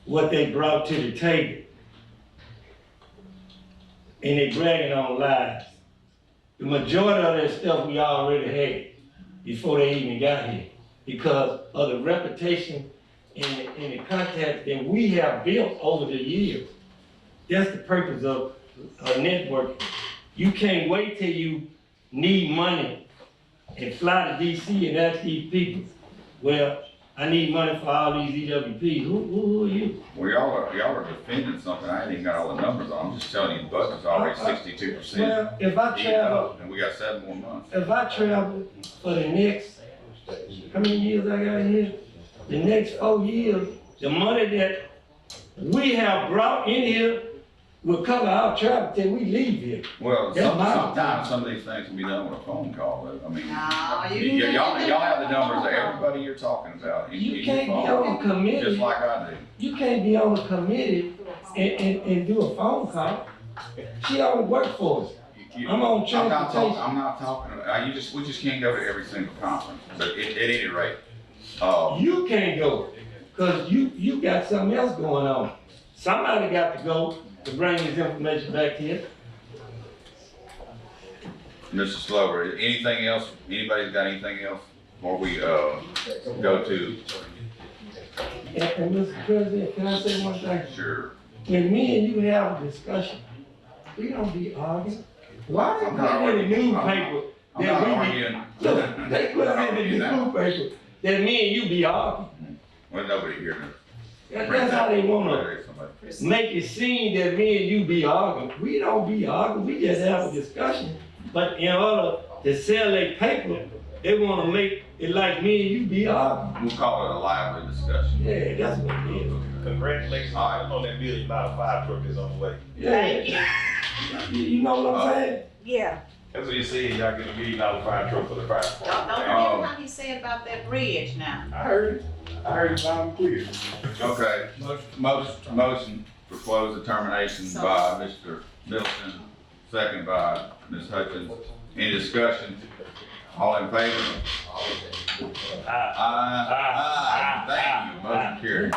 what they brought to the table. And they bragging on lies. The majority of that stuff we already had before they even got here, because of the reputation and the contacts that we have built over the years. That's the purpose of networking. You can't wait till you need money and fly to DC and ask these people, well, I need money for all these EWPs. Who are you? Well, y'all are defending something. I ain't even got all the numbers on. I'm just telling you, the budget's already 62%. Well, if I travel, and we got 7 more months. if I travel for the next, how many years I got here? The next 4 years, the money that we have brought in here will cover our travel till we leave here. Well, That's my sometimes some of these things can be done with a phone call. I mean, you y'all have the numbers of everybody you're talking about. You can't be on a committee. Just like I do. You can't be on a committee and do a phone call. She only work for us. I'm on transportation. I'm not talking about, we just can't go to every single conference, but at any rate. You can't go, cause you got something else going on. Somebody got to go to bring this information back here. Mr. Slover, anything else? Anybody's got anything else before we go to? And Mr. President, can I say one thing? Sure. When me and you have a discussion, we don't be arguing. Why they put in the newspaper I'm not that we arguing. look, they put in the newspaper that me and you be arguing. Well, nobody here That's how they wanna make it seem that me and you be arguing. We don't be arguing, we just have a discussion. But in order to sell their paper, they wanna make it like me and you be arguing. We'll call it a lively discussion. Yeah, that's what it is. Congratulations on that $1 million fire truck that's on the way. Thank you. You know what I'm saying? Yeah. That's what you said, y'all get $1 million fire truck for the fire Don't department. forget what he said about that bridge now. I heard it. I heard it loud and clear. Okay, motion for close the termination by Mr. Middleton, second by Ms. Hutchins. Any discussion? All in favor? Aye. Thank you, motion carried.